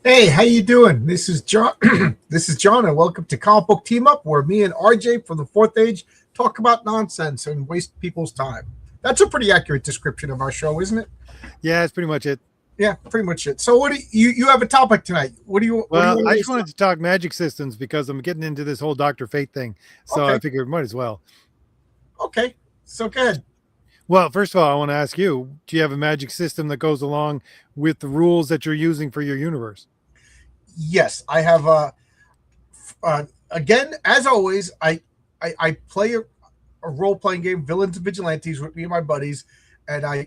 Hey, how you doing? This is John. This is John, and welcome to Comicbook Team Up, where me and RJ from the Fourth Age talk about nonsense and waste people's time. That's a pretty accurate description of our show, isn't it? Yeah, that's pretty much it. Yeah, pretty much it. So, what do you have a topic tonight? What do you Well, want I to just discuss? wanted to talk magic systems because I'm getting into this whole Dr. Fate thing. So I Okay, figured might as well. okay. So good. Well, first of all, I want to ask you, do you have a magic system that goes along with the rules that you're using for your universe? Yes, I have. Again, as always, I play a role playing game, Villains and Vigilantes, with me and my buddies, and I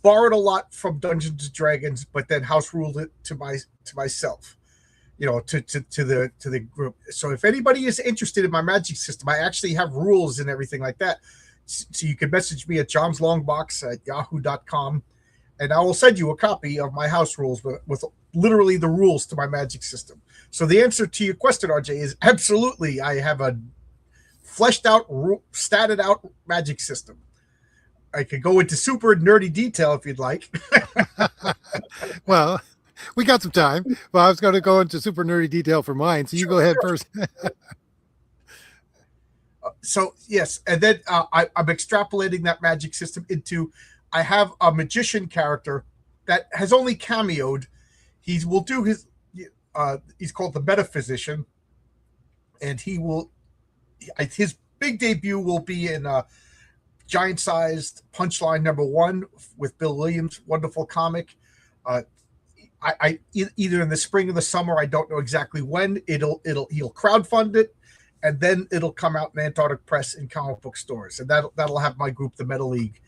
borrowed a lot from Dungeons and Dragons, but then house ruled it to myself. To the group. So if anybody is interested in my magic system, I actually have rules and everything like that. So you can message me at johnslongbox@yahoo.com, and I will send you a copy of my house rules with literally the rules to my magic system. So the answer to your question, RJ, is absolutely. I have a fleshed out, statted out magic system. I could go into super nerdy detail if you'd like. Well, we got some time. Well, I was going to go into super nerdy detail for mine. So you Sure, go ahead sure. first. So yes, and then I'm extrapolating that magic system into. I have a magician character that has only cameoed. He will do his. He's called the metaphysician, and he will. His big debut will be in giant-sized Punchline #1 with Bill Williams, wonderful comic. Uh, either in the spring or the summer, I don't know exactly when. He'll crowdfund it, and then it'll come out in Antarctic Press in comic book stores, and that'll have my group, the Metal League.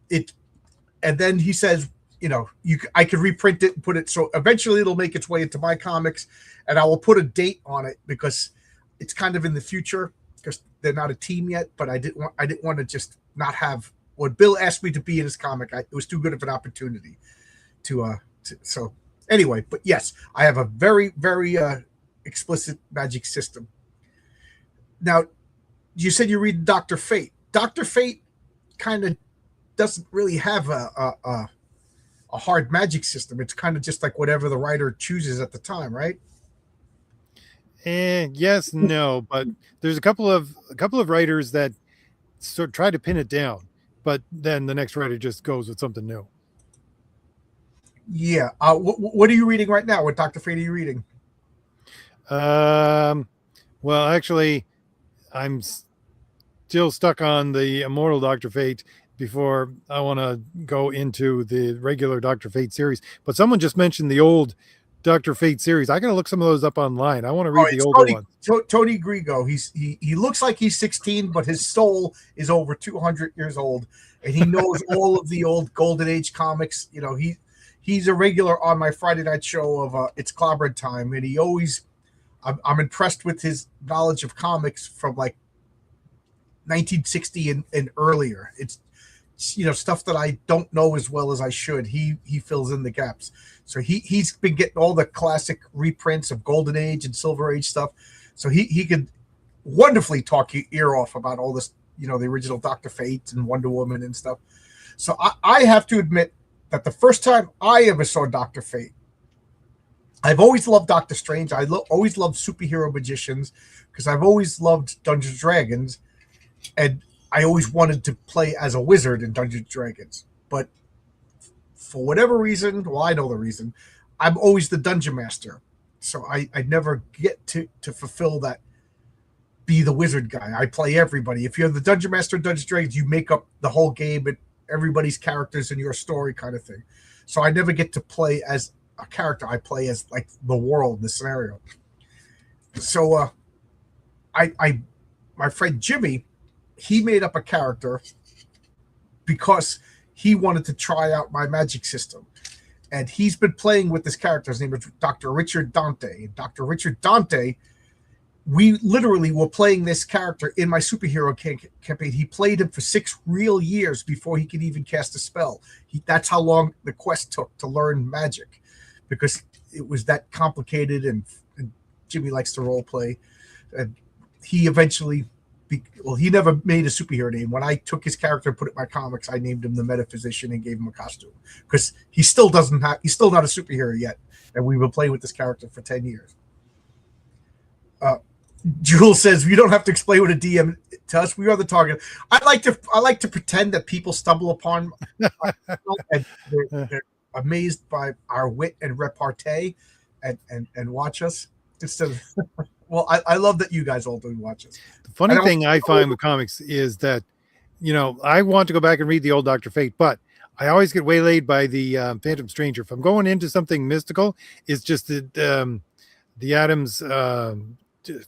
It and then he says, I could reprint it and put it, so eventually it'll make its way into my comics, and I will put a date on it because it's kind of in the future because they're not a team yet. But I didn't want to just not have what Bill asked me to be in his comic. It was too good of an opportunity so anyway. But yes, I have a very very explicit magic system. Now, you said you read Doctor Fate. Doctor Fate kind of doesn't really have a hard magic system. It's kind of just like whatever the writer chooses at the time, right? And yes, no, but there's a couple of writers that sort of try to pin it down, but then the next writer just goes with something new. Yeah. What are you reading right now? What Doctor Fate are you reading? Um, well, actually, I'm still stuck on the Immortal Doctor Fate before I want to go into the regular Doctor Fate series. But someone just mentioned the old Doctor Fate series. I got to look some of those up online. I want to Oh, read the it's older ones. Tony Grigo. He looks like he's 16, but his soul is over 200 years old, and he knows all of the old Golden Age comics. He's a regular on my Friday night show of It's Clobbered Time, and he always. I'm impressed with his knowledge of comics from like 1960 and earlier. It's stuff that I don't know as well as I should. He fills in the gaps. So he's been getting all the classic reprints of Golden Age and Silver Age stuff. So he could wonderfully talk your ear off about all this, the original Doctor Fate and Wonder Woman and stuff. So I have to admit that the first time I ever saw Doctor Fate, I've always loved Doctor Strange. Always loved superhero magicians because I've always loved Dungeons and Dragons, and I always wanted to play as a wizard in Dungeons and Dragons. But for whatever reason, well, I know the reason, I'm always the dungeon master. So I never get to fulfill that, be the wizard guy. I play everybody. If you're the dungeon master in Dungeons and Dragons, you make up the whole game and everybody's characters in your story kind of thing. So I never get to play as a character. I play as like the world, the scenario. So I my friend Jimmy, he made up a character because he wanted to try out my magic system. And he's been playing with this character. His name is Dr. Richard Dante. Dr. Richard Dante, we literally were playing this character in my superhero campaign. He played him for 6 real years before he could even cast a spell. That's how long the quest took to learn magic, because it was that complicated, and Jimmy likes to role play. And he eventually well, he never made a superhero name. When I took his character and put it in my comics, I named him the Metaphysician and gave him a costume because he's still not a superhero yet, and we've been playing with this character for 10 years. Jules says we don't have to explain what a DM to us. We are the target. I like to pretend that people stumble upon and they're amazed by our wit and repartee and watch us instead of well, I love that you guys all do watch us. The funny thing I find with comics is that, I want to go back and read the old Dr. Fate, but I always get waylaid by the Phantom Stranger. If I'm going into something mystical, it's just the Adams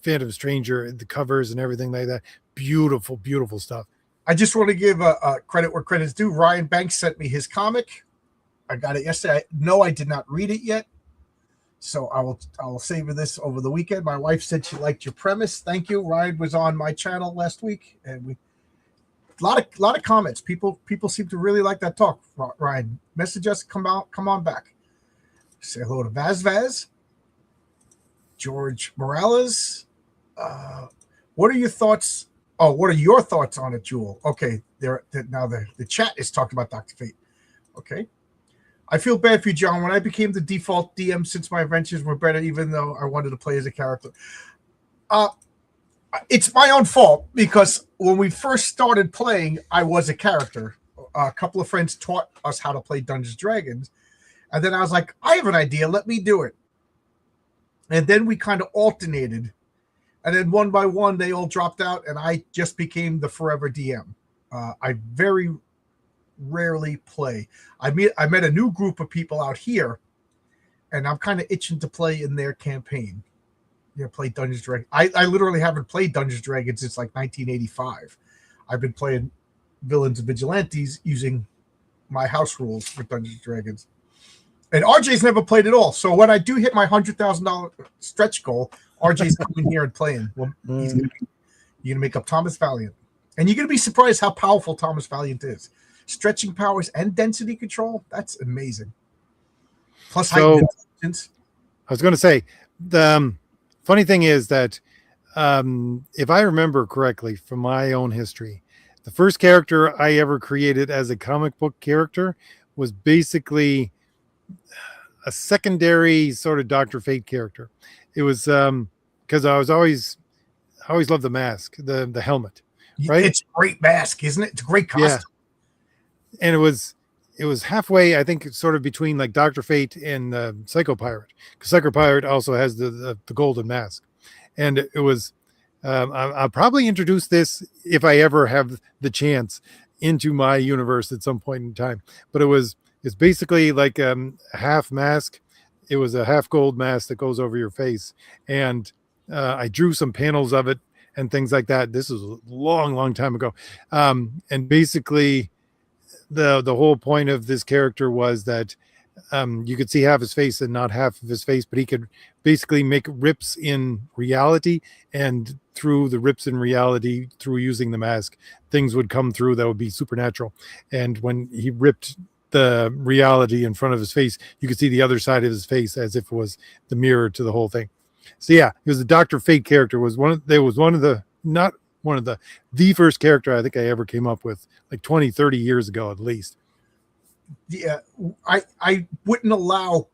Phantom Stranger, the covers and everything like that. Beautiful, beautiful stuff. I just want to give credit where credit's due. Ryan Banks sent me his comic. I got it yesterday. No, I did not read it yet. So I'll savor this over the weekend. My wife said she liked your premise. Thank you. Ryan was on my channel last week, and we a lot of comments. People seem to really like that talk. Ryan, message us. Come on back. Say hello to Vaz, George Morales. What are your thoughts? Oh, what are your thoughts on it, Jewel? Okay, now the chat is talking about Dr. Fate. Okay. I feel bad for you, John. When I became the default DM since my adventures were better, even though I wanted to play as a character. It's my own fault because when we first started playing, I was a character. A couple of friends taught us how to play Dungeons & Dragons. And then I was like, I have an idea. Let me do it. And then we kind of alternated. And then one by one, they all dropped out, and I just became the forever DM. I very rarely play. I met a new group of people out here, and I'm kind of itching to play in their campaign. Play Dungeons & Dragons. I literally haven't played Dungeons & Dragons since like 1985. I've been playing Villains and Vigilantes using my house rules for Dungeons & Dragons. And RJ's never played at all. So when I do hit my $100,000 stretch goal, RJ's coming here and playing. Well, you're going to make up Thomas Valiant. And you're going to be surprised how powerful Thomas Valiant is. Stretching powers and density control, that's amazing. Plus heightened intelligence. I was going to say, the funny thing is that if I remember correctly from my own history, the first character I ever created as a comic book character was basically a secondary sort of Dr. Fate character. It was because I always loved the mask, the helmet. Right? It's a great mask, isn't it? It's a great costume. Yeah. And it was halfway, I think, sort of between like Dr. Fate and Psycho Pirate, because Psycho Pirate also has the golden mask. And it was I'll probably introduce this if I ever have the chance into my universe at some point in time. But it's basically like a half mask. It was a half gold mask that goes over your face, and I drew some panels of it and things like that. This was a long time ago, and basically the whole point of this character was that you could see half his face and not half of his face, but he could basically make rips in reality, and through the rips in reality, through using the mask, things would come through that would be supernatural. And when he ripped the reality in front of his face, you could see the other side of his face as if it was the mirror to the whole thing. So yeah, he was the Dr. Fate character. The first character I think I ever came up with, like 20, 30 years ago at least. Yeah, I wouldn't allow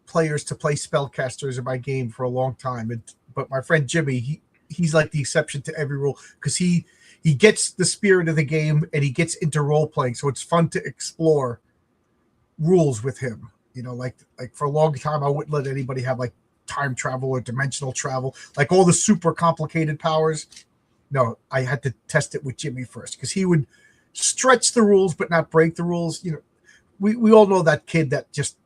players to play spellcasters in my game for a long time, but my friend Jimmy, he's like the exception to every rule, because he gets the spirit of the game and he gets into role playing, so it's fun to explore rules with him. Like for a long time I wouldn't let anybody have like time travel or dimensional travel, like all the super complicated powers. No, I had to test it with Jimmy first, because he would stretch the rules but not break the rules. We all know that kid that just,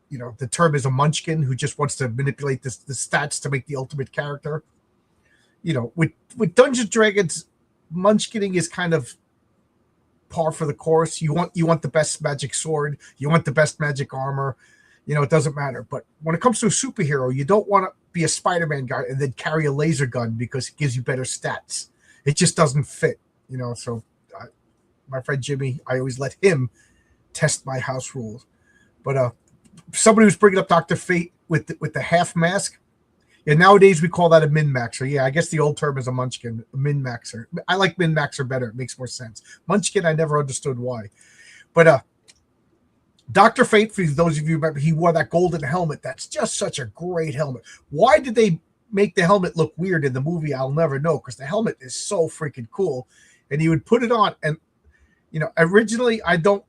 the term is a munchkin, who just wants to manipulate the stats to make the ultimate character. With Dungeons & Dragons, munchkinning is kind of par for the course. You want the best magic sword, you want the best magic armor. It doesn't matter. But when it comes to a superhero, you don't want to be a Spider-Man guy and then carry a laser gun because it gives you better stats. It just doesn't fit. So my friend Jimmy, I always let him test my house rules. But somebody was bringing up Dr. Fate with the half mask. Yeah, nowadays we call that a min-maxer. Yeah, I guess the old term is a munchkin, a min-maxer. I like min-maxer better. It makes more sense. Munchkin, I never understood why. But Dr. Fate, for those of you who remember, he wore that golden helmet. That's just such a great helmet. Why did they make the helmet look weird in the movie? I'll never know, because the helmet is so freaking cool. And he would put it on, and originally I don't.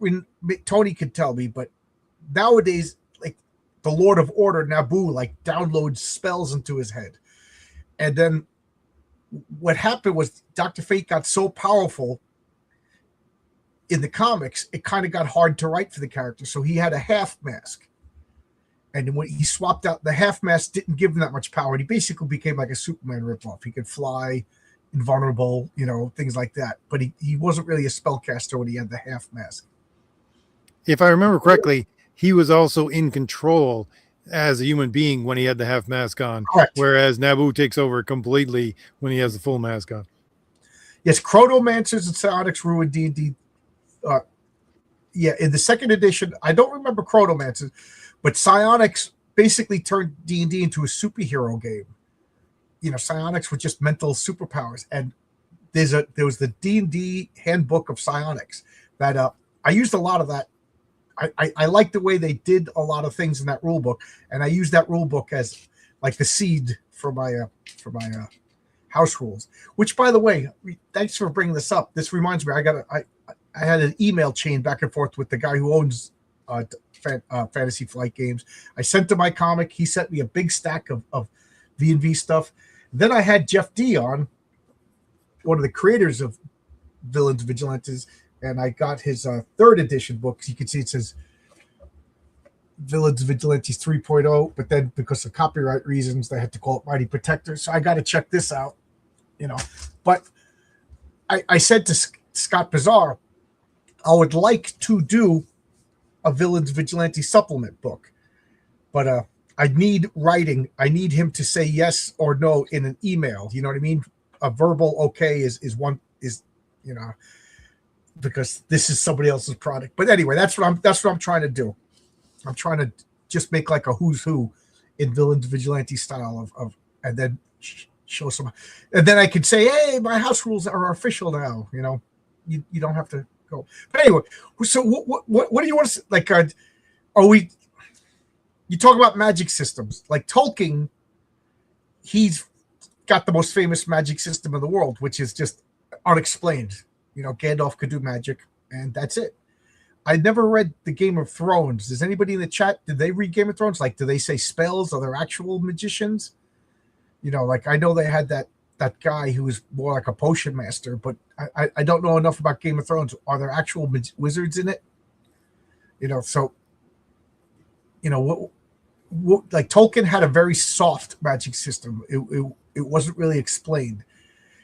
Tony could tell me, but nowadays, like the Lord of Order, Naboo, like downloads spells into his head, and then what happened was Dr. Fate got so powerful in the comics, it kind of got hard to write for the character. So he had a half mask. And when he swapped out, the half mask didn't give him that much power. And he basically became like a Superman ripoff. He could fly, invulnerable, things like that. But he wasn't really a spellcaster when he had the half mask. If I remember correctly, he was also in control as a human being when he had the half mask on. Correct. Whereas Naboo takes over completely when he has the full mask on. Yes, Chronomancers and Psionics ruined D&D. In the second edition, I don't remember Chronomancers, but Psionics basically turned D&D into a superhero game. Psionics were just mental superpowers, and there was the D&D handbook of Psionics that I used a lot of that. I like the way they did a lot of things in that rule book, and I used that rule book as like the seed for my house rules. Which, by the way, thanks for bringing this up. This reminds me, I had an email chain back and forth with the guy who owns Fantasy Flight Games. I sent him my comic. He sent me a big stack of V&V stuff. Then I had Jeff D on, one of the creators of Villains Vigilantes, and I got his third edition book. You can see it says Villains Vigilantes 3.0, but then because of copyright reasons, they had to call it Mighty Protectors. So I got to check this out, But I said to Scott Bizarre, I would like to do a Villains Vigilante supplement book, but I need writing. I need him to say yes or no in an email. You know what I mean? A verbal okay is because this is somebody else's product. But anyway, that's what I'm trying to do. I'm trying to just make like a who's who in Villains Vigilante style of and then show some, and then I could say, hey, my house rules are official now. You don't have to go. But anyway, so what do you want to like? You talk about magic systems like Tolkien. He's got the most famous magic system in the world, which is just unexplained. Gandalf could do magic, and that's it. I never read the Game of Thrones. Does anybody in the chat, did they read Game of Thrones? Like, do they say spells? Are there actual magicians? Like I know they had that guy who was more like a potion master, but I don't know enough about Game of Thrones. Are there actual wizards in it? So, like Tolkien had a very soft magic system. It wasn't really explained.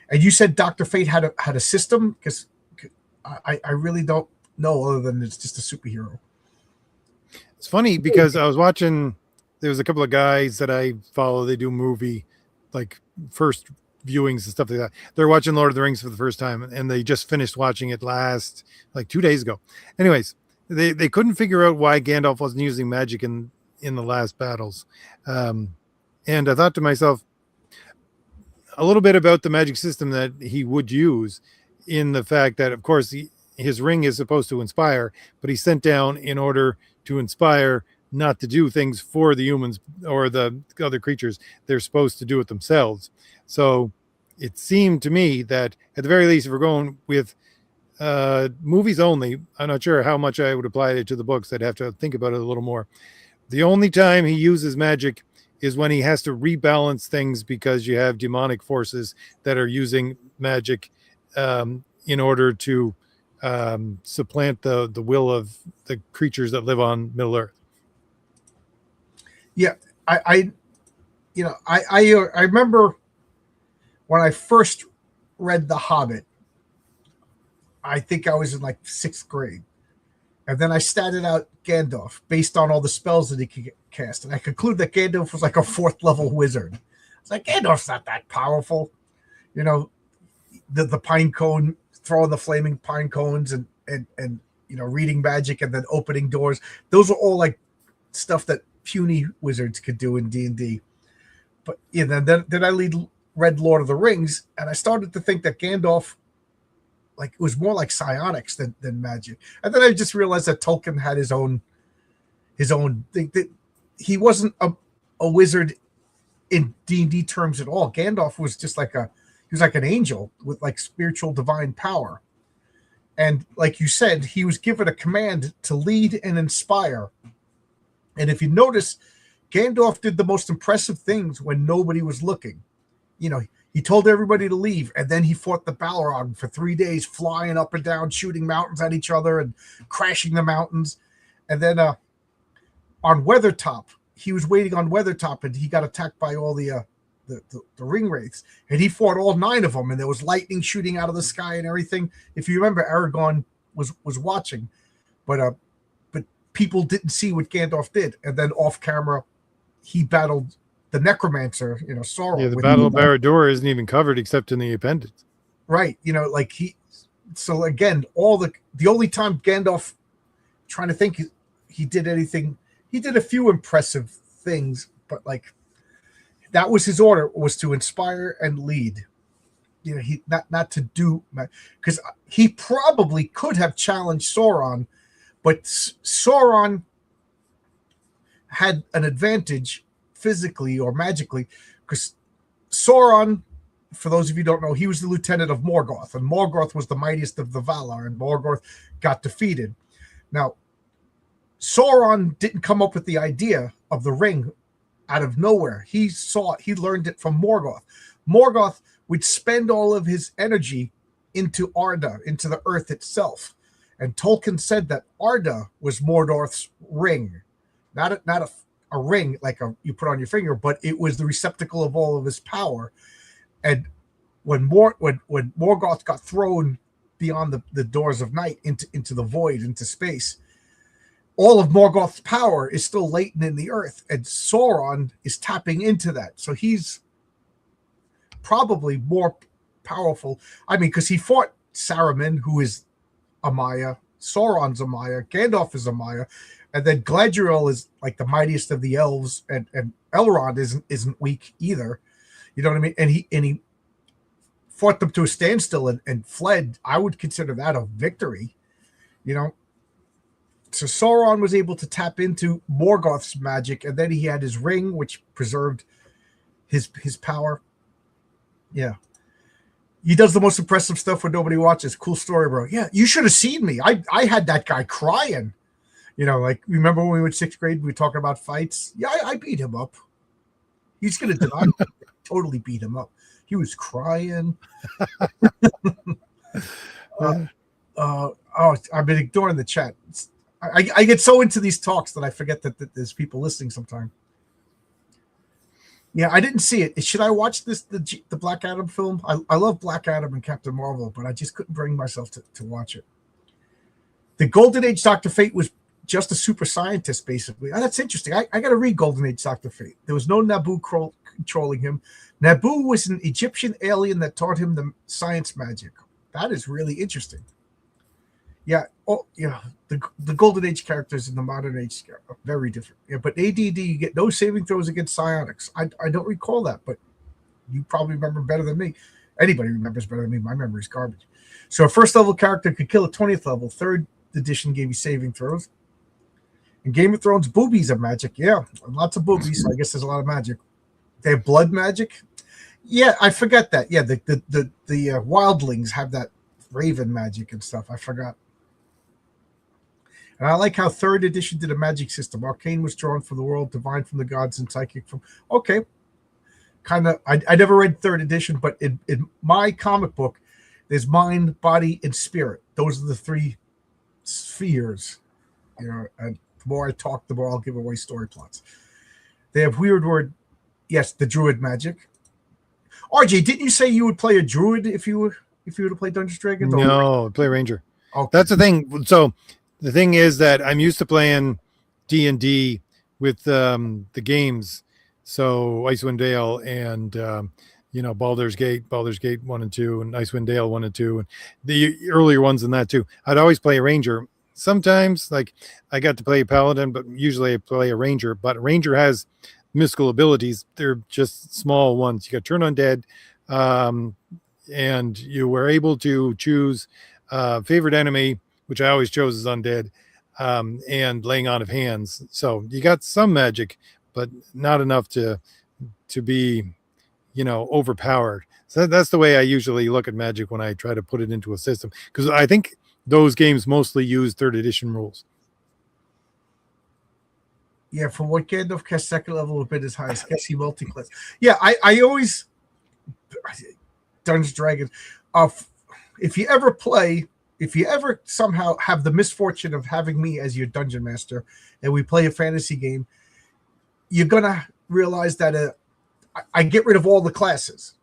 And you said Dr. Fate had a system, because I really don't know other than it's just a superhero. It's funny because I was watching, there was a couple of guys that I follow. They do movie, like first viewings and stuff like that. They're watching Lord of the Rings for the first time, and they just finished watching it like 2 days ago. Anyways, they couldn't figure out why Gandalf wasn't using magic in the last battles. And I thought to myself, a little bit about the magic system that he would use, in the fact that, of course, his ring is supposed to inspire, but he's sent down in order to inspire, not to do things for the humans or the other creatures. They're supposed to do it themselves. So it seemed to me that at the very least, if we're going with movies only, I'm not sure how much I would apply it to the books. I'd have to think about it a little more. The only time he uses magic is when he has to rebalance things, because you have demonic forces that are using magic in order to supplant the will of the creatures that live on Middle Earth. Yeah, I remember when I first read The Hobbit. I think I was in like 6th grade, and then I statted out Gandalf based on all the spells that he could cast, and I concluded that Gandalf was like a 4th level wizard. It's like, Gandalf's not that powerful, the pine cone, throwing the flaming pine cones, and reading magic and then opening doors. Those are all like stuff that puny wizards could do in D&D. But yeah, then I read Lord of the Rings, and I started to think that Gandalf, like, it was more like psionics than magic. And then I just realized that Tolkien had his own thing, that he wasn't a wizard in D&D terms at all. Gandalf was just like he was like an angel with like spiritual divine power. And like you said, he was given a command to lead and inspire. And if you notice, Gandalf did the most impressive things when nobody was looking. You know, he told everybody to leave, and then he fought the Balrog for 3 days, flying up and down, shooting mountains at each other and crashing the mountains. And then on Weathertop, he was waiting on Weathertop, and he got attacked by all the ring wraiths, and he fought all 9 of them, and there was lightning shooting out of the sky and everything. If you remember, Aragorn was watching, but people didn't see what Gandalf did. And then off camera, he battled the necromancer, Sauron. Yeah, the Battle of Barad-dûr isn't even covered except in the appendix. Right. Like so again, the only time Gandalf, trying to think, he did anything, he did a few impressive things, but like, that was his order, was to inspire and lead. He not to do, because he probably could have challenged Sauron, but Sauron had an advantage physically or magically, because Sauron, for those of you who don't know, he was the lieutenant of Morgoth, and Morgoth was the mightiest of the Valar, and Morgoth got defeated. Now, Sauron didn't come up with the idea of the ring out of nowhere. He learned it from Morgoth. Morgoth would spend all of his energy into Arda, into the earth itself. And Tolkien said that Arda was Mordor's ring. Not a ring like you put on your finger, but it was the receptacle of all of his power. And when Morgoth got thrown beyond the doors of night into the void, into space, all of Morgoth's power is still latent in the earth, and Sauron is tapping into that. So he's probably more powerful. I mean, because he fought Saruman, who is a Maya, Sauron's a Maya, Gandalf is a Maya, and then Galadriel is like the mightiest of the elves, and Elrond isn't weak either. You know what I mean? And he fought them to a standstill and fled. I would consider that a victory, So Sauron was able to tap into Morgoth's magic, and then he had his ring, which preserved his power. Yeah. He does the most impressive stuff when nobody watches. Cool story, bro. Yeah, you should have seen me. I had that guy crying. Like, remember when we were in 6th grade, we were talking about fights? Yeah, I beat him up. He's going to deny it. Totally beat him up. He was crying. I've been ignoring the chat. I get so into these talks that I forget that there's people listening sometimes. Yeah, I didn't see it. Should I watch the Black Adam film? I love Black Adam and Captain Marvel, but I just couldn't bring myself to watch it. The Golden Age Dr. Fate was just a super scientist, basically. That's interesting. I got to read Golden Age Dr. Fate. There was no Naboo controlling him. Naboo was an Egyptian alien that taught him the science magic. That is really interesting. Yeah. Oh, yeah. The Golden Age characters in the modern age are very different. Yeah, but ADD, you get no saving throws against psionics. I don't recall that, but you probably remember better than me. Anybody remembers better than me. My memory is garbage. So a first level character could kill a 20th level. 3rd edition gave you saving throws. In Game of Thrones, boobies are magic. Yeah, lots of boobies. So I guess there's a lot of magic. They have blood magic. Yeah, I forgot that. Yeah, the wildlings have that raven magic and stuff. I forgot. And I like how 3rd edition did a magic system. Arcane was drawn from the world, divine from the gods, and psychic from... Okay. Kind of... I never read 3rd edition, but in my comic book, there's mind, body, and spirit. Those are the 3 spheres. And the more I talk, the more I'll give away story plots. They have weird word... Yes, the druid magic. RJ, didn't you say you would play a druid if you were to play Dungeons & Dragons? No, play Ranger. Okay. That's the thing. So the thing is that I'm used to playing D&D with the games. So Icewind Dale and Baldur's Gate 1 and 2, and Icewind Dale 1 and 2, and the earlier ones than that too. I'd always play a Ranger. Sometimes, like, I got to play a Paladin, but usually I play a Ranger. But Ranger has mystical abilities. They're just small ones. You got turn undead, and you were able to choose favorite enemy, which I always chose as undead, and laying on of hands. So you got some magic, but not enough to be, overpowered. So that's the way I usually look at magic when I try to put it into a system, because I think those games mostly use third edition rules. Yeah, for what Gandalf cast second level a bit as high as Kessie multi-class. Yeah, I always Dungeons Dragons. If you ever somehow have the misfortune of having me as your dungeon master, and we play a fantasy game, you're gonna realize that I get rid of all the classes.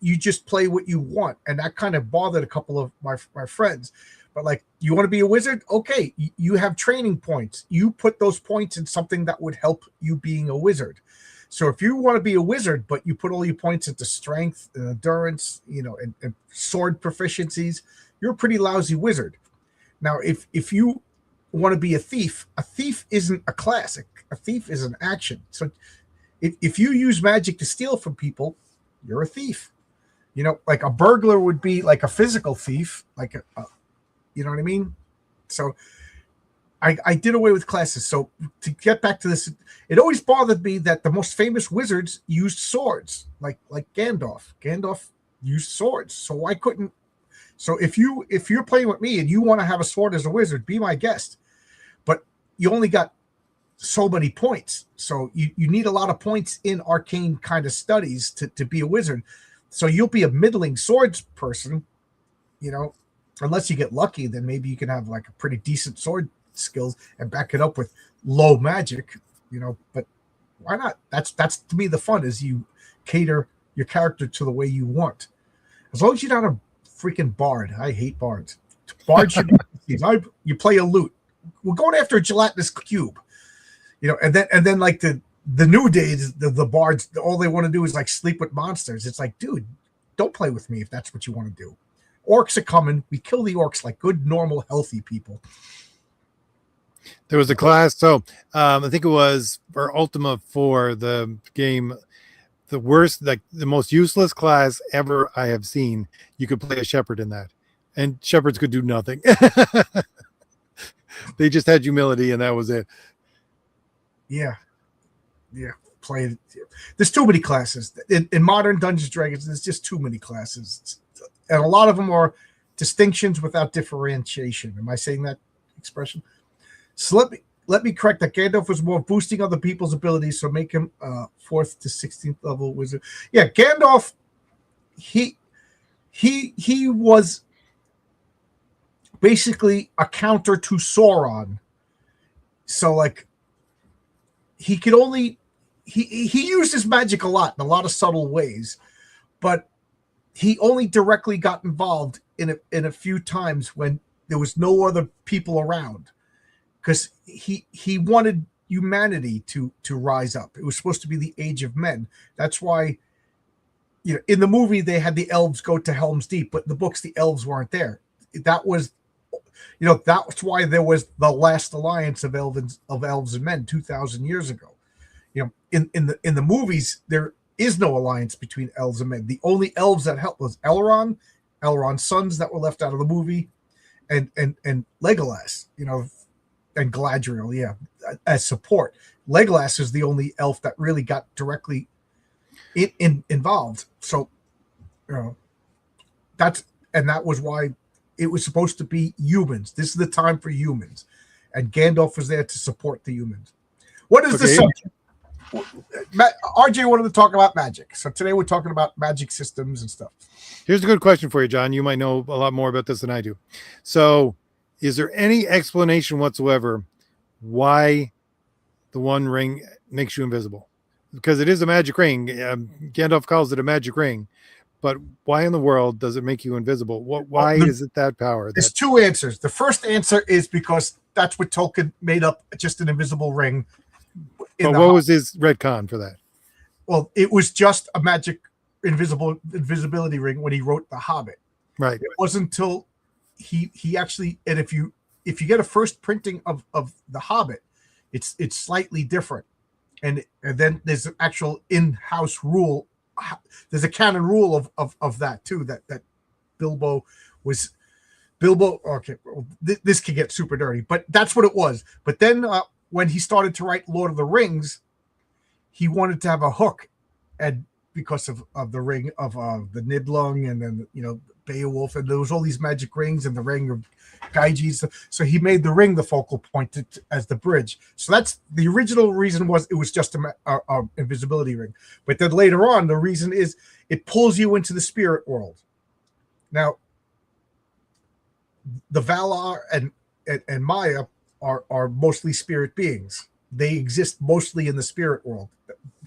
You just play what you want, and that kind of bothered a couple of my friends. But like, you want to be a wizard? Okay, you have training points. You put those points in something that would help you being a wizard. So if you want to be a wizard, but you put all your points into strength and endurance, and sword proficiencies, you're a pretty lousy wizard. Now, if you want to be a thief isn't a classic. A thief is an action. So if you use magic to steal from people, you're a thief. Like a burglar would be like a physical thief, like you know what I mean? So I did away with classes. So to get back to this, it always bothered me that the most famous wizards used swords, like Gandalf. Gandalf used swords. So why couldn't? So if you're playing with me and you want to have a sword as a wizard, be my guest. But you only got so many points. So you need a lot of points in arcane kind of studies to be a wizard. So you'll be a middling swords person, unless you get lucky, then maybe you can have like a pretty decent sword skills and back it up with low magic, but why not? That's to me the fun, is you cater your character to the way you want. As long as you're not a freaking bard. I hate bards. Bards should you play a lute. We're going after a gelatinous cube. And then like the new days, the bards, all they want to do is like sleep with monsters. It's like, dude, don't play with me if that's what you want to do. Orcs are coming. We kill the orcs like good, normal, healthy people. There was a class, so I think it was for Ultima for the game, the worst, like the most useless class ever I have seen. You could play a shepherd in that, and shepherds could do nothing. They just had humility, and that was it. Yeah. Play. There's too many classes in modern Dungeons & Dragons. There's just too many classes, and a lot of them are distinctions without differentiation. Am I saying that expression? So let me correct that. Gandalf was more boosting other people's abilities, so make him 4th to 16th level wizard. Yeah, Gandalf. He was basically a counter to Sauron. So like, he could only he used his magic a lot in a lot of subtle ways, but he only directly got involved in a few times when there was no other people around, because he wanted humanity to rise up. It was supposed to be the age of men. That's why, in the movie they had the elves go to Helm's Deep, but in the books the elves weren't there. That was, that's why there was the last alliance of elves and men 2,000 years ago. In the movies there is no alliance between elves and men. The only elves that helped was Elrond's sons that were left out of the movie, and Legolas, and Galadriel, yeah, as support. Legolas is the only elf that really got directly involved. So, that was why it was supposed to be humans. This is the time for humans, and Gandalf was there to support the humans. What is the subject? RJ wanted to talk about magic, so today we're talking about magic systems and stuff. Here's a good question for you, John. You might know a lot more about this than I do. So, is there any explanation whatsoever why the One Ring makes you invisible? Because it is a magic ring. Gandalf calls it a magic ring, but why in the world does it make you invisible? Why is it that power? There's two answers. The first answer is because that's what Tolkien made up, just an invisible ring. But what was his retcon for that? Well, it was just a magic invisibility ring when he wrote The Hobbit. Right. It wasn't until he actually, and if you get a first printing of The Hobbit, it's slightly different. and then there's an actual in-house rule. There's a canon rule of that too. That Bilbo was Bilbo. Okay, well, this could get super dirty, but that's what it was. But then when he started to write Lord of the Rings, he wanted to have a hook, and because of the ring of the Nibelung, and then Beowulf, and there was all these magic rings and the ring of Gyges. So he made the ring the focal point as the bridge. So that's the original reason, was it was just a invisibility ring. But then later on, the reason is it pulls you into the spirit world. Now, the Valar and Maya are mostly spirit beings. They exist mostly in the spirit world,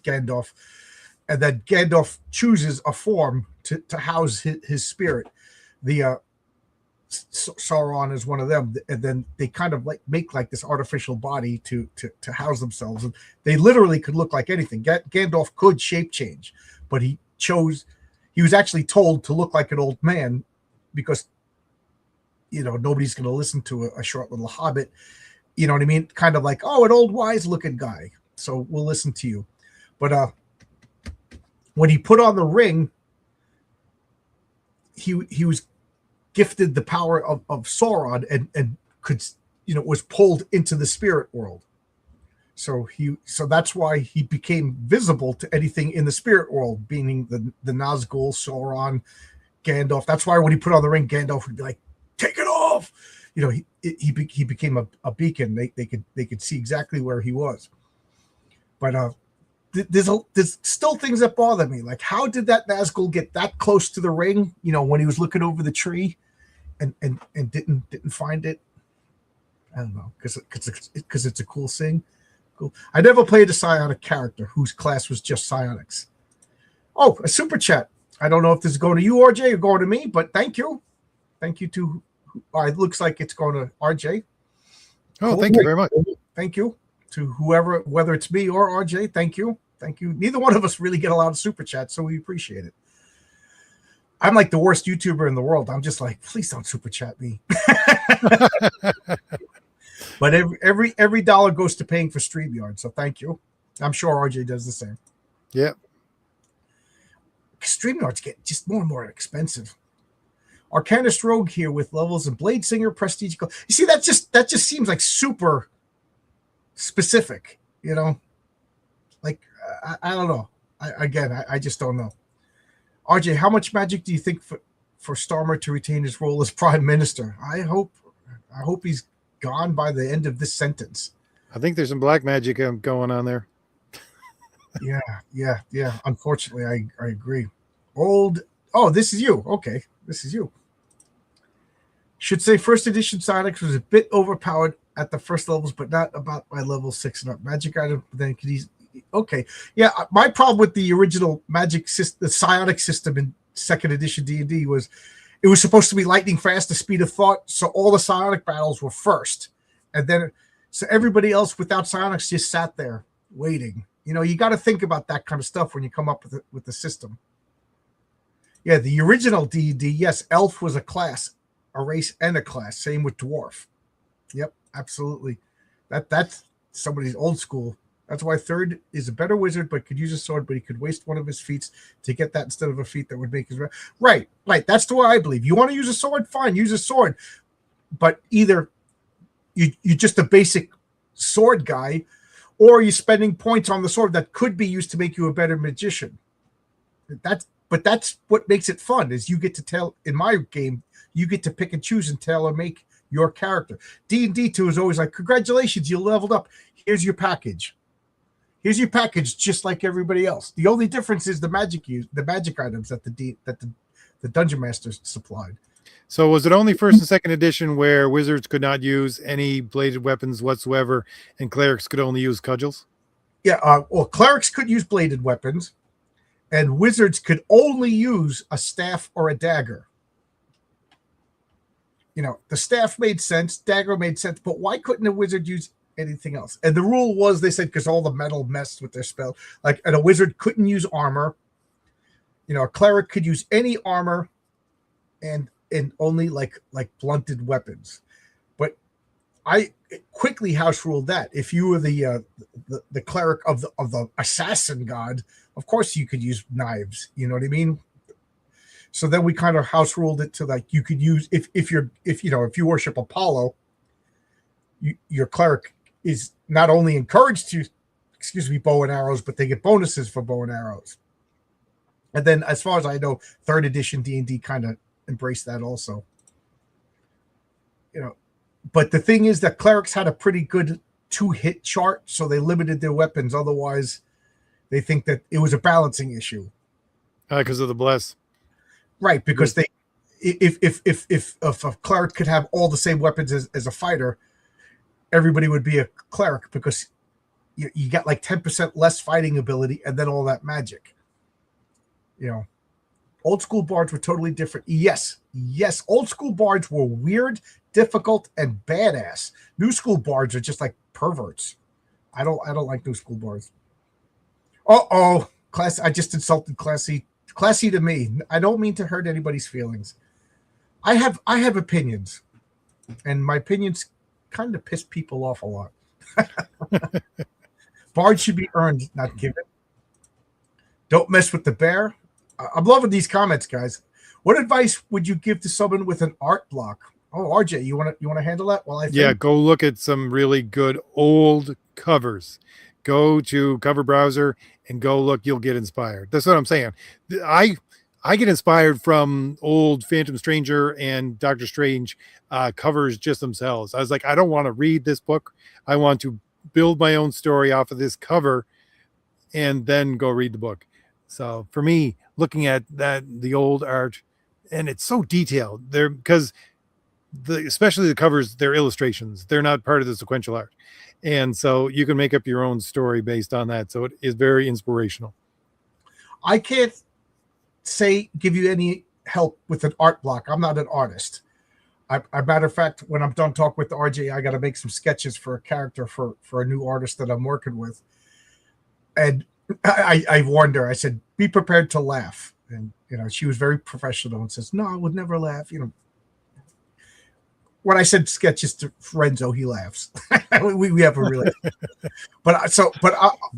Gandalf. And then Gandalf chooses a form to house his spirit. The Sauron is one of them, and then they kind of make like this artificial body to house themselves, and they literally could look like anything. Gandalf could shape change, but he was actually told to look like an old man, because nobody's going to listen to a short little hobbit. You know what I mean? Kind of like, oh, an old wise looking guy, so we'll listen to you. But when he put on the ring, he was gifted the power of Sauron, and could, was pulled into the spirit world. So that's why he became visible to anything in the spirit world, meaning the Nazgul, Sauron, Gandalf. That's why when he put on the ring, Gandalf would be like, take it off. He became a beacon. They could see exactly where he was. But there's still things that bother me. Like, how did that Nazgul get that close to the ring? When he was looking over the tree, and didn't find it. I don't know, because it's a cool thing. Cool. I never played a psionic character whose class was just psionics. Oh, a super chat. I don't know if this is going to you, RJ, or going to me, but thank you. Thank you to. It looks like it's going to RJ. Oh, cool. Thank you very much. Thank you to whoever, whether it's me or RJ. Thank you. Neither one of us really get a lot of super chats, so we appreciate it. I'm like the worst YouTuber in the world. I'm just like, please don't super chat me. But every dollar goes to paying for StreamYard, so thank you. I'm sure RJ does the same. Yeah. StreamYards get just more and more expensive. Arcanist Rogue here with levels of Blade Singer, Prestige. You see, that just seems like super specific, Like, I don't know. I just don't know. RJ, how much magic do you think for Starmer to retain his role as Prime Minister? I hope he's gone by the end of this sentence. I think there's some black magic going on there. Yeah. Unfortunately, I agree. Oh, this is you. Okay, this is you. Should say first edition Sonics was a bit overpowered at the first levels, but not about by level 6 and up. Magic item then could easily. Okay, yeah. My problem with the original magic system, the psionic system in second edition D&D, was it was supposed to be lightning fast, the speed of thought. So all the psionic battles were first, and then so everybody else without psionics just sat there waiting. You got to think about that kind of stuff when you come up with the system. Yeah, the original D&D, yes, elf was a class, a race, and a class. Same with dwarf. Yep, absolutely. That's somebody's old school. That's why third is a better wizard, but could use a sword, but he could waste one of his feats to get that instead of a feat that would make his right. That's the way I believe. You want to use a sword, fine, use a sword, but either you're just a basic sword guy, or you're spending points on the sword that could be used to make you a better magician. That's what makes it fun. Is you get to tell in my game, you get to pick and choose and tailor make your character. D&D 2 is always like, congratulations, you leveled up. Here's your package. Here's your package, just like everybody else. The only difference is the magic items that the Dungeon Masters supplied. So was it only first and second edition where wizards could not use any bladed weapons whatsoever, and clerics could only use cudgels? Yeah, well, clerics could use bladed weapons, and wizards could only use a staff or a dagger. The staff made sense, dagger made sense, but why couldn't a wizard use anything else? And the rule was, they said, because all the metal messed with their spell. And a wizard couldn't use armor. A cleric could use any armor, and only like blunted weapons. But I quickly house ruled that if you were the the cleric of the assassin god, of course you could use knives. You know what I mean? So then we kind of house ruled it to like you could use if you worship Apollo, your cleric is not only encouraged to, bow and arrows, but they get bonuses for bow and arrows. And then, as far as I know, third edition D&D kind of embraced that also. But the thing is that clerics had a pretty good 2-hit chart, so they limited their weapons. Otherwise, they think that it was a balancing issue. Because of the bless. Right, because if a cleric could have all the same weapons as a fighter, everybody would be a cleric because you got like 10% less fighting ability and then all that magic. Old school bards were totally different. Yes, old school bards were weird, difficult, and badass. New school bards are just like perverts. I don't like new school bards. Class. I just insulted Classy. Classy to me. I don't mean to hurt anybody's feelings. I have opinions, and my opinions kind of piss people off a lot. Bards should be earned, not given. Don't mess with the bear. I'm loving these comments, guys. What advice would you give to someone with an art block? Oh, RJ, you want to handle that? Well, yeah, go look at some really good old covers. Go to Cover Browser and go look. You'll get inspired. That's what I'm saying. I get inspired from old Phantom Stranger and Doctor Strange covers just themselves. I was like, I don't want to read this book. I want to build my own story off of this cover and then go read the book. So for me, looking at the old art, and it's so detailed there because especially the covers, they're illustrations. They're not part of the sequential art. And so you can make up your own story based on that. So it is very inspirational. I can't give you any help with an art block. I'm not an artist. Matter of fact, when I'm done talking with the RJ, I got to make some sketches for a character for a new artist that I'm working with. And I warned her. I said, be prepared to laugh. And, she was very professional and says, no, I would never laugh. When I said sketches to Renzo, he laughs. we have a relationship.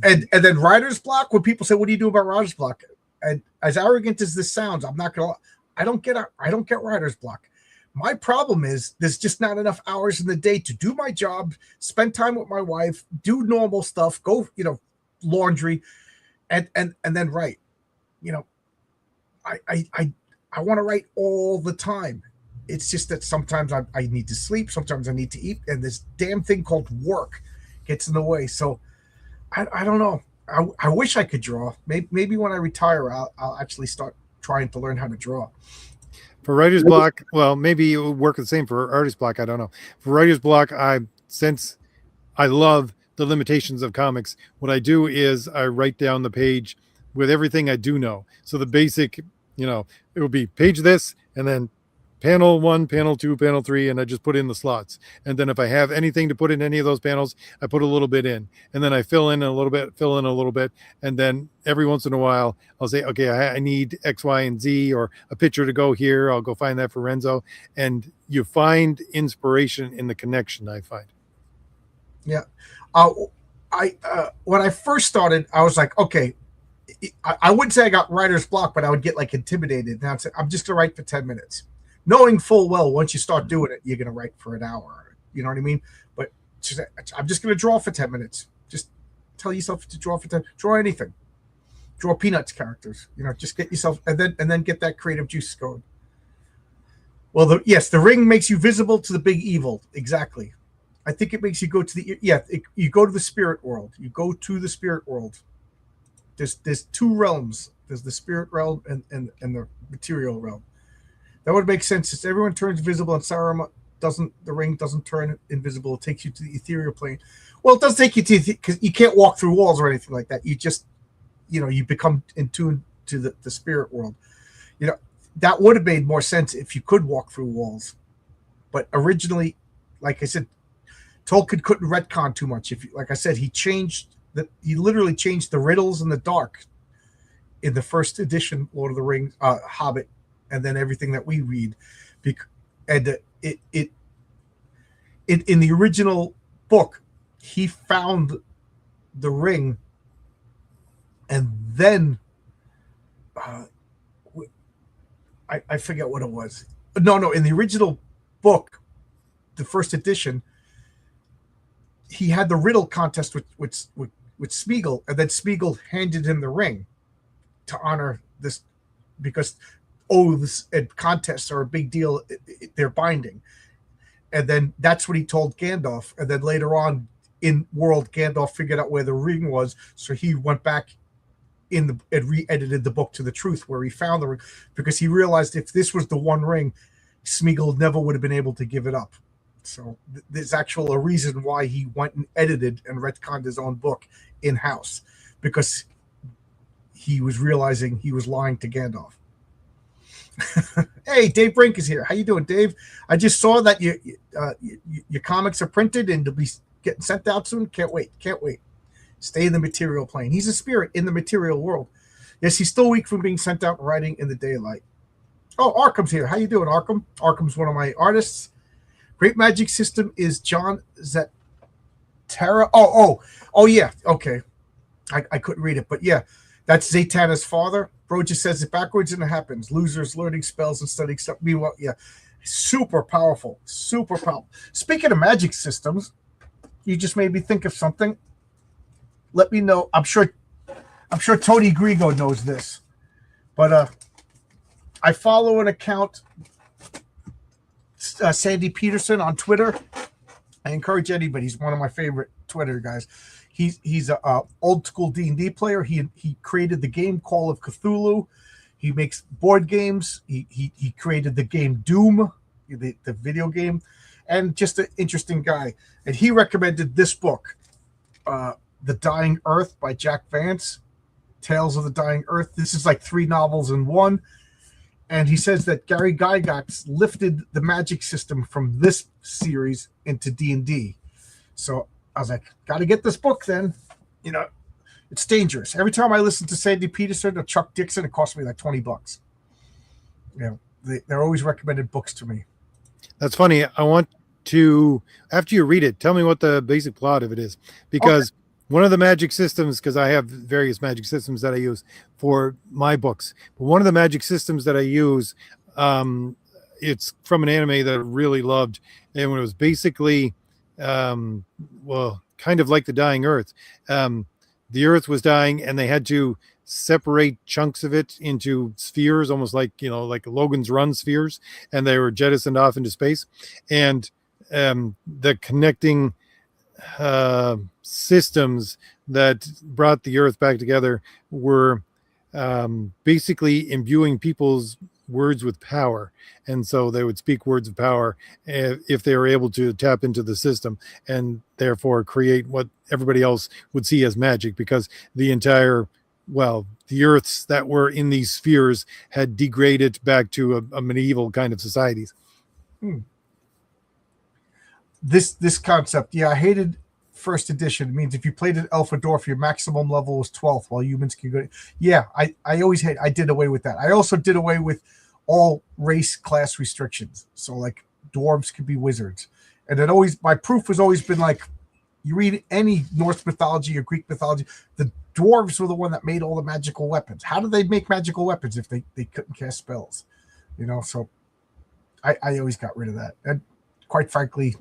And then writer's block, when people say, what do you do about writer's block? And as arrogant as this sounds, I don't get writer's block. My problem is there's just not enough hours in the day to do my job, spend time with my wife, do normal stuff, go, laundry, and then write. I want to write all the time. It's just that sometimes I need to sleep, sometimes I need to eat, and this damn thing called work gets in the way. So I don't know. I wish I could draw. Maybe when I retire, I'll actually start trying to learn how to draw. For writer's block, well, maybe it would work the same for artist block. I don't know. For writer's block, since I love the limitations of comics, what I do is I write down the page with everything I do know. So the basic, it would be page this, and then panel 1, panel 2, panel 3, and I just put in the slots. And then if I have anything to put in any of those panels, I put a little bit in. And then I fill in a little bit. And then every once in a while, I'll say, okay, I need X, Y, and Z, or a picture to go here. I'll go find that for Renzo. And you find inspiration in the connection, I find. Yeah. When I first started, I was like, okay, I wouldn't say I got writer's block, but I would get like intimidated. And I'd say, I'm just going to write for 10 minutes. Knowing full well, once you start doing it, you're going to write for an hour. You know what I mean? But I'm just going to draw for 10 minutes. Just tell yourself to draw for 10. Draw anything. Draw Peanuts characters. Just get yourself, and then get that creative juice going. Well, the ring makes you visible to the big evil. Exactly. I think it makes you go to you go to the spirit world. You go to the spirit world. There's two realms. There's the spirit realm and the material realm. That would make sense. Since everyone turns visible and Saruman the ring doesn't turn invisible. It takes you to the ethereal plane. Well, it does take you to, because you can't walk through walls or anything like that. You just, you become in tune to the spirit world. That would have made more sense if you could walk through walls. But originally, like I said, Tolkien couldn't retcon too much. Like I said, he literally changed the riddles in the dark in the first edition, Lord of the Rings, Hobbit, and then everything that we read, and in the original book, he found the ring, and then I forget what it was. No, in the original book, the first edition, he had the riddle contest with Smeagol, and then Smeagol handed him the ring to honor this, because oaths and contests are a big deal. They're binding. And then that's what he told Gandalf. And then later on in World, Gandalf figured out where the ring was, so he went back and re-edited the book to the truth where he found the ring, because he realized if this was the one ring, Smeagol never would have been able to give it up. So there's actual a reason why he went and edited and retconned his own book in-house, because he was realizing he was lying to Gandalf. Hey, Dave Brink is here. How you doing, Dave? I just saw that your comics are printed and they'll be getting sent out soon. Can't wait. Stay in the material plane. He's a spirit in the material world. Yes, he's still weak from being sent out and writing in the daylight. Oh, Arkham's here. How you doing, Arkham? Arkham's one of my artists. Great Magic System is John Zatara. Oh, yeah. Okay. I couldn't read it, but yeah, that's Zatanna's father. Bro just says it backwards and it happens. Losers learning spells and studying stuff. Meanwhile, yeah, super powerful. Speaking of magic systems, you just made me think of something. Let me know. I'm sure Tony Grigo knows this, but I follow an account, Sandy Peterson on Twitter. I encourage anybody. He's one of my favorite Twitter guys. He's a old school D&D player. He created the game Call of Cthulhu. He makes board games. He created the game Doom, the video game, and just an interesting guy. And he recommended this book, The Dying Earth by Jack Vance, Tales of the Dying Earth. This is like 3 novels in one. And he says that Gary Gygax lifted the magic system from this series into D&D. So I was like, got to get this book then. You know, it's dangerous. Every time I listen to Sandy Peterson or Chuck Dixon, it costs me like $20. You know, they're always recommended books to me. That's funny. I want to, after you read it, tell me what the basic plot of it is, because one of the magic systems, because I have various magic systems that I use for my books, but one of the magic systems that I use, it's from an anime that I really loved, and when it was basically kind of like the dying earth. The earth was dying and they had to separate chunks of it into spheres, almost like, like Logan's Run spheres, and they were jettisoned off into space. And the connecting systems that brought the earth back together were basically imbuing people's words with power, and so they would speak words of power if they were able to tap into the system and therefore create what everybody else would see as magic, because the earths that were in these spheres had degraded back to a medieval kind of societies. This concept, I hated first edition. It means if you played at Elf or Dwarf, your maximum level was 12th, while humans can go. Yeah, I always hate. I did away with that. I also did away with all race class restrictions. So like dwarves could be wizards, and it always, my proof has always been like, you read any Norse mythology or Greek mythology, the dwarves were the one that made all the magical weapons. How did they make magical weapons if they couldn't cast spells? So I always got rid of that. And quite frankly,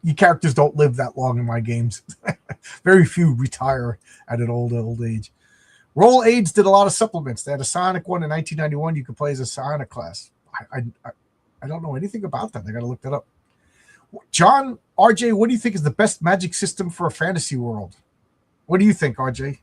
you characters don't live that long in my games. Very few retire at an old age. Roll Aids did a lot of supplements. They had a Sonic one in 1991. You could play as a Sonic class. I don't know anything about that. I got to look that up. John, RJ, what do you think is the best magic system for a fantasy world? What do you think, RJ?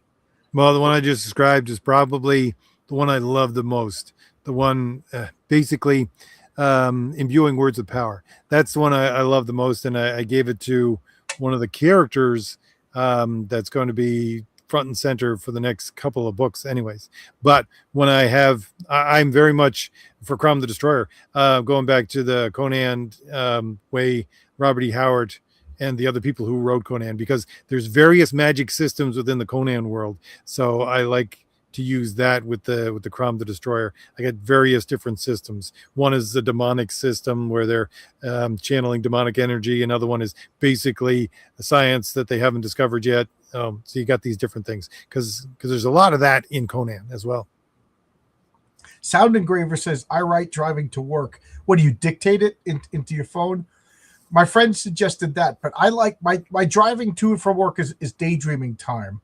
Well, the one I just described is probably the one I love the most. The one basically imbuing words of power. That's the one I love the most, and I gave it to one of the characters that's going to be front and center for the next couple of books anyways. But when I'm very much for Crom the Destroyer, going back to the Conan way, Robert E. Howard and the other people who wrote Conan, because there's various magic systems within the Conan world. So I like to use that with the Crom the Destroyer. I got various different systems. One is a demonic system where they're channeling demonic energy. Another one is basically a science that they haven't discovered yet. So you got these different things because there's a lot of that in Conan as well. Sound Engraver says, I write driving to work. What do you dictate it into your phone? My friend suggested that, but I like my driving to and from work is daydreaming time.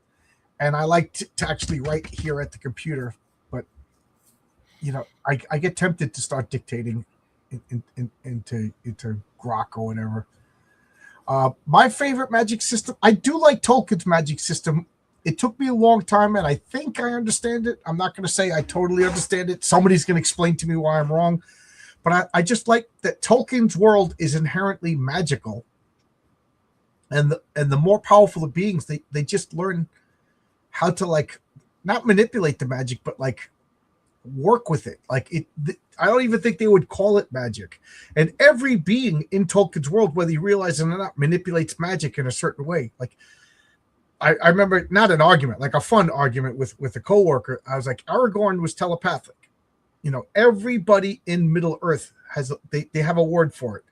And I like to actually write here at the computer. But, I get tempted to start dictating into Grok or whatever. My favorite magic system, I do like Tolkien's magic system. It took me a long time, and I think I understand it. I'm not going to say I totally understand it. Somebody's going to explain to me why I'm wrong. But I just like that Tolkien's world is inherently magical. And the more powerful the beings, they just learn how to, not manipulate the magic, but, work with it. I don't even think they would call it magic. And every being in Tolkien's world, whether you realize it or not, manipulates magic in a certain way. I remember not an argument, a fun argument with a coworker. I was like, Aragorn was telepathic. Everybody in Middle Earth they have a word for it.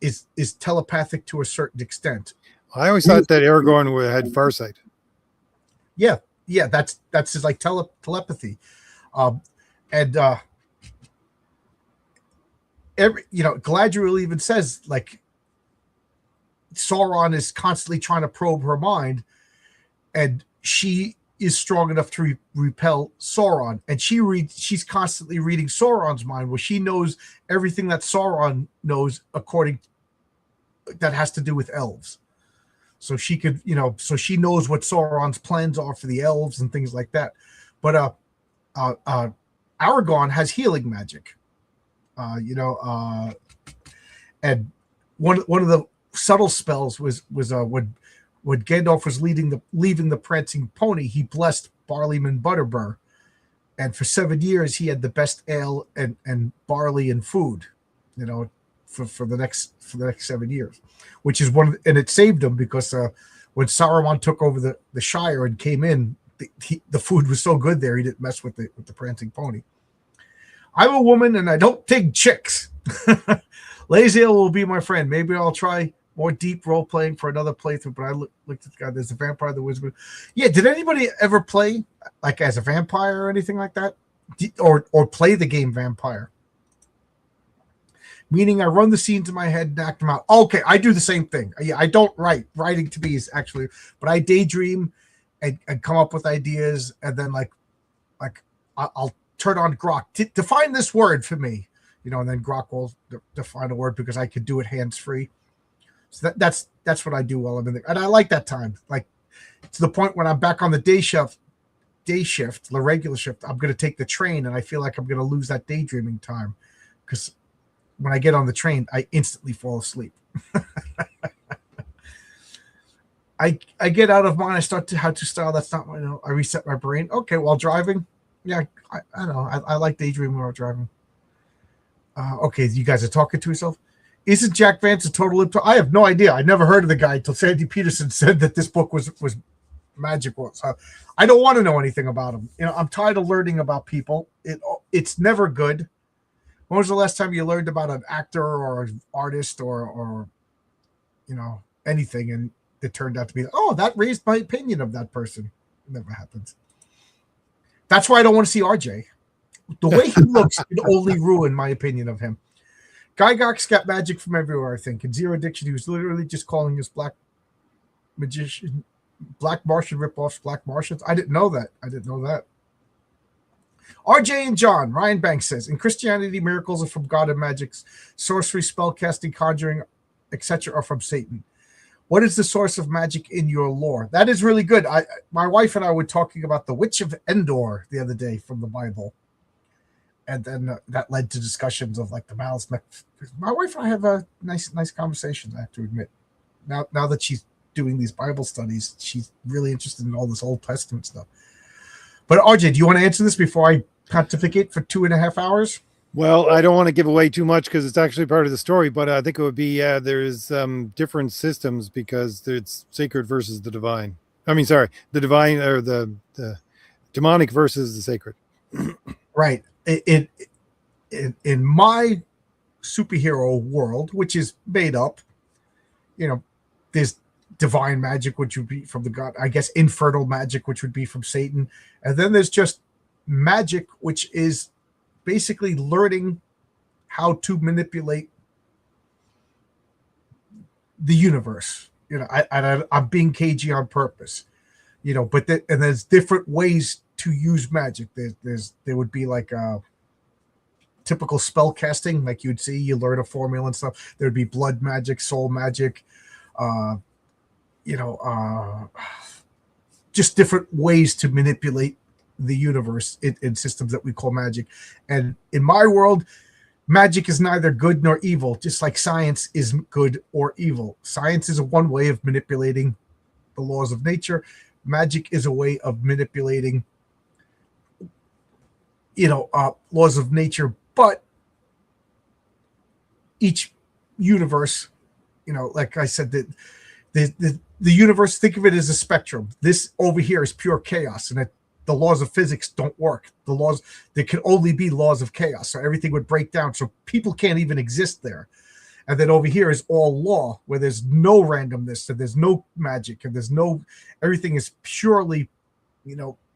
Is telepathic to a certain extent. I always thought that Aragorn had farsight. Yeah, that's his telepathy. Galadriel even says Sauron is constantly trying to probe her mind, and she is strong enough to repel Sauron, and she's constantly reading Sauron's mind, where she knows everything that Sauron knows that has to do with elves. So she could, so she knows what Sauron's plans are for the elves and things like that. But Aragorn has healing magic, and one of the subtle spells was when Gandalf was leaving the prancing pony, he blessed Barleyman Butterbur, and for 7 years he had the best ale and barley and food, for the next 7 years, which is and it saved him because when Saruman took over the Shire and came in, the food was so good there he didn't mess with the prancing pony. I'm a woman and I don't dig chicks. Laziel will be my friend. Maybe I'll try more deep role playing for another playthrough. But I looked at the guy. There's a Vampire the Wizard. Yeah, did anybody ever play as a vampire or anything like that, or play the game Vampire? Meaning I run the scenes in my head and act them out. Okay, I do the same thing. Yeah, I don't write. Writing to me is actually, but I daydream and come up with ideas, and then I'll turn on Grok. Define this word for me, and then Grok will define a word because I could do it hands free. So that's what I do while I'm in there, and I like that time. To the point when I'm back on the day shift, the regular shift, I'm going to take the train, and I feel like I'm going to lose that daydreaming time because when I get on the train, I instantly fall asleep. I get out of mine. I start to how to style. That's not my. I reset my brain. Okay, while driving, yeah, I know. I like daydreaming while driving. Okay, you guys are talking to yourself. Isn't Jack Vance a total imp? I have no idea. I never heard of the guy until Sandy Peterson said that this book was magical. So I don't want to know anything about him. I'm tired of learning about people. It's never good. When was the last time you learned about an actor or an artist or anything, and it turned out to be, that raised my opinion of that person? It never happens. That's why I don't want to see RJ. The way he looks can only ruin my opinion of him. Gygax got magic from everywhere, I think. In Zero Addiction, he was literally just calling his black Martian ripoffs Black Martians. I didn't know that. RJ and John, Ryan Banks says, in Christianity, miracles are from God and magic. Sorcery, spellcasting, conjuring, etc. are from Satan. What is the source of magic in your lore? That is really good. My wife and I were talking about the Witch of Endor the other day from the Bible. And then that led to discussions of the Malice. My wife and I have a nice conversation, I have to admit. Now that she's doing these Bible studies, she's really interested in all this Old Testament stuff. But RJ, do you want to answer this before I pontificate for 2.5 hours? Well, I don't want to give away too much because it's actually part of the story, but I think it would be there's different systems because it's sacred versus the divine. I mean, sorry, the divine or the demonic versus the sacred. Right. In my superhero world, which is made up, there's divine magic, which would be from the god, I guess, infernal magic, which would be from Satan. And then there's just magic, which is basically learning how to manipulate the universe. I'm being cagey on purpose, but and there's different ways to use magic. There would be like a typical spell casting, like you'd see, you learn a formula and stuff. There'd be blood magic, soul magic, just different ways to manipulate the universe in systems that we call magic. And in my world, magic is neither good nor evil, just like science is good or evil. Science is one way of manipulating the laws of nature. Magic is a way of manipulating, laws of nature. But each universe, like I said, that the universe, think of it as a spectrum. This over here is pure chaos, and the laws of physics don't work. There can only be laws of chaos, so everything would break down. So people can't even exist there. And then over here is all law, where there's no randomness, and there's no magic, and everything is purely,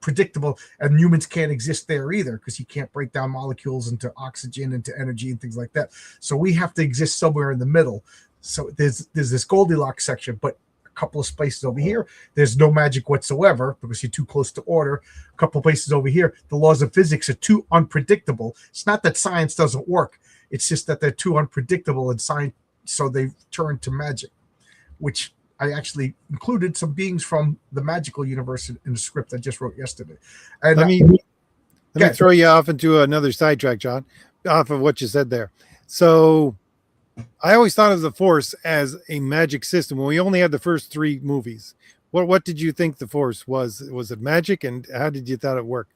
predictable. And humans can't exist there either, because you can't break down molecules into oxygen, into energy, and things like that. So we have to exist somewhere in the middle. So there's this Goldilocks section, but a couple of spaces over here, there's no magic whatsoever because you're too close to order. A couple of places over here, the laws of physics are too unpredictable. It's not that science doesn't work. It's just that they're too unpredictable in science, so they turn to magic, which I actually included some beings from the magical universe in the script I just wrote yesterday. And let me throw you off into another sidetrack, John, off of what you said there. So I always thought of the Force as a magic system. When we only had the first 3 movies, what did you think the Force was? Was it magic, and how did you thought it worked?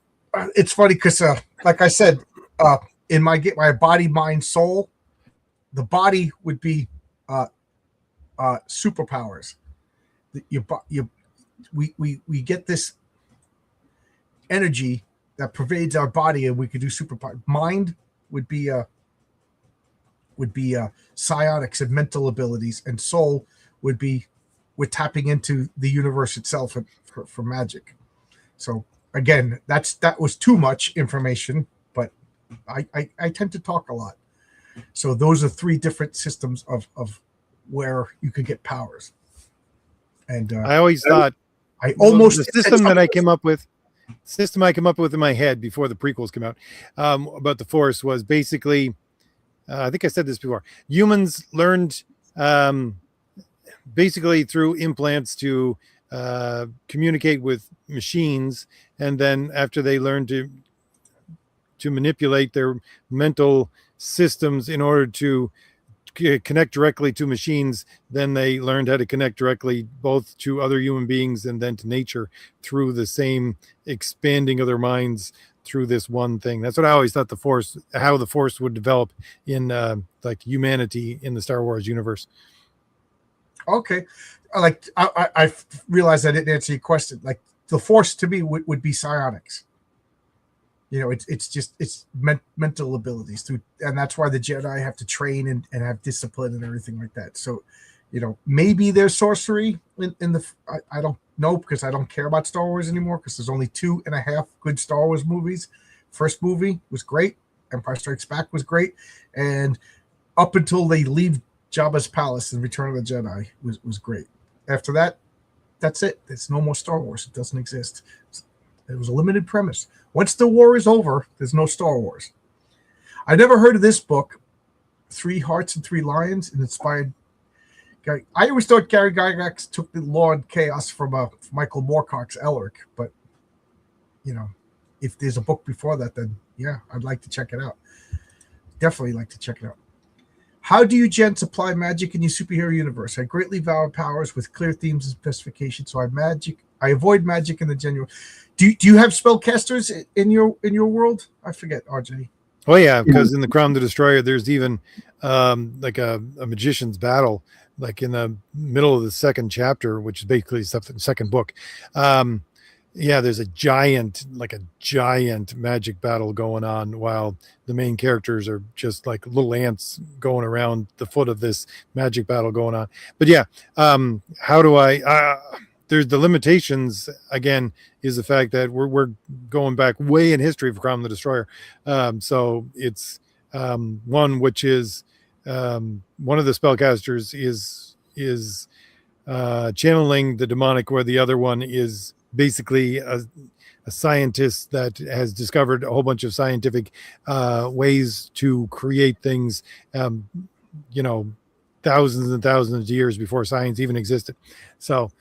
It's funny because, like I said, in my body, mind, soul, the body would be superpowers. We get this energy that pervades our body, and we could do superpower. Mind would be psionics and mental abilities, and soul would be we're tapping into the universe itself for magic. So again, that was too much information, but I tend to talk a lot. So those are 3 different systems of where you could get powers. And I always thought the system I came up with in my head before the prequels came out about the Force was basically, I think I said this before, humans learned basically through implants to communicate with machines, and then after they learned to manipulate their mental systems in order to connect directly to machines, then they learned how to connect directly both to other human beings and then to nature through the same expanding of their minds through this one thing. That's what I always thought how the Force would develop in like humanity in the Star Wars universe. Okay. I realized I didn't answer your question. Like the Force to me would be psionics. It's mental abilities through, and that's why the Jedi have to train and have discipline and everything like that. So, maybe there's sorcery in the. I don't know, because I don't care about Star Wars anymore, because there's only 2.5 good Star Wars movies. First movie was great. Empire Strikes Back was great, and up until they leave Jabba's palace in Return of the Jedi was great. After that, that's it. There's no more Star Wars. It doesn't exist. It was a limited premise. Once the war is over, there's no Star Wars. I never heard of this book, 3 Hearts and 3 Lions, and inspired. I always thought Gary Gygax took the Law and Chaos from Michael Moorcock's Elric, but if there's a book before that, then yeah, I'd like to check it out. Definitely like to check it out. How do you gents apply magic in your superhero universe? I greatly value powers with clear themes and specifications, so I avoid magic in the genuine. Do you have spellcasters in your world? I forget, RJ. Oh yeah, because in the Crown the Destroyer, there's even like a magician's battle, like in the middle of the 2nd chapter, which is basically the second book. yeah, there's a giant magic battle going on while the main characters are just like little ants going around the foot of this magic battle going on. But yeah, how do I? There's the limitations again. Is the fact that we're going back way in history for Crown the Destroyer, so it's one which is one of the spellcasters is channeling the demonic, where the other one is basically a scientist that has discovered a whole bunch of scientific ways to create things, um, you know, thousands and thousands of years before science even existed. So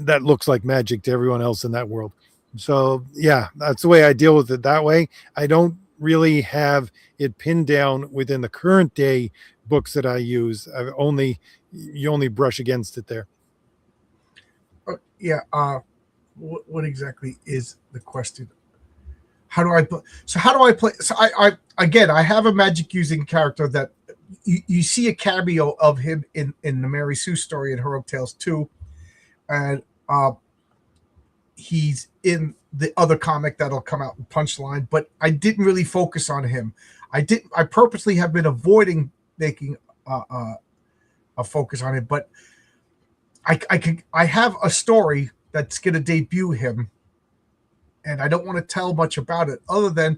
that looks like magic to everyone else in that world. So yeah, that's the way I deal with it that way. I don't really have it pinned down within the current day books that I use. You only brush against it there. Yeah. What exactly is the question? How do I play? So how do I play? So I again, I have a magic using character that you see a cameo of him in the Mary Sue story in Heroic Tales 2, and he's in the other comic that'll come out in Punchline, but I didn't really focus on him. I purposely have been avoiding making a focus on him, but I have a story that's going to debut him, and I don't want to tell much about it other than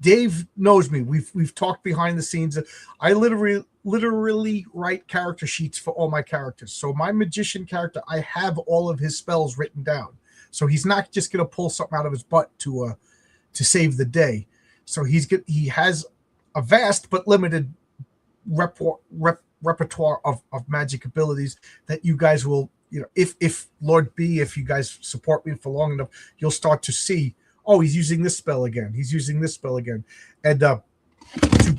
Dave knows me. We've talked behind the scenes. I literally write character sheets for all my characters. So my magician character, I have all of his spells written down. So he's not just going to pull something out of his butt to save the day. So he has a vast but limited repertoire of magic abilities that you guys will, if Lord B, if you guys support me for long enough, you'll start to see, oh, he's using this spell again. He's using this spell again. And to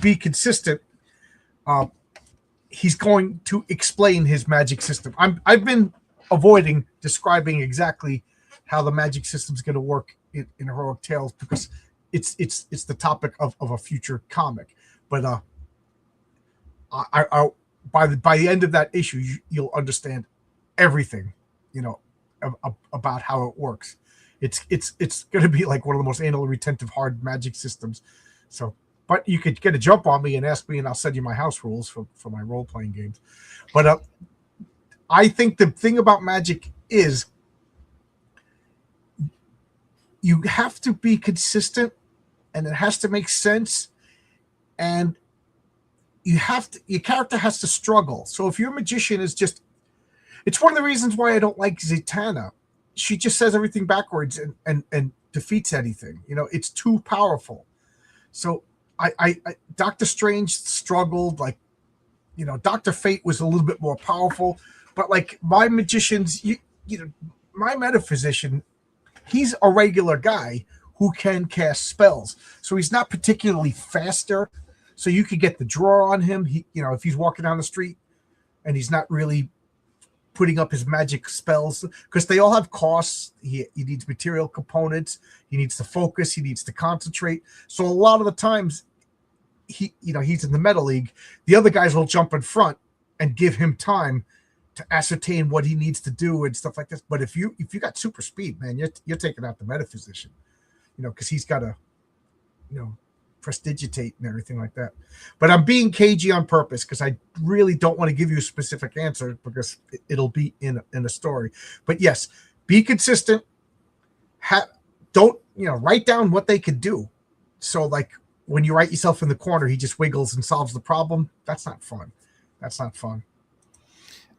be consistent, he's going to explain his magic system. I've been avoiding describing exactly how the magic system is going to work in Heroic Tales because it's the topic of a future comic. But by the end of that issue, you'll understand everything, about how it works. It's going to be like one of the most anal retentive hard magic systems. So, but you could get a jump on me and ask me, and I'll send you my house rules for my role playing games. But I think the thing about magic is you have to be consistent, and it has to make sense, and your character has to struggle. So if your magician is just, it's one of the reasons why I don't like Zatanna. She just says everything backwards and defeats anything. It's too powerful. So I Doctor Strange struggled, like, Dr. Fate was a little bit more powerful, but like my magicians, my metaphysician, he's a regular guy who can cast spells. So he's not particularly faster. So you could get the draw on him. If he's walking down the street and he's not really putting up his magic spells, because they all have costs. He needs material components. He needs to focus. He needs to concentrate. So a lot of the times, he's in the meta league. The other guys will jump in front and give him time to ascertain what he needs to do and stuff like this. But if you got super speed, man, you're taking out the metaphysician, because he's got to, prestidigitate and everything like that. But I'm being cagey on purpose because I really don't want to give you a specific answer because it'll be in a story. But yes, be consistent. Don't write down what they could do. So like when you write yourself in the corner, he just wiggles and solves the problem. That's not fun. That's not fun.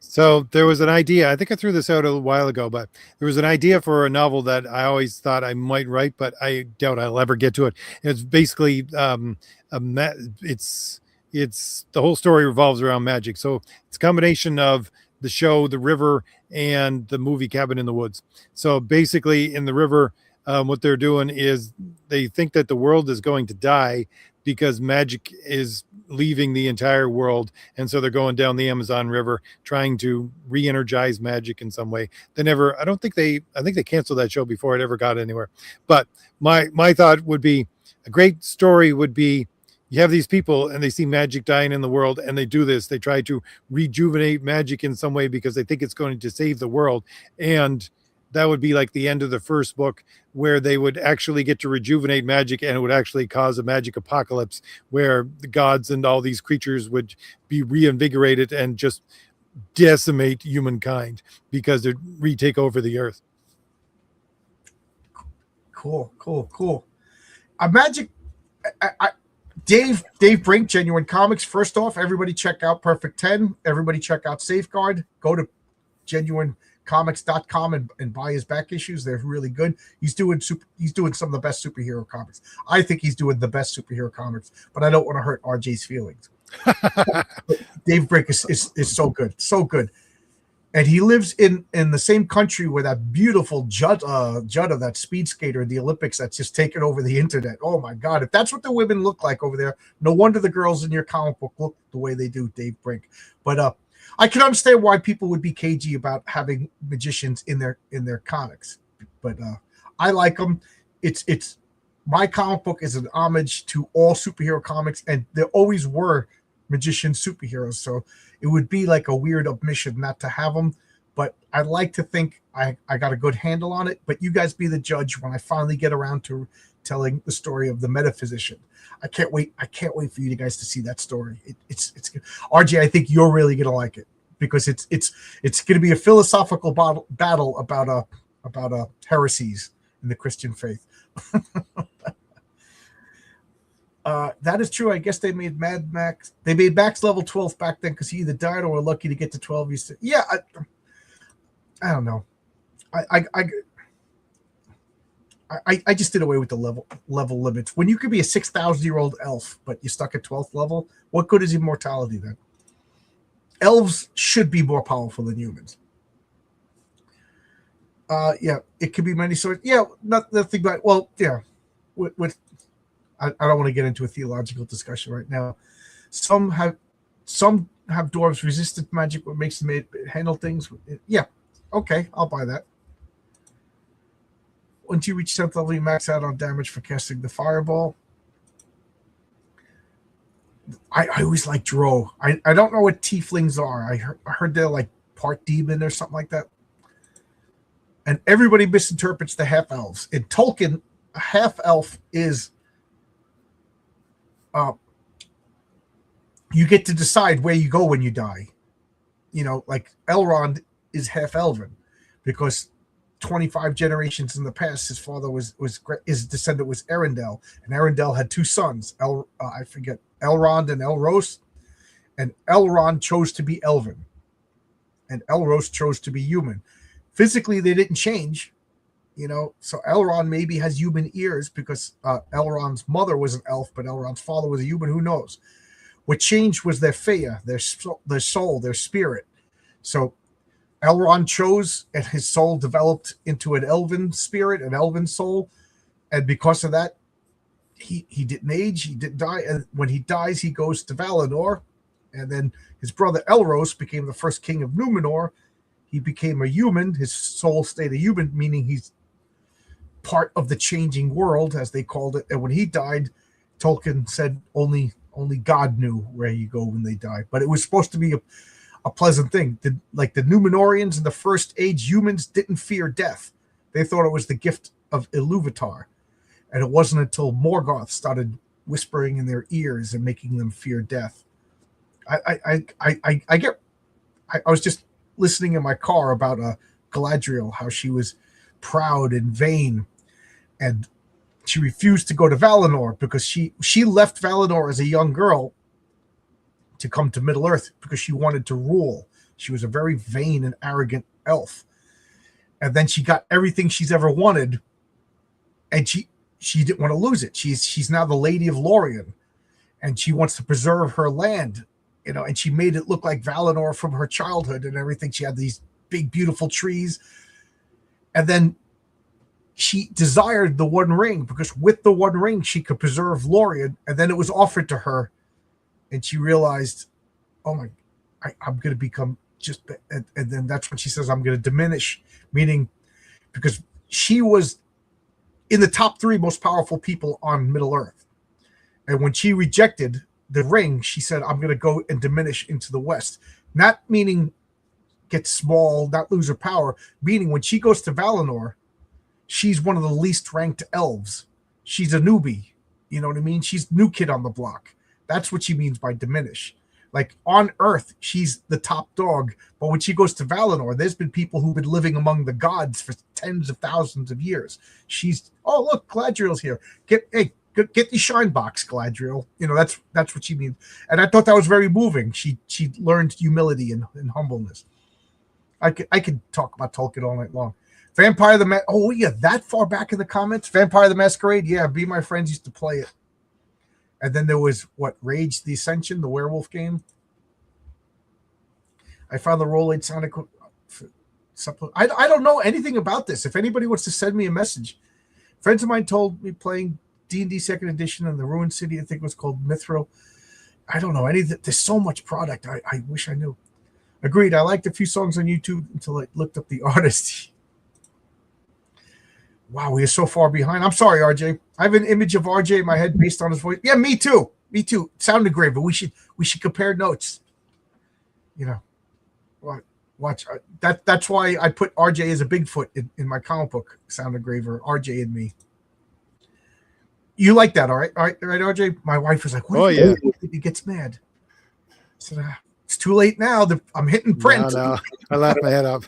So there was an idea. I think I threw this out a while ago, but there was an idea for a novel that I always thought I might write, but I doubt I'll ever get to it. It's basically it's the whole story revolves around magic. So it's a combination of the show, The River, and the movie Cabin in the Woods. So basically, in The River, what they're doing is they think that the world is going to die because magic is leaving the entire world, and so they're going down the Amazon River trying to re-energize magic in some way. I think they canceled that show before it ever got anywhere. But my thought would be a great story would be you have these people and they see magic dying in the world, and they do this. They try to rejuvenate magic in some way because they think it's going to save the world, and that would be like the end of the first book, where they would actually get to rejuvenate magic, and it would actually cause a magic apocalypse where the gods and all these creatures would be reinvigorated and just decimate humankind because they'd retake over the earth. Cool. Magic. Dave Brink, Genuine Comics. First off, everybody check out Perfect 10. Everybody check out Safeguard. Go to genuinecomics.com and buy his back issues. They're really good. He's doing some of the best superhero comics. I think he's doing the best superhero comics, but I don't want to hurt RJ's feelings. Dave Brink is so good. And he lives in the same country where that beautiful Jutta, that speed skater in the Olympics that's just taken over the internet. Oh my God. If that's what the women look like over there, no wonder the girls in your comic book look the way they do, Dave Brink. But I can understand why people would be cagey about having magicians in their comics. But I like them. It's my comic book is an homage to all superhero comics, and there always were magician superheroes. So it would be like a weird omission not to have them, but I'd like to think I got a good handle on it. But you guys be the judge when I finally get around to telling the story of the metaphysician. I can't wait for you guys to see that story. It's good. RJ, I think you're really gonna like it because it's gonna be a philosophical battle about heresies in the Christian faith. That is true. I guess they made Mad Max. They made Max level 12 back then because he either died or were lucky to get to 12. Yeah, I don't know. I just did away with the level limits. When you could be a 6,000-year-old elf, but you're stuck at 12th level, what good is immortality then? Elves should be more powerful than humans. Yeah, it could be many sorts. Yeah, nothing but, well, yeah, with I don't want to get into a theological discussion right now. Some have dwarves resistant magic, what makes them handle things. Yeah, okay, I'll buy that. Once you reach 10th level, you max out on damage for casting the fireball. I always like Drow. I don't know what tieflings are. I heard they're like part demon or something like that. And everybody misinterprets the half elves. In Tolkien, a half elf is you get to decide where you go when you die. You know, like Elrond is half elven because 25 generations in the past, his father his descendant was Arendelle, and Arendelle had two sons. I forget, Elrond and Elros, and Elrond chose to be elven, and Elros chose to be human. Physically, they didn't change. You know, so Elrond maybe has human ears because Elrond's mother was an elf, but Elrond's father was a human. Who knows? What changed was their Fea, their soul, their spirit. So Elrond chose, and his soul developed into an elven spirit, an elven soul, and because of that, he didn't age, he didn't die, and when he dies, he goes to Valinor, and then his brother Elros became the first king of Numenor. He became a human. His soul stayed a human, meaning he's part of the changing world, as they called it. And when he died, Tolkien said only God knew where you go when they die. But it was supposed to be a pleasant thing. Like the Numenorians in the First Age, humans didn't fear death. They thought it was the gift of Iluvatar. And it wasn't until Morgoth started whispering in their ears and making them fear death. I was just listening in my car about Galadriel, how she was proud and vain, and she refused to go to Valinor because she left Valinor as a young girl to come to Middle Earth because she wanted to rule. She was a very vain and arrogant elf, and then she got everything she's ever wanted, and she didn't want to lose it. She's now the Lady of Lorien, and she wants to preserve her land, you know. And she made it look like Valinor from her childhood and everything. She had these big, beautiful trees, and then she desired the One Ring because with the One Ring she could preserve Lorien, and then it was offered to her, and she realized, oh my, I'm going to become just, and then that's when she says, I'm going to diminish, meaning because she was in the top 3 most powerful people on Middle Earth, and when she rejected the ring, she said, I'm going to go and diminish into the West, not meaning get small, not lose her power. Meaning when she goes to Valinor, she's one of the least ranked elves. She's a newbie. You know what I mean? She's new kid on the block. That's what she means by diminish. Like on Earth, she's the top dog. But when she goes to Valinor, there's been people who've been living among the gods for tens of thousands of years. She's, oh, look, Galadriel's here. Get the shine box, Galadriel. You know, that's what she means. And I thought that was very moving. She learned humility and humbleness. I could talk about Tolkien all night long. Vampire the Oh, yeah, that far back in the comments? Vampire the Masquerade? Yeah, Be My Friends used to play it. And then there was, Rage the Ascension, the werewolf game. I found the Roll 8 Sonic. I don't know anything about this. If anybody wants to send me a message. Friends of mine told me playing D&D 2nd Edition in the Ruined City, I think it was called Mithril. I don't know anything. There's so much product. I wish I knew. Agreed. I liked a few songs on YouTube until I looked up the artist. Wow, we are so far behind. I'm sorry, RJ. I have an image of RJ in my head based on his voice. Yeah, me too. Me too. It sounded great, but we should compare notes. You know, watch. That's why I put RJ as a Bigfoot in my comic book sound engraver. RJ and me. You like that, all right, RJ? My wife was like, "What?" Yeah. He gets mad. I said, "It's too late now. I'm hitting print." No. I laughed my head up.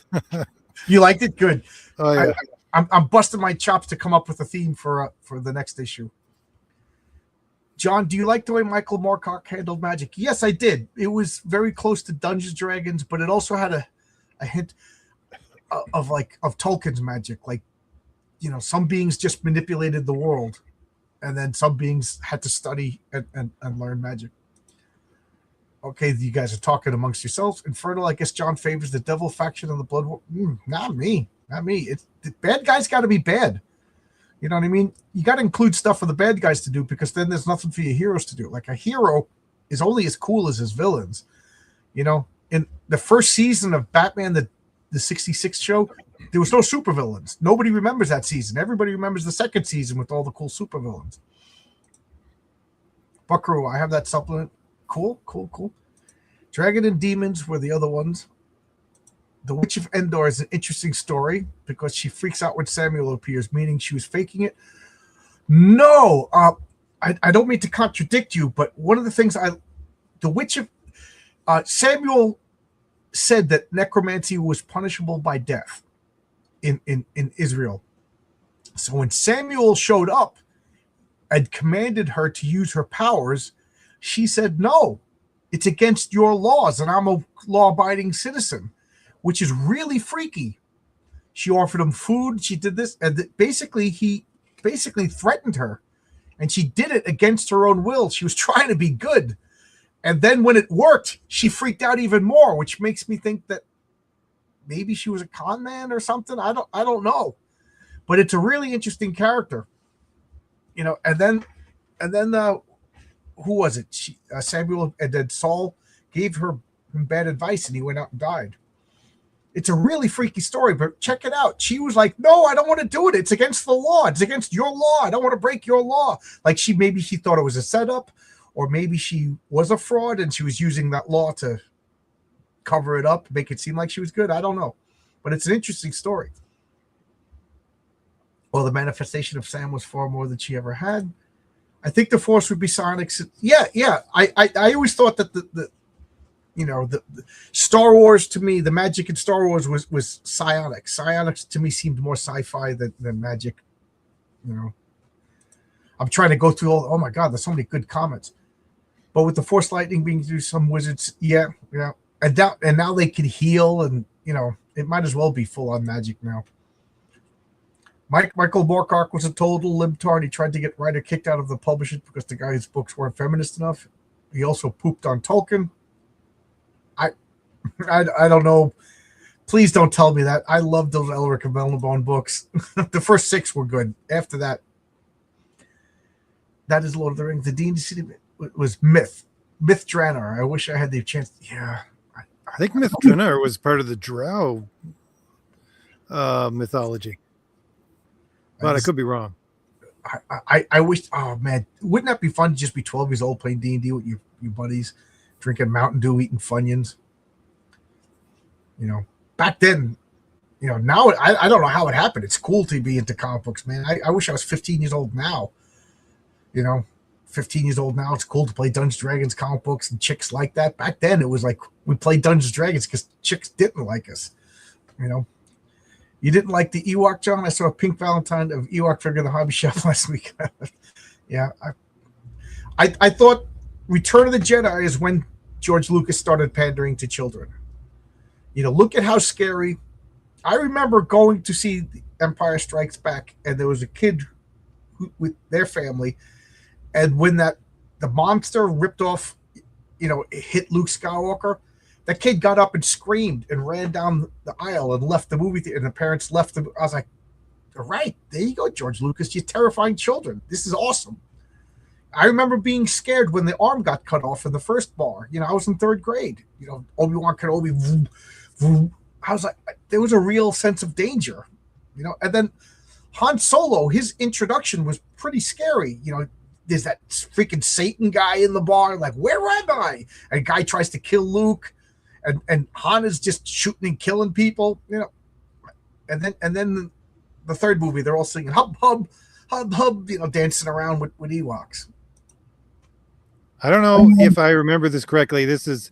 You liked it? Good. Oh yeah. I'm busting my chops to come up with a theme for the next issue. John, do you like the way Michael Moorcock handled magic? Yes, I did. It was very close to Dungeons and Dragons, but it also had a hint of Tolkien's magic. Like, you know, some beings just manipulated the world, and then some beings had to study and learn magic. Okay, you guys are talking amongst yourselves. Infernal, I guess John favors the devil faction of the Blood War. Not me. The bad guys got to be bad. You know what I mean? You got to include stuff for the bad guys to do, because then there's nothing for your heroes to do. Like, a hero is only as cool as his villains. You know, in the first season of Batman, the 66 show, there was no supervillains. Nobody remembers that season. Everybody remembers the second season with all the cool supervillains. Buckaroo, I have that supplement. Cool. Dragon and Demons were the other ones. The Witch of Endor is an interesting story because she freaks out when Samuel appears, meaning she was faking it. No, I don't mean to contradict you, but one of the things the Witch of Samuel said that necromancy was punishable by death in Israel. So when Samuel showed up and commanded her to use her powers, she said, "No, it's against your laws, and I'm a law-abiding citizen," which is really freaky. She offered him food. She did this, and he basically threatened her, and she did it against her own will. She was trying to be good, and then when it worked, she freaked out even more, which makes me think that maybe she was a con man or something. I don't know, but it's a really interesting character, you know. And then who was it? Samuel, and then Saul gave her bad advice, and he went out and died. It's a really freaky story, but check it out. She was like, "No, I don't want to do it. It's against the law. It's against your law. I don't want to break your law." Like, maybe she thought it was a setup, or maybe she was a fraud and she was using that law to cover it up, make it seem like she was good. I don't know, but it's an interesting story. Well, the manifestation of Sam was far more than she ever had. I think the Force would be Sonic's. Yeah. I always thought that the Star Wars, to me, the magic in Star Wars was psionics. Psionics to me seemed more sci-fi than magic. You know, I'm trying to go through all. Oh my God, there's so many good comments. But with the Force lightning being through some wizards, yeah, and now they can heal, and it might as well be full on magic now. Michael Moorcock was a total libtard. He tried to get Ryder kicked out of the publishers because the guy's books weren't feminist enough. He also pooped on Tolkien. I don't know. Please don't tell me that. I love those Elric and Melnibone books. The first 6 were good. After that, that is Lord of the Rings. The D&D City was Myth Draenor. I wish I had the chance. Yeah, I think Myth Draenor was part of the Drow mythology, but I could be wrong. I wish. Oh man, wouldn't that be fun to just be 12 years old playing D&D with your buddies, drinking Mountain Dew, eating Funyuns? back then, now I don't know how it happened. It's cool to be into comic books, man. I wish I was 15 years old now. 15 years old now. It's cool to play Dungeons and Dragons comic books and chicks like that. Back then, it was like we played Dungeons and Dragons because chicks didn't like us. You didn't like the Ewok, John? I saw a pink Valentine of Ewok figure in the hobby shop last week. Yeah, I thought Return of the Jedi is when George Lucas started pandering to children. Look at how scary. I remember going to see The Empire Strikes Back, and there was a kid with their family, and when the monster ripped off, it hit Luke Skywalker, that kid got up and screamed and ran down the aisle and left the movie theater, and the parents left them. I was like, all right, there you go, George Lucas. You're terrifying children. This is awesome. I remember being scared when the arm got cut off in the first bar. I was in third grade. Obi-Wan Kenobi. Vroom, vroom. I was like, there was a real sense of danger. And then Han Solo, his introduction was pretty scary. There's that freaking Satan guy in the bar, like, where am I? And a guy tries to kill Luke, and Han is just shooting and killing people, And then the third movie, they're all singing hub hub hub hub, dancing around with Ewoks. I don't know if I remember this correctly. This is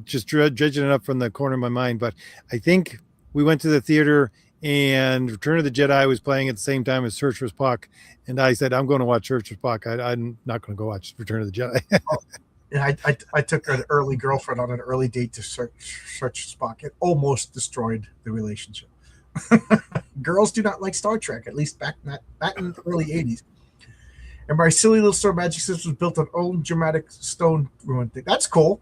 just dredging it up from the corner of my mind, but I think we went to the theater and Return of the Jedi was playing at the same time as Search for Spock, and I said, I'm going to watch Search for Spock. I'm not going to go watch Return of the Jedi. Yeah, I took an early girlfriend on an early date to search Spock. It almost destroyed the relationship. Girls do not like Star Trek, at least back in the early 80s. And my silly little store magic system was built on old dramatic stone ruin thing. That's cool.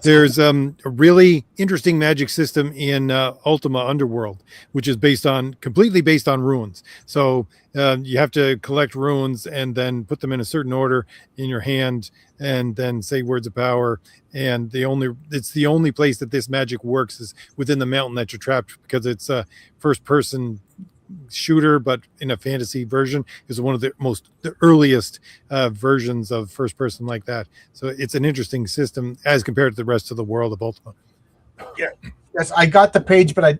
There's a really interesting magic system in Ultima Underworld, which is completely based on runes. So you have to collect runes and then put them in a certain order in your hand, and then say words of power. And it's the only place that this magic works is within the mountain that you're trapped, because it's a first person shooter, but in a fantasy version. Is one of the earliest versions of first person like that. So it's an interesting system as compared to the rest of the world of Ultima. Yeah, yes, I got the page, but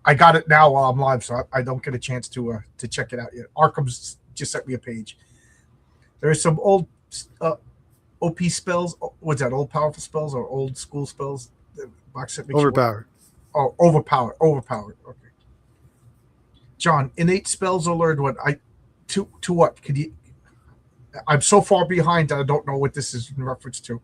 I got it now while I'm live, so I don't get a chance to check it out yet. Arkham's just sent me a page. There's some old OP spells. What's that? Old powerful spells or old school spells? The box set makes Overpowered. Overpowered. Okay. John, innate spells are learned what? To what? Could you? I'm so far behind that I don't know what this is in reference to.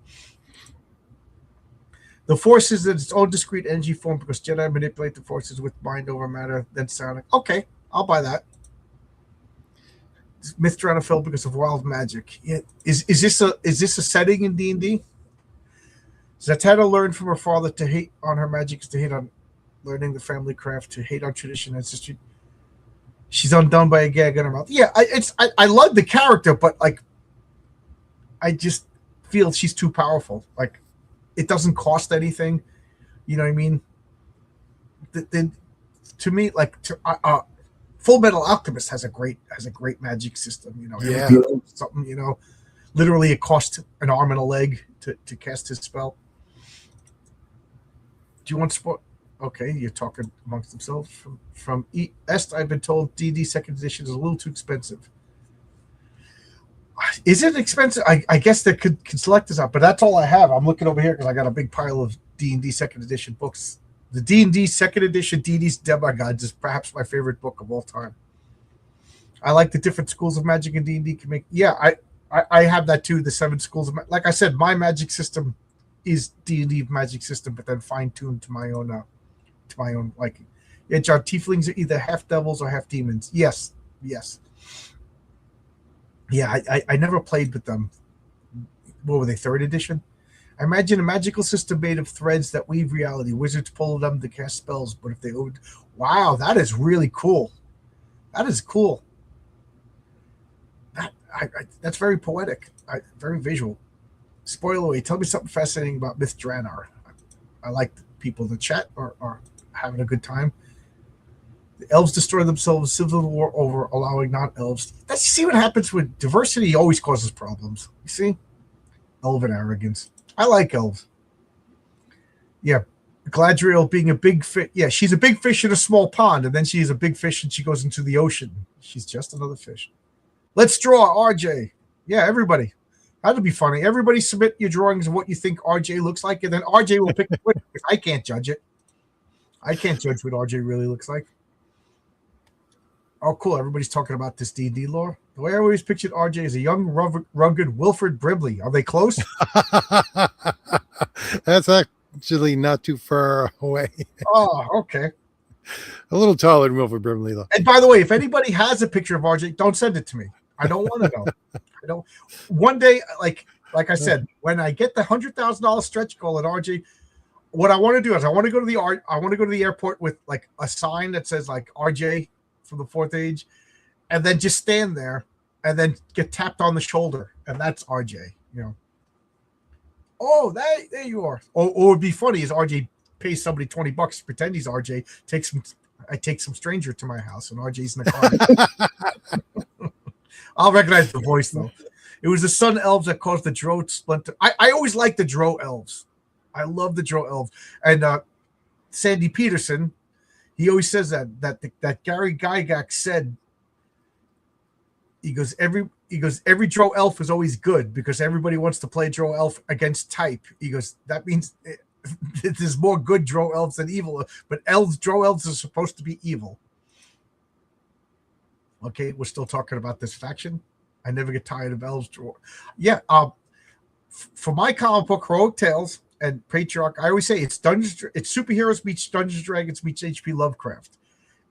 The Force is its own discrete energy form because Jedi manipulate the forces with mind over matter, then sound. Okay, I'll buy that. Mythdrana fell because of wild magic. Yeah. Is this a setting in D&D? Zatanna learned from her father to hate on her magic, to hate on learning the family craft, to hate on tradition and ancestry. She's undone by a gag in her mouth. Yeah, I love the character, but like, I just feel she's too powerful. Like, it doesn't cost anything. You know what I mean? Then, to me, like, Full Metal Alchemist has a great magic system. Yeah. Something. Literally, it costs an arm and a leg to cast his spell. Do you want sport? Okay, you're talking amongst themselves. From Est, I've been told D&D second edition is a little too expensive. Is it expensive? I guess they could select this out, but that's all I have. I'm looking over here because I got a big pile of D&D second edition books. The D&D second edition D&D's Demigods is perhaps my favorite book of all time. I like the different schools of magic in D&D can make. Yeah, I have that too. The 7 schools of like I said, my magic system is D&D magic system, but then fine tuned to my own liking. Yeah, John, tieflings are either half devils or half demons. Yes. Yeah, I never played with them. What were they, 3rd edition? I imagine a magical system made of threads that weave reality. Wizards pull them to cast spells, but if they wow, that is really cool. That is cool. That's very poetic. Very visual. Spoiler away. Tell me something fascinating about Mythdrana. I like people in the chat are having a good time. The elves destroy themselves, civil war over allowing non-elves. You see what happens with diversity always causes problems. You see? Elven arrogance. I like elves. Yeah. Gladriel being a big fish. Yeah, she's a big fish in a small pond, and then she's a big fish and she goes into the ocean. She's just another fish. Let's draw RJ. Yeah, everybody. That'd be funny. Everybody submit your drawings of what you think RJ looks like, and then RJ will pick the winner. I can't judge it. I can't judge what RJ really looks like. Oh, cool. Everybody's talking about this D&D lore. The way I always pictured RJ is a young, rugged Wilfred Brimley. Are they close? That's actually not too far away. Oh, okay. A little taller than Wilford Brimley, though. And by the way, if anybody has a picture of RJ, don't send it to me. I don't want to know. I don't. One day, like I said, when I get the $100,000 stretch goal at RJ, what I want to do is I want to go to the airport with like a sign that says like RJ from the fourth age, and then just stand there and then get tapped on the shoulder, and that's RJ. You know. Oh, there you are. Or it would be funny is RJ pays somebody $20 to pretend he's RJ. I take some stranger to my house, and RJ's in the car. I'll recognize the voice though. It was the sun elves that caused the Drow splinter. I always liked the Drow elves. I love the Drow elves. And Sandy Peterson, he always says that Gary Gygax said. He goes every Drow elf is always good because everybody wants to play Drow elf against type. He goes that means there's more good Drow elves than evil, but Drow elves are supposed to be evil. Okay, we're still talking about this faction. I never get tired of elves. Yeah, for my comic book, Heroic Tales and Patriarch, I always say it's superheroes meets Dungeons and Dragons meets H.P. Lovecraft,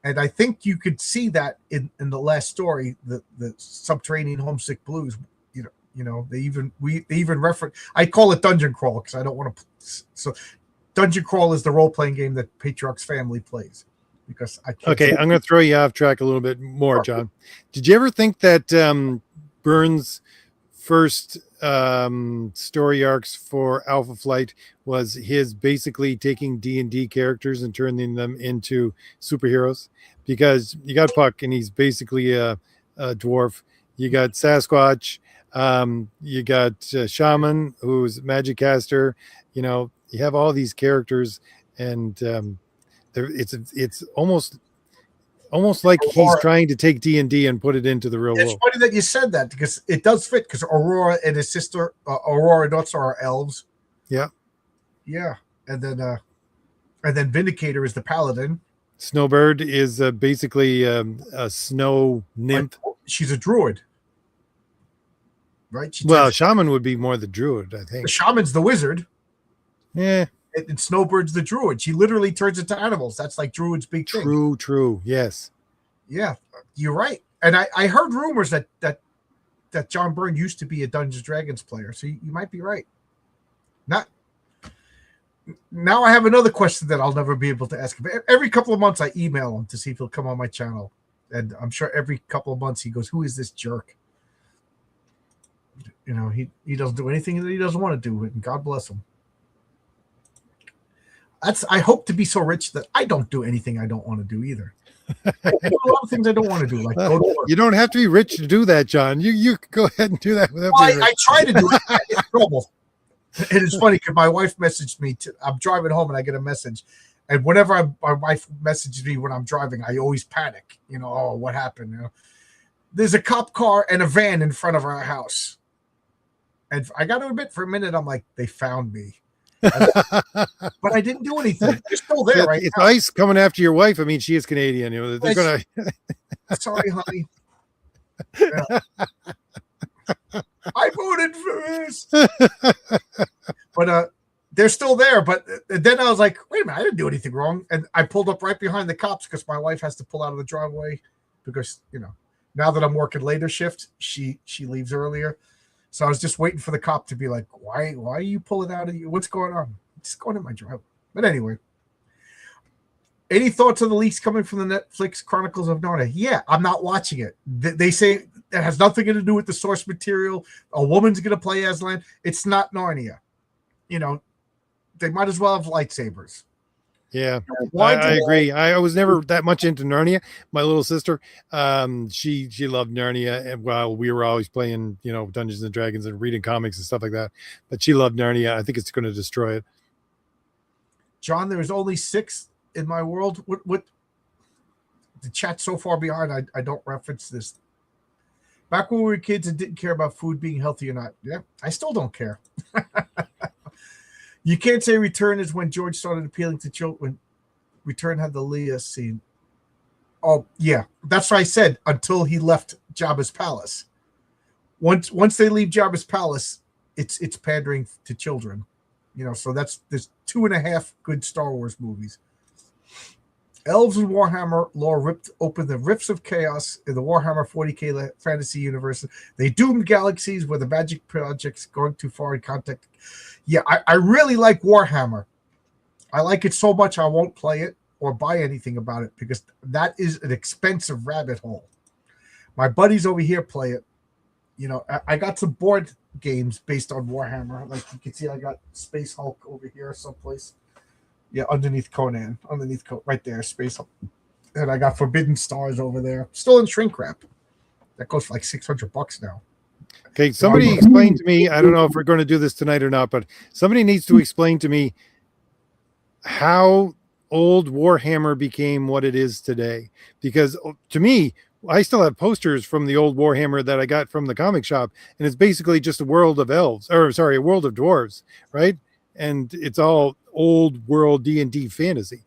and I think you could see that in the last story, the Subterranean Homesick Blues. You know, they even reference. I call it Dungeon Crawl because I don't want to. So, Dungeon Crawl is the role playing game that Patriarch's family plays. Because I can't. Okay, I'm going to throw you off track a little bit more, John. Did you ever think that Byrne's first story arcs for Alpha Flight was his basically taking D&D characters and turning them into superheroes? Because you got Puck, and he's basically a dwarf. You got Sasquatch. You got Shaman, who's magic caster. You know, you have all these characters, and it's almost like he's trying to take D&D and put it into the real world. It's funny that you said that because it does fit because Aurora and his sister Aurora Nuts are elves. Yeah, and then Vindicator is the paladin. Snowbird is basically a snow nymph. She's a druid, right? Shaman would be more the druid, I think. The shaman's the wizard. Yeah. And Snowbird's the druid. She literally turns into animals. That's like druid's big thing. True. Yes. Yeah, you're right. And I heard rumors that John Byrne used to be a Dungeons and Dragons player. So you might be right. Now I have another question that I'll never be able to ask him. Every couple of months I email him to see if he'll come on my channel. And I'm sure every couple of months he goes, "Who is this jerk?" You know, he doesn't do anything that he doesn't want to do. And God bless him. I hope to be so rich that I don't do anything I don't want to do either. I do a lot of things I don't want to do, like go to work. You don't have to be rich to do that, John. You go ahead and do that. I try to do it. It's trouble. It is funny because my wife messaged me. I'm driving home and I get a message, and whenever my wife messages me when I'm driving, I always panic. You know, oh, what happened? You know, there's a cop car and a van in front of our house, and I got to admit, for a minute, I'm like, they found me. But I didn't do anything. They're still there, right? It's ICE coming after your wife. I mean, she is Canadian. You know, they're gonna. Sorry, honey. Yeah. I voted for this, but they're still there. But then I was like, wait a minute, I didn't do anything wrong, and I pulled up right behind the cops because my wife has to pull out of the driveway because now that I'm working later shift, she leaves earlier. So I was just waiting for the cop to be like, why are you pulling out of you? What's going on? Just going in my driveway. But anyway, any thoughts on the leaks coming from the Netflix Chronicles of Narnia? Yeah, I'm not watching it. They say it has nothing to do with the source material. A woman's going to play Aslan. It's not Narnia. You know, they might as well have lightsabers. Yeah, I agree. I was never that much into Narnia. My little sister, she loved Narnia, and while we were always playing, Dungeons and Dragons and reading comics and stuff like that. But she loved Narnia. I think it's going to destroy it. John, there is only 6 in my world. What the chat's so far behind, I don't reference this. Back when we were kids and didn't care about food being healthy or not. Yeah, I still don't care. You can't say Return is when George started appealing to children. When Return had the Leia scene. Oh, yeah. That's what I said until he left Jabba's palace. Once they leave Jabba's palace, it's pandering to children. So there's 2.5 good Star Wars movies. Elves and Warhammer lore ripped open the rifts of chaos in the Warhammer 40k fantasy universe. They doomed galaxies where the magic projects going too far in contact. Yeah, I really like Warhammer. I like it so much I won't play it or buy anything about it because that is an expensive rabbit hole. My buddies over here play it. I got some board games based on Warhammer. Like you can see, I got Space Hulk over here someplace. Yeah, underneath Conan, right there, Space Hulk. And I got Forbidden Stars over there, still in shrink wrap. That goes for like $600 now. Okay, somebody explain to me. I don't know if we're going to do this tonight or not, but somebody needs to explain to me how old Warhammer became what it is today. Because to me, I still have posters from the old Warhammer that I got from the comic shop, and it's basically just a world of elves, or sorry, a world of dwarves, right? And it's all old world D&D fantasy.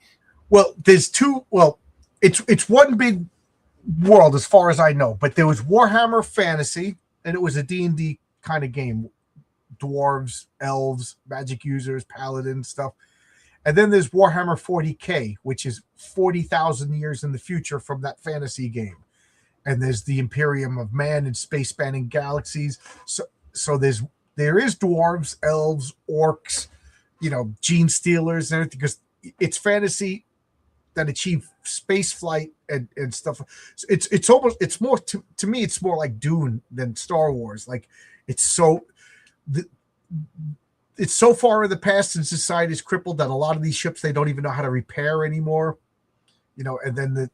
Well, there's two. Well, it's one big world as far as I know, but there was Warhammer Fantasy, and it was a D&D kind of game. Dwarves, elves, magic users, paladins, stuff. And then there's Warhammer 40k, which is 40,000 years in the future from that fantasy game. And there's the Imperium of Man and space spanning galaxies. So there is dwarves, elves, orcs, gene stealers and everything, because it's fantasy that achieve space flight and stuff. So it's more to me, it's more like Dune than Star Wars. Like it's so far in the past and society is crippled that a lot of these ships they don't even know how to repair anymore. And then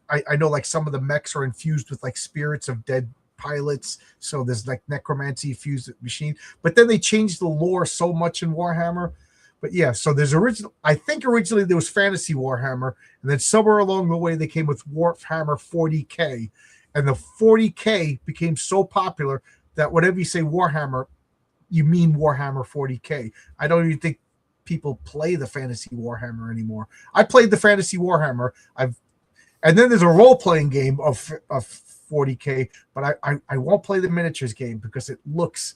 I know like some of the mechs are infused with like spirits of dead pilots, so there's like necromancy fused with machine. But then they changed the lore so much in Warhammer. But yeah, so there's I think originally there was Fantasy Warhammer, and then somewhere along the way they came with Warhammer 40k, and the 40k became so popular that whenever you say Warhammer, you mean Warhammer 40k. I don't even think people play the Fantasy Warhammer anymore. I played the Fantasy Warhammer. And then there's a role-playing game of 40k, but I won't play the miniatures game because it looks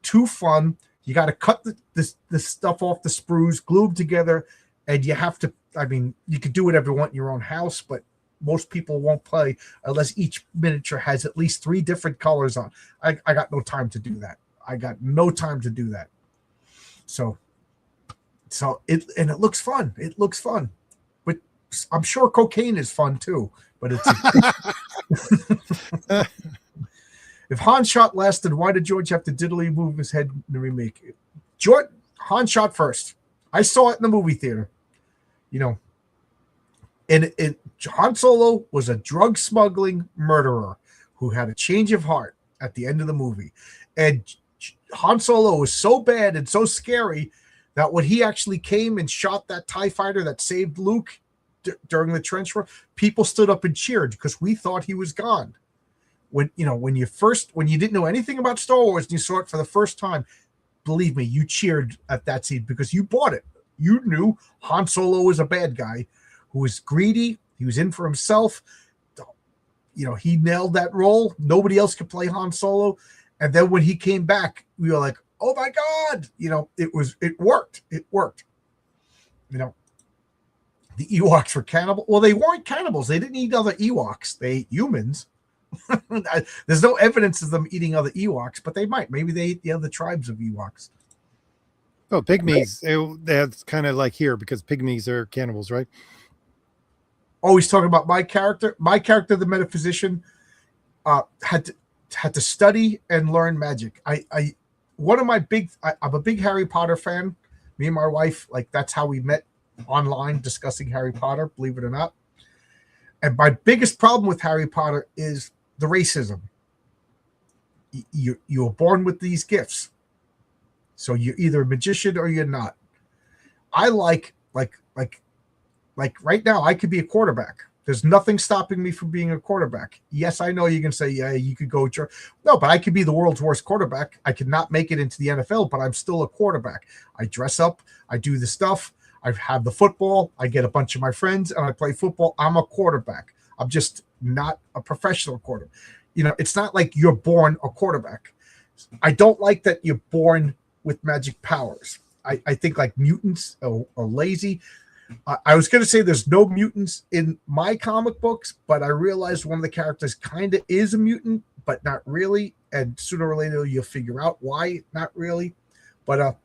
too fun. You got to cut the stuff off the sprues, glue them together, and you have to. I mean, you could do whatever you want in your own house, but most people won't play unless each miniature has at least 3 different colors on. I got no time to do that. So it looks fun. It looks fun, but I'm sure cocaine is fun too. But it's if Han shot lasted, why did George have to diddly move his head in the remake? Han shot first. I saw it in the movie theater. And Han Solo was a drug smuggling murderer who had a change of heart at the end of the movie, and Han Solo was so bad and so scary that when he actually came and shot that TIE fighter that saved Luke during the trench run, people stood up and cheered because we thought he was gone. When you didn't know anything about Star Wars and you saw it for the first time, believe me, you cheered at that scene because you bought it. You knew Han Solo was a bad guy who was greedy. He was in for himself. He nailed that role. Nobody else could play Han Solo. And then when he came back, we were like, oh my God, it worked. It worked. The Ewoks were cannibal. Well, they weren't cannibals. They didn't eat other Ewoks. They ate humans. There's no evidence of them eating other Ewoks, but they might. Maybe they ate the other tribes of Ewoks. Oh, pygmies. That's kind of like here because pygmies are cannibals, right? Oh, he's talking about my character. My character, the metaphysician, had to study and learn magic. I'm a big Harry Potter fan. Me and my wife, like that's how we met online discussing Harry Potter, believe it or not. And my biggest problem with Harry Potter is the racism. You were born with these gifts. So you're either a magician or you're not. I like like like like right now, I could be a quarterback. There's nothing stopping me from being a quarterback. Yes, I know you can say, yeah, you could go. No, but I could be the world's worst quarterback. I could not make it into the NFL, but I'm still a quarterback. I dress up. I do the stuff. I have the football. I get a bunch of my friends and I play football. I'm a quarterback. I'm just not a professional quarterback. It's not like you're born a quarterback. I don't like that you're born with magic powers. I think like mutants are lazy. I was going to say there's no mutants in my comic books, but I realized one of the characters kind of is a mutant, but not really. And sooner or later, you'll figure out why not really. But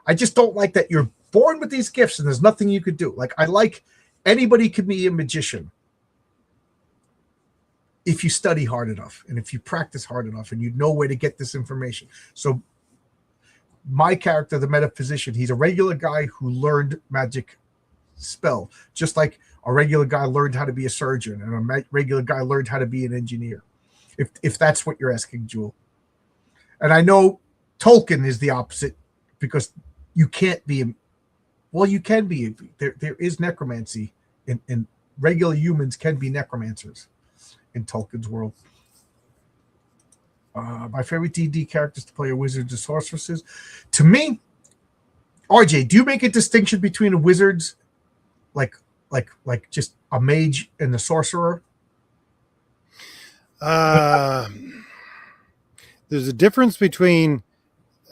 I just don't like that you're born with these gifts and there's nothing you could do. Like, I like anybody could be a magician if you study hard enough and if you practice hard enough and you know where to get this information. So my character, the metaphysician, he's a regular guy who learned magic spell, just like a regular guy learned how to be a surgeon and a regular guy learned how to be an engineer, if that's what you're asking, Jewel. And I know Tolkien is the opposite, because you can't be you can be. There is necromancy in regular humans can be necromancers in Tolkien's world. My favorite D&D characters to play are wizards and sorceresses. To me, RJ, do you make a distinction between the wizards, like just a mage and a sorcerer? There's a difference between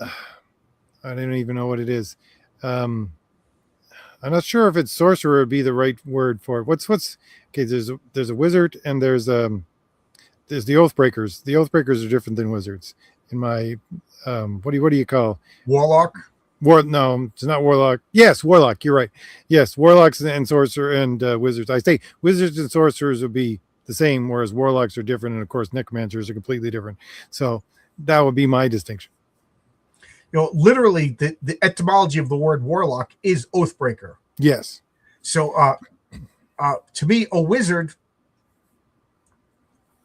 I don't even know what it is. I'm not sure if it's sorcerer would be the right word for it. What's okay? There's a wizard and there's the Oathbreakers. The Oathbreakers are different than wizards. In my what do you call Warlock? No, it's not warlock. Yes, warlock. You're right. Yes, warlocks and sorcerer and wizards. I say wizards and sorcerers would be the same, whereas warlocks are different, and of course necromancers are completely different. So that would be my distinction. Literally, the etymology of the word warlock is oathbreaker. Yes. So, to me, a wizard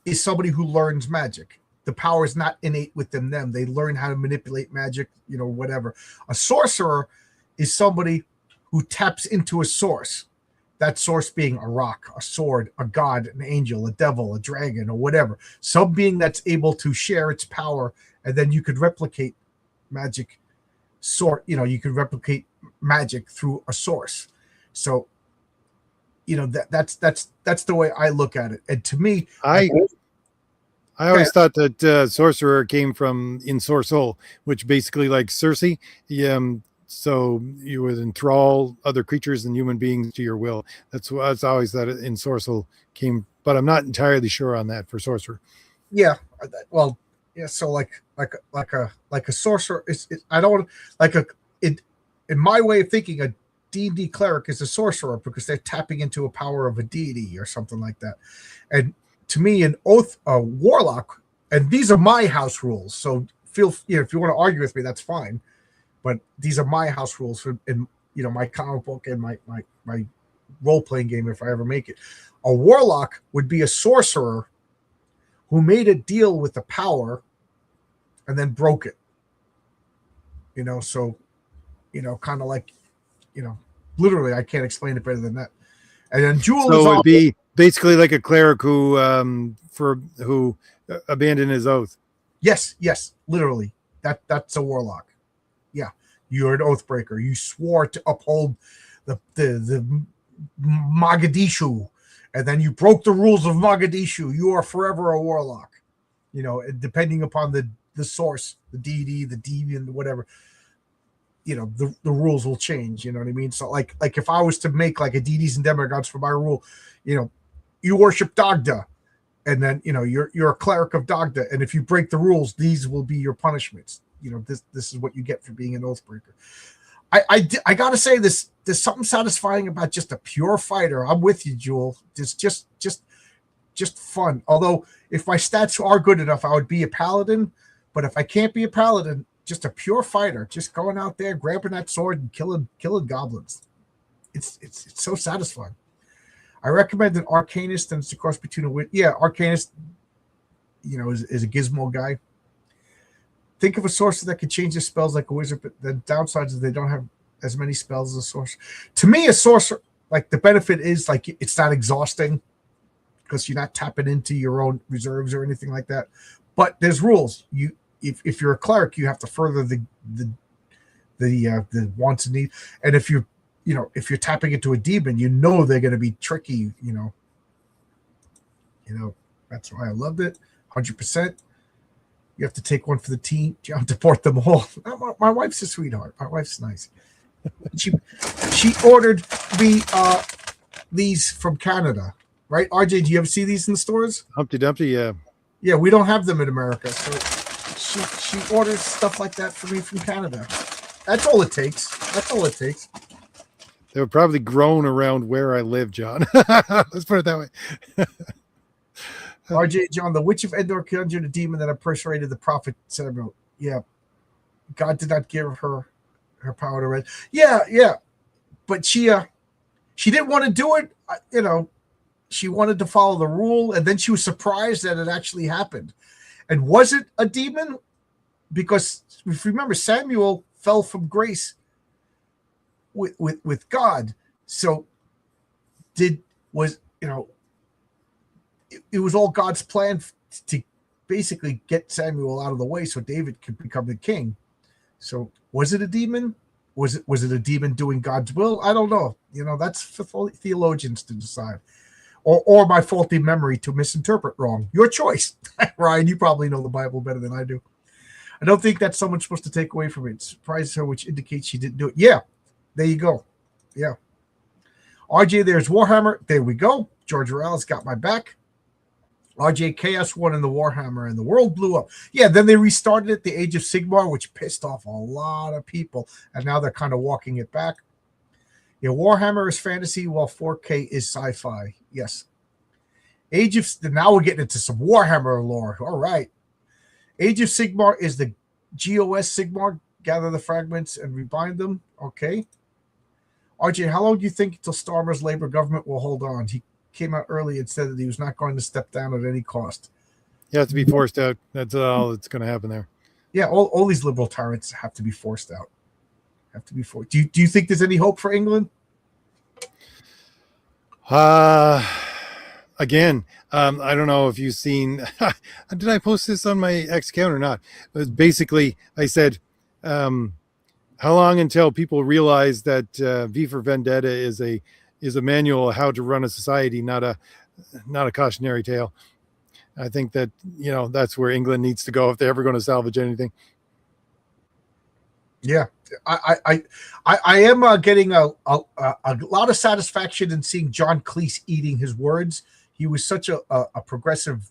is somebody who learns magic. The power is not innate within them. They learn how to manipulate magic, whatever. A sorcerer is somebody who taps into a source. That source being a rock, a sword, a god, an angel, a devil, a dragon, or whatever. Some being that's able to share its power, and then you could replicate magic you could replicate magic through a source. So that's the way I look at it. And to me, I always thought that sorcerer came from ensorcel, which basically like Circe. So you would enthrall other creatures and human beings to your will. That's always that ensorcel came, but I'm not entirely sure on that for sorcerer. Yeah, well, yeah. So like a sorcerer I don't in my way of thinking, a D&D cleric is a sorcerer because they're tapping into a power of a deity or something like that. And to me, an warlock, and these are my house rules. So if you want to argue with me, that's fine. But these are my house rules in my comic book and my role playing game. If I ever make it, a warlock would be a sorcerer who made a deal with the power and then broke it. So kind of like, literally, I can't explain it better than that. And then Jewel so it would be basically like a cleric who abandoned his oath. Yes, literally. That's a warlock. Yeah, you're an oathbreaker. You swore to uphold the Mogadishu, and then you broke the rules of Mogadishu. You are forever a warlock. Depending upon the source, the deity, the deviant, whatever. The rules will change. You know what I mean? So like if I was to make like a deities and demigods for my rule, you worship Dagda, and then you're a cleric of Dagda, and if you break the rules, these will be your punishments. This is what you get for being an oathbreaker. I gotta say there's something satisfying about just a pure fighter. I'm with you, Jewel. It's just fun. Although if my stats are good enough, I would be a paladin. But if I can't be a paladin, just a pure fighter, just going out there, grabbing that sword and killing goblins. It's so satisfying. I recommend an arcanist, and it's a cross between arcanist, is a gizmo guy. Think of a sorcerer that could change their spells like a wizard, but the downside is they don't have as many spells as a sorcerer. To me, a sorcerer, like the benefit is like it's not exhausting because you're not tapping into your own reserves or anything like that. But there's rules. If you're a cleric, you have to further the wants and needs. And if you're tapping into a demon, they're going to be tricky. That's why I loved it. 100%. You have to take one for the team. You have to deport them all. My wife's a sweetheart. My wife's nice. She ordered me these from Canada, right? RJ, do you ever see these in the stores? Humpty Dumpty, yeah. Yeah, we don't have them in America, so she orders stuff like that for me from Canada. That's all it takes. They were probably grown around where I live, John. Let's put it that way. RJ, John, the Witch of Endor conjured a demon that impersonated the prophet Samuel. Yeah. God did not give her power to read. Yeah. But she didn't want to do it. She wanted to follow the rule, and then she was surprised that it actually happened. And was it a demon? Because if you remember, Samuel fell from grace with God. So it was all God's plan to basically get Samuel out of the way so David could become the king. So was it a demon? Was it a demon doing God's will? I don't know. That's for theologians to decide. Or my faulty memory to misinterpret wrong. Your choice. Ryan, you probably know the Bible better than I do. I don't think that's someone supposed to take away from it. Surprises her, which indicates she didn't do it. Yeah, there you go. Yeah. RJ, there's Warhammer. There we go. George Morales got my back. RJ, Chaos won in the Warhammer, and the world blew up. Yeah, then they restarted it, the Age of Sigmar, which pissed off a lot of people, and now they're kind of walking it back. Yeah, Warhammer is fantasy, while 4K is sci-fi. Yes. Now we're getting into some Warhammer lore. All right. Age of Sigmar is the GOS Sigmar. Gather the fragments and rebind them. Okay. RJ, how long do you think until Starmer's Labor government will hold on? He came out early and said that he was not going to step down at any cost. You have to be forced out. That's all that's going to happen there. Yeah, all these liberal tyrants have to be forced out. Do you think there's any hope for England? Again, I don't know if you've seen. Did I post this on my X account or not? It was basically, I said, how long until people realize that V for Vendetta is a manual of how to run a society, not a cautionary tale. I think that that's where England needs to go if they're ever going to salvage anything. Yeah, I am getting a lot of satisfaction in seeing John Cleese eating his words. He was such a progressive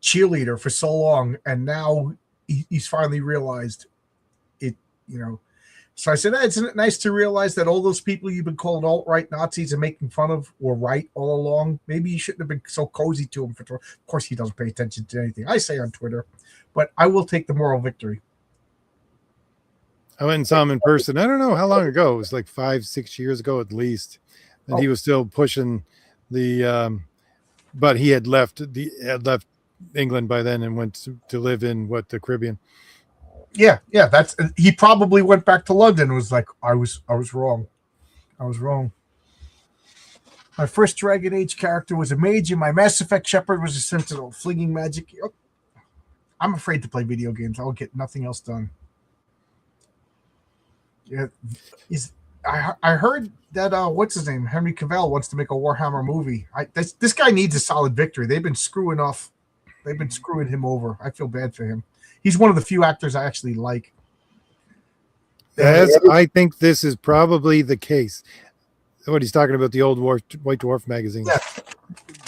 cheerleader for so long, and now he's finally realized it. So I said, isn't it nice to realize that all those people you've been calling alt-right Nazis and making fun of were right all along? Maybe you shouldn't have been so cozy to him. Of course, he doesn't pay attention to anything I say on Twitter, but I will take the moral victory. I went and saw him in person. I don't know how long ago. It was like 5-6 years ago at least. And he was still pushing the but he had left England by then and went to live in the Caribbean. Yeah, that's he probably went back to London and was like, I was wrong. My first Dragon Age character was a mage, and my Mass Effect Shepard was a sentinel, flinging magic. I'm afraid to play video games. I'll get nothing else done. Yeah, I heard that what's his name, Henry Cavill wants to make a Warhammer movie. This guy needs a solid victory. They've been screwing him over. I feel bad for him. He's one of the few actors I actually like. I think this is probably the case. What he's talking about, the old White Dwarf magazine. Yeah.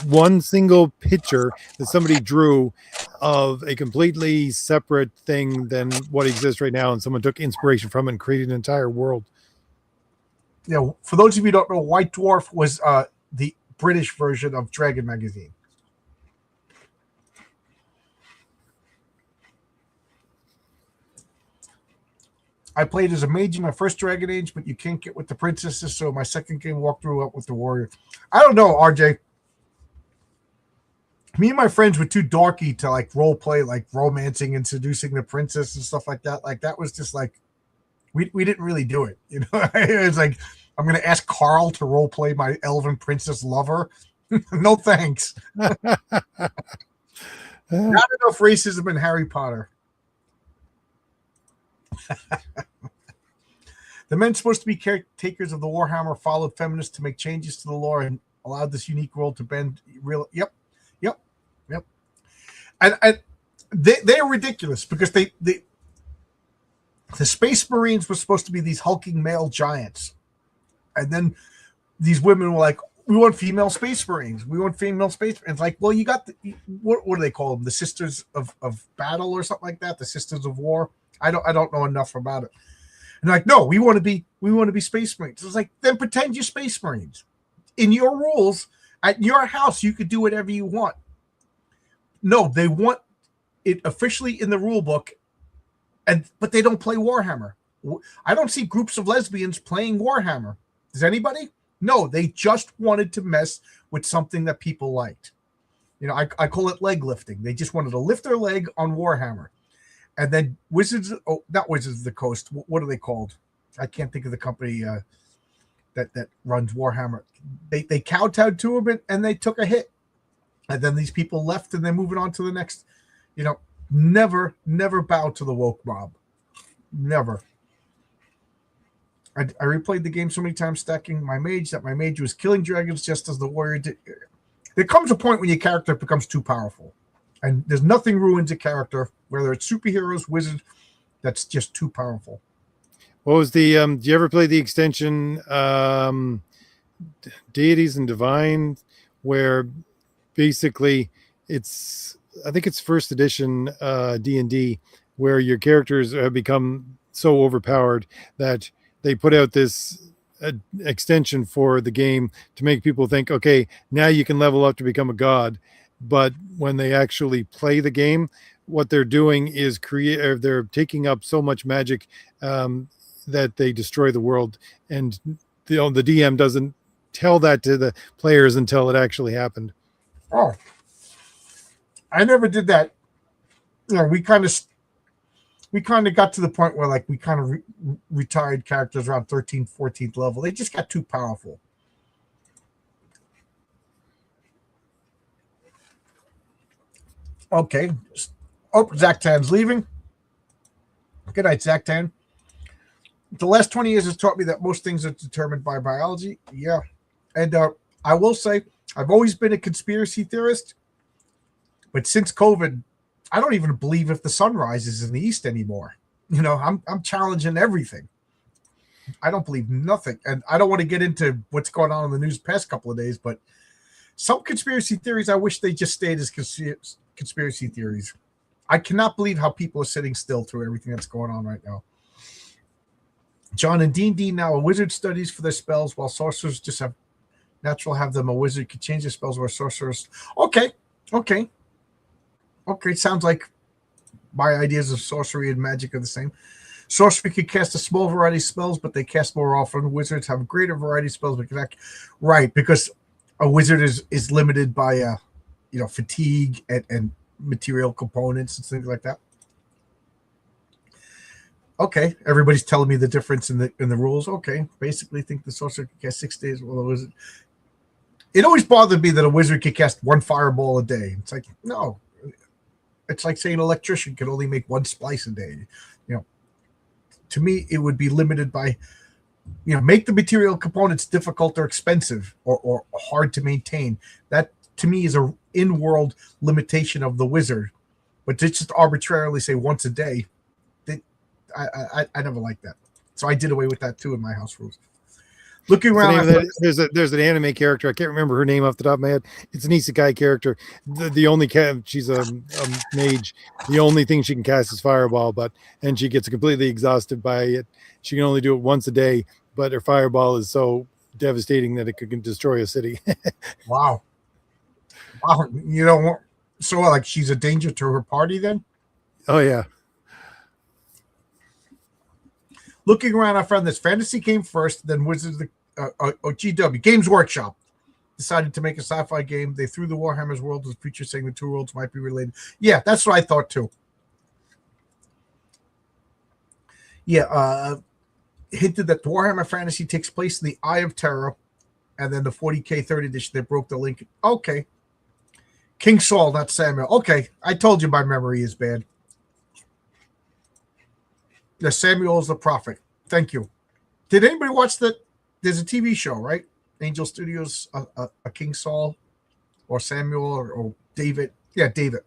One single picture that somebody drew of a completely separate thing than what exists right now, and someone took inspiration from it and created an entire world. Yeah, for those of you who don't know, White Dwarf was the British version of Dragon magazine. I played as a mage in my first Dragon Age, but you can't get with the princesses, so my second game walkthrough up with the warrior. I don't know, RJ. Me and my friends were too dorky to role play, romancing and seducing the princess and stuff like that. That was just We didn't really do it. It's like I'm going to ask Carl to role play my elven princess lover. No thanks. Not enough racism in Harry Potter. The men supposed to be caretakers of the Warhammer followed feminists to make changes to the lore and allowed this unique world to bend real. Yep. And they are ridiculous because the Space Marines were supposed to be these hulking male giants, and then these women were like, "We want female Space Marines. We want female Space." And it's like, well, you got what do they call them? The Sisters of Battle or something like that. The Sisters of War. I don't know enough about it. And like, no, we want to be Space Marines. It's like, then pretend you're Space Marines. In your rules, at your house, you could do whatever you want. No, they want it officially in the rule book, but they don't play Warhammer. I don't see groups of lesbians playing Warhammer. Does anybody? No, they just wanted to mess with something that people liked. I call it leg lifting. They just wanted to lift their leg on Warhammer. And then not Wizards of the Coast. What are they called? I can't think of the company that runs Warhammer. They kowtowed to them and they took a hit. And then these people left and they're moving on to the next. Never bow to the woke mob. Never. I replayed the game so many times, stacking my mage that my mage was killing dragons just as the warrior did. There comes a point when your character becomes too powerful. And there's nothing ruins a character, whether it's superheroes, wizards, that's just too powerful. What was the do you ever play the extension Deities and Divine, where basically I think it's first edition D&D, where your characters have become so overpowered that they put out this extension for the game to make people think, okay, now you can level up to become a god. But when they actually play the game, what they're doing is they're taking up so much magic that they destroy the world. And the DM doesn't tell that to the players until it actually happened. Oh, I never did that. We kind of got to the point where like we kind of retired characters around 13th, 14th level. They just got too powerful. Okay. Oh, Zachtan's leaving. Good night, Zachtan. The last 20 years has taught me that most things are determined by biology. Yeah. And I will say, I've always been a conspiracy theorist. But since COVID, I don't even believe if the sun rises in the east anymore. I'm challenging everything. I don't believe nothing. And I don't want to get into what's going on in the news past couple of days, but some conspiracy theories, I wish they just stayed as conspiracy theories. I cannot believe how people are sitting still through everything that's going on right now. John, and D&D now, a wizard studies for their spells while sorcerers just have them. A wizard could change their spells where sorcerers. Okay. Sounds like my ideas of sorcery and magic are the same. Sorcery could cast a small variety of spells, but they cast more often. Wizards have a greater variety of spells, but can act right, because a wizard is limited by fatigue and material components and things like that. Okay, everybody's telling me the difference in the rules. Okay, basically think the sorcerer can cast 6 days. Well, the wizard. It always bothered me that a wizard could cast one fireball a day. It's like, no. It's like saying an electrician can only make one splice a day. To me, it would be limited by, make the material components difficult or expensive or hard to maintain. That to me is a in-world limitation of the wizard. But to just arbitrarily say once a day, I never liked that. So I did away with that too in my house rules. Looking around, there's an anime character. I can't remember her name off the top of my head. It's an isekai character. The only she's a mage. The only thing she can cast is fireball, and she gets completely exhausted by it. She can only do it once a day, but her fireball is so devastating that it could destroy a city. Wow. So like she's a danger to her party then? Oh yeah. Looking around, I found this fantasy came first, then Wizards of the GW Games Workshop decided to make a sci-fi game. They threw the Warhammer's world as a feature, saying the two worlds might be related. Yeah, that's what I thought too. Yeah, hinted that Warhammer Fantasy takes place in the Eye of Terror, and then the 40K third edition, they broke the link. Okay. King Saul, not Samuel. Okay, I told you my memory is bad. Yeah, Samuel is the prophet. Thank you. Did anybody watch that? There's a TV show, right? Angel Studios, a King Saul or Samuel or David. Yeah, David.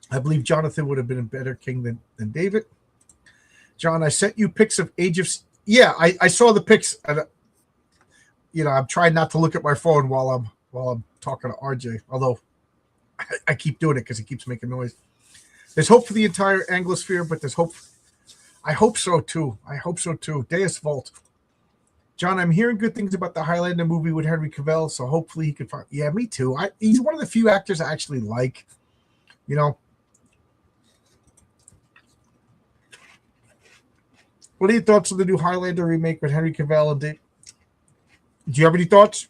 I believe Jonathan would have been a better king than David. John, I sent you pics of Age of... Yeah, I saw the pics. And, I'm trying not to look at my phone while I'm talking to RJ, although I keep doing it because it keeps making noise. There's hope for the entire Anglosphere, but there's hope. I hope so too. Deus Vult. John, I'm hearing good things about the Highlander movie with Henry Cavill, so hopefully he could find... Yeah, me too. He's one of the few actors I actually like. What are your thoughts on the new Highlander remake with Henry Cavill and Dave? Do you have any thoughts?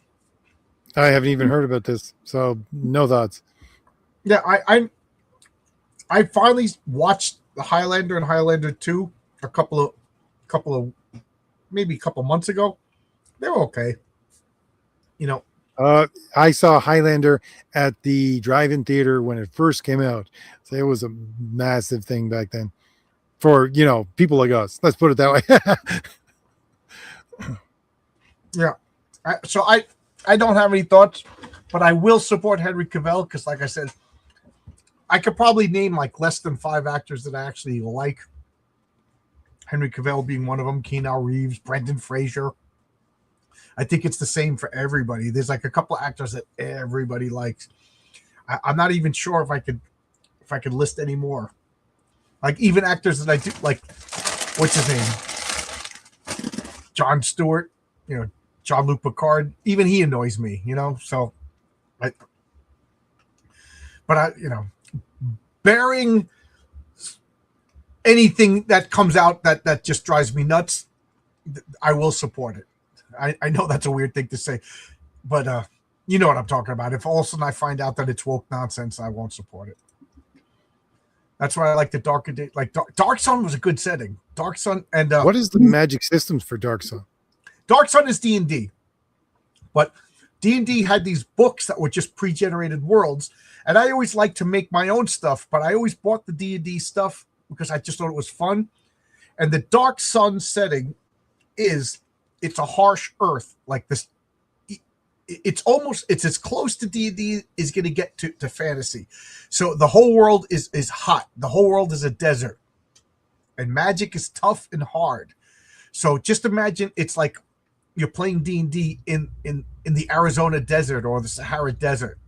I haven't even heard about this, so no thoughts. Yeah, I finally watched the Highlander and Highlander 2 a couple of maybe a couple months ago. They're okay. I saw Highlander at the drive-in theater when it first came out. So it was a massive thing back then for, people like us. Let's put it that way. Yeah. So I don't have any thoughts, but I will support Henry Cavill because, like I said, I could probably name like less than 5 actors that I actually like. Henry Cavill being one of them, Keanu Reeves, Brendan Fraser. I think it's the same for everybody. There's like a couple of actors that everybody likes. I'm not even sure if I could list any more. Like even actors that I do like. What's his name? Jon Stewart. Jean-Luc Picard. Even he annoys me. So, bearing anything that comes out that just drives me nuts, I will support it. I know that's a weird thing to say, but you know what I'm talking about. If all of a sudden I find out that it's woke nonsense, I won't support it. That's why I like the Dark Day. Like Dark Sun was a good setting. Dark Sun and what is the magic systems for Dark Sun? Dark Sun is D&D, but D&D had these books that were just pre-generated worlds, and I always liked to make my own stuff, but I always bought the D&D stuff because I just thought it was fun. And the Dark Sun setting it's a harsh earth like this. It's as close to D&D is going to get to fantasy. So the whole world is hot. The whole world is a desert, and magic is tough and hard. So just imagine it's like you're playing D&D in the Arizona desert or the Sahara desert.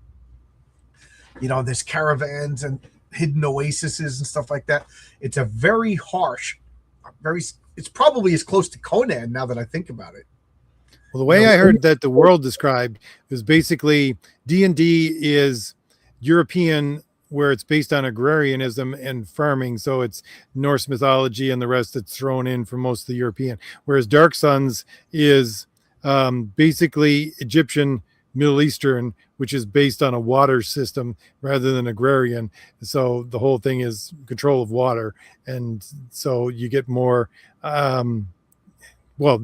There's caravans and hidden oases and stuff like that. It's a very harsh, it's probably as close to Conan now that I think about it. Well, the way I heard that the world described was basically D&D is European, where it's based on agrarianism and farming. So it's Norse mythology and the rest that's thrown in for most of the European. Whereas Dark Suns is basically Egyptian, Middle Eastern, which is based on a water system rather than agrarian. So the whole thing is control of water. And so you get more,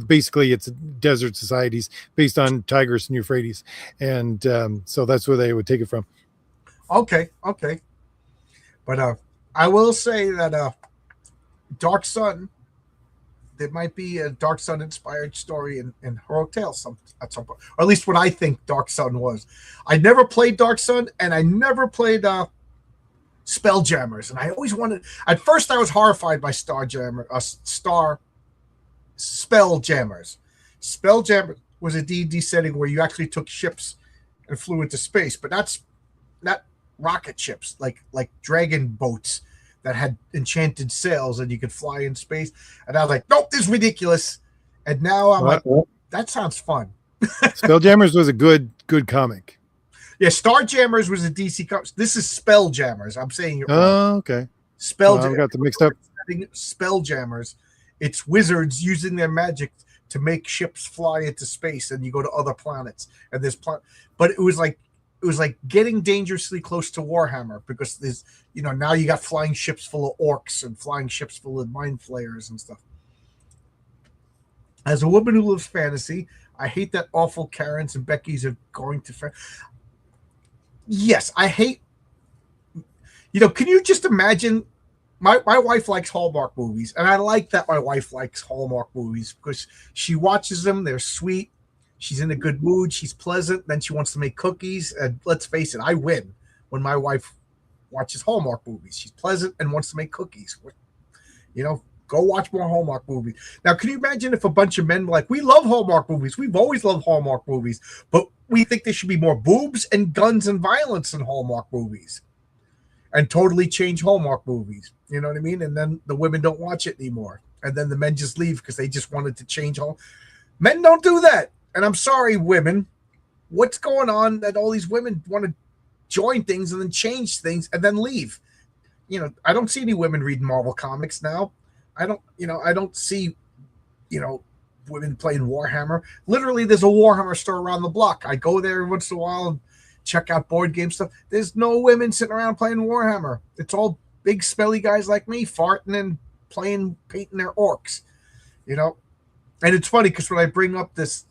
basically it's desert societies based on Tigris and Euphrates. And so that's where they would take it from. Okay. But I will say that Dark Sun, there might be a Dark Sun inspired story in Heroic Tales at some point, or at least what I think Dark Sun was. I never played Dark Sun, and I never played Spelljammers, and I always wanted. At first, I was horrified by Spelljammers. Spelljammers was a D&D setting where you actually took ships and flew into space, but that's not rocket ships, like dragon boats that had enchanted sails and you could fly in space. And I was like, nope, this is ridiculous. And now I'm like, that sounds fun. Spelljammers was a good comic. Yeah, Starjammers was a DC comic. This is Spelljammers. I'm saying it wrong. Oh, okay. Spelljammers. I got them mixed up. Spelljammers. It's wizards using their magic to make ships fly into space, and you go to other planets. And there's but it was like getting dangerously close to Warhammer, because there's now you got flying ships full of orcs and flying ships full of mind flayers and stuff. As a woman who lives fantasy, I hate that awful Karens and Beckys are going to. Yes, I hate. Can you just imagine? My wife likes Hallmark movies, and I like that my wife likes Hallmark movies because she watches them. They're sweet. She's in a good mood. She's pleasant. Then she wants to make cookies. And let's face it, I win when my wife watches Hallmark movies. She's pleasant and wants to make cookies. Go watch more Hallmark movies. Now, can you imagine if a bunch of men were like, we love Hallmark movies. We've always loved Hallmark movies, but we think there should be more boobs and guns and violence in Hallmark movies and totally change Hallmark movies. You know what I mean? And then the women don't watch it anymore. And then the men just leave because they just wanted to change all. Men don't do that. And I'm sorry, women. What's going on that all these women want to join things and then change things and then leave? I don't see any women reading Marvel comics now. I don't see, women playing Warhammer. Literally, there's a Warhammer store around the block. I go there once in a while and check out board game stuff. There's no women sitting around playing Warhammer. It's all big, smelly guys like me farting and painting their orcs, And it's funny because when I bring up this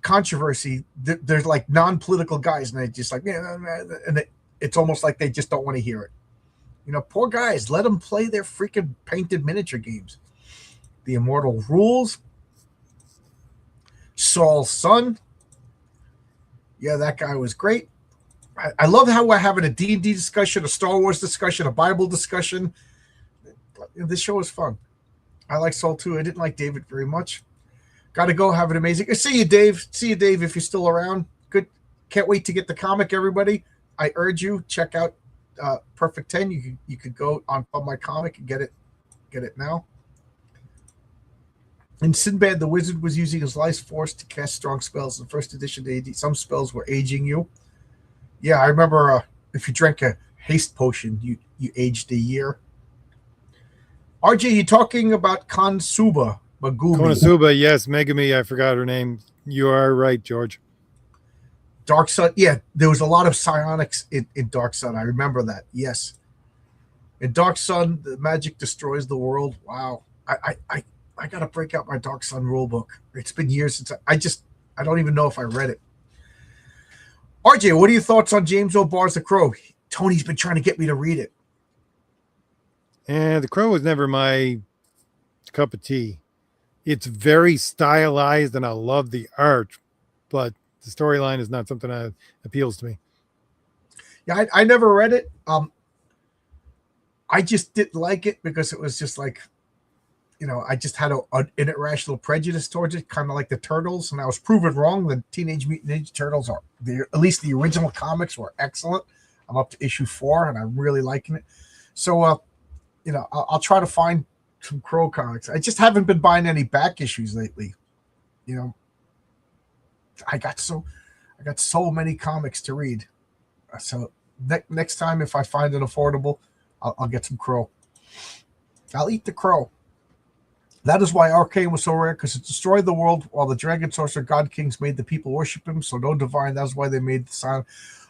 controversy, there's like non-political guys, and they just like, yeah, and it's almost like they just don't want to hear it. Poor guys, let them play their freaking painted miniature games. The Immortal Rules. Saul's Son. Yeah, that guy was great. I love how we're having a D&D discussion, a Star Wars discussion, a Bible discussion. This show is fun. I like Saul too. I didn't like David very much. Got to go. Have an amazing. See you, Dave. See you, Dave, if you're still around. Good. Can't wait to get the comic, everybody. I urge you, check out Perfect 10. You could go on my comic and get it now. And Sinbad the Wizard was using his life force to cast strong spells. In the first edition, some spells were aging you. Yeah, I remember if you drank a haste potion, you aged a year. RJ, you talking about Konosuba Megumi? Konosuba, yes. Megumi, I forgot her name. You are right, George. Dark Sun, yeah, there was a lot of psionics in Dark Sun. I remember that, yes. In Dark Sun, the magic destroys the world. Wow. I got to break out my Dark Sun rule book. It's been years since I don't even know if I read it. RJ, what are your thoughts on James O'Barr's The Crow? Tony's been trying to get me to read it. And The Crow was never my cup of tea. It's very stylized, and I love the art, but the storyline is not something that appeals to me. Yeah, I never read it. I just didn't like it because it was just like, I just had an irrational prejudice towards it, kind of like the Turtles, and I was proven wrong. The Teenage Mutant Ninja Turtles at least the original comics were excellent. I'm up to issue 4, and I'm really liking it. So, I'll try to find some Crow comics. I just haven't been buying any back issues lately. I got so many comics to read. So next time, if I find it affordable, I'll get some Crow. I'll eat the Crow. That is why Arcane was so rare, because it destroyed the world while the Dragon Sorcerer God Kings made the people worship him. So no divine. That's why they made the sign.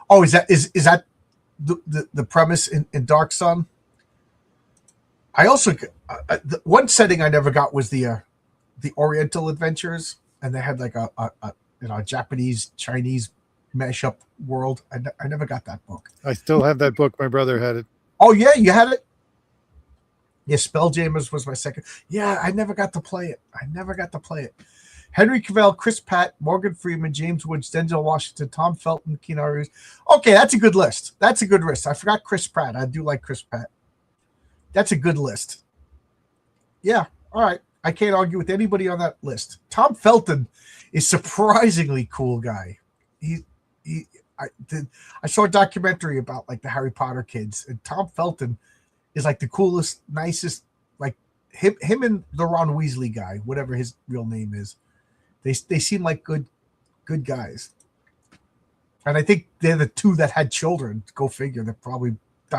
Oh, is that the premise in Dark Sun? I also the one setting I never got was the Oriental Adventures, and they had like a Japanese Chinese mashup world. I never got that book. I still have that book. My brother had it. Oh yeah, you had it. Yeah, Spelljammers was my second. Yeah, I never got to play it. Henry Cavill, Chris Pratt, Morgan Freeman, James Woods, Denzel Washington, Tom Felton, Keanu Reeves. Okay, that's a good list. That's a good list. I forgot Chris Pratt. I do like Chris Pratt. That's a good list. Yeah, all right. I can't argue with anybody on that list. Tom Felton is surprisingly cool guy. I saw a documentary about like the Harry Potter kids, and Tom Felton is like the coolest, nicest, like him and the Ron Weasley guy, whatever his real name is. They seem like good guys. And I think they're the two that had children. Go figure. That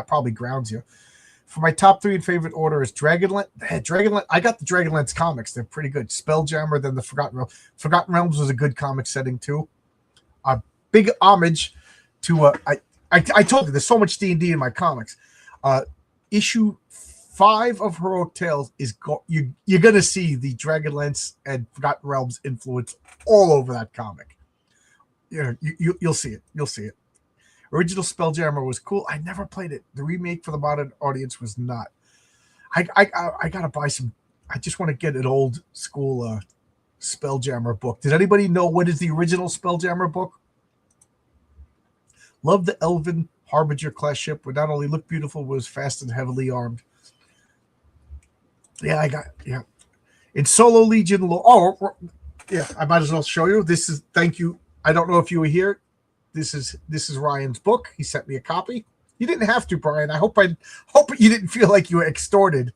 probably grounds you. For my top 3 in favorite order is Dragonlance. I got the Dragonlance comics. They're pretty good. Spelljammer, then the Forgotten Realms. Forgotten Realms was a good comic setting too. A big homage to I told you there's so much D&D in my comics. Issue 5 of heroic tales is you're gonna see the Dragonlance and Forgotten Realms influence all over that comic. You'll see it. You'll see it. Original Spelljammer was cool. I never played it. The remake for the modern audience was not. I gotta buy some. I just want to get an old school Spelljammer book. Does anybody know what is the original Spelljammer book? Love the Elven Harbinger class ship, would not only look beautiful, but was fast and heavily armed. Yeah. In Solo Legion. Yeah, I might as well show you. This is, thank you. I don't know if you were here. This is Ryan's book. He sent me a copy. You didn't have to, Brian. I hope you didn't feel like you were extorted.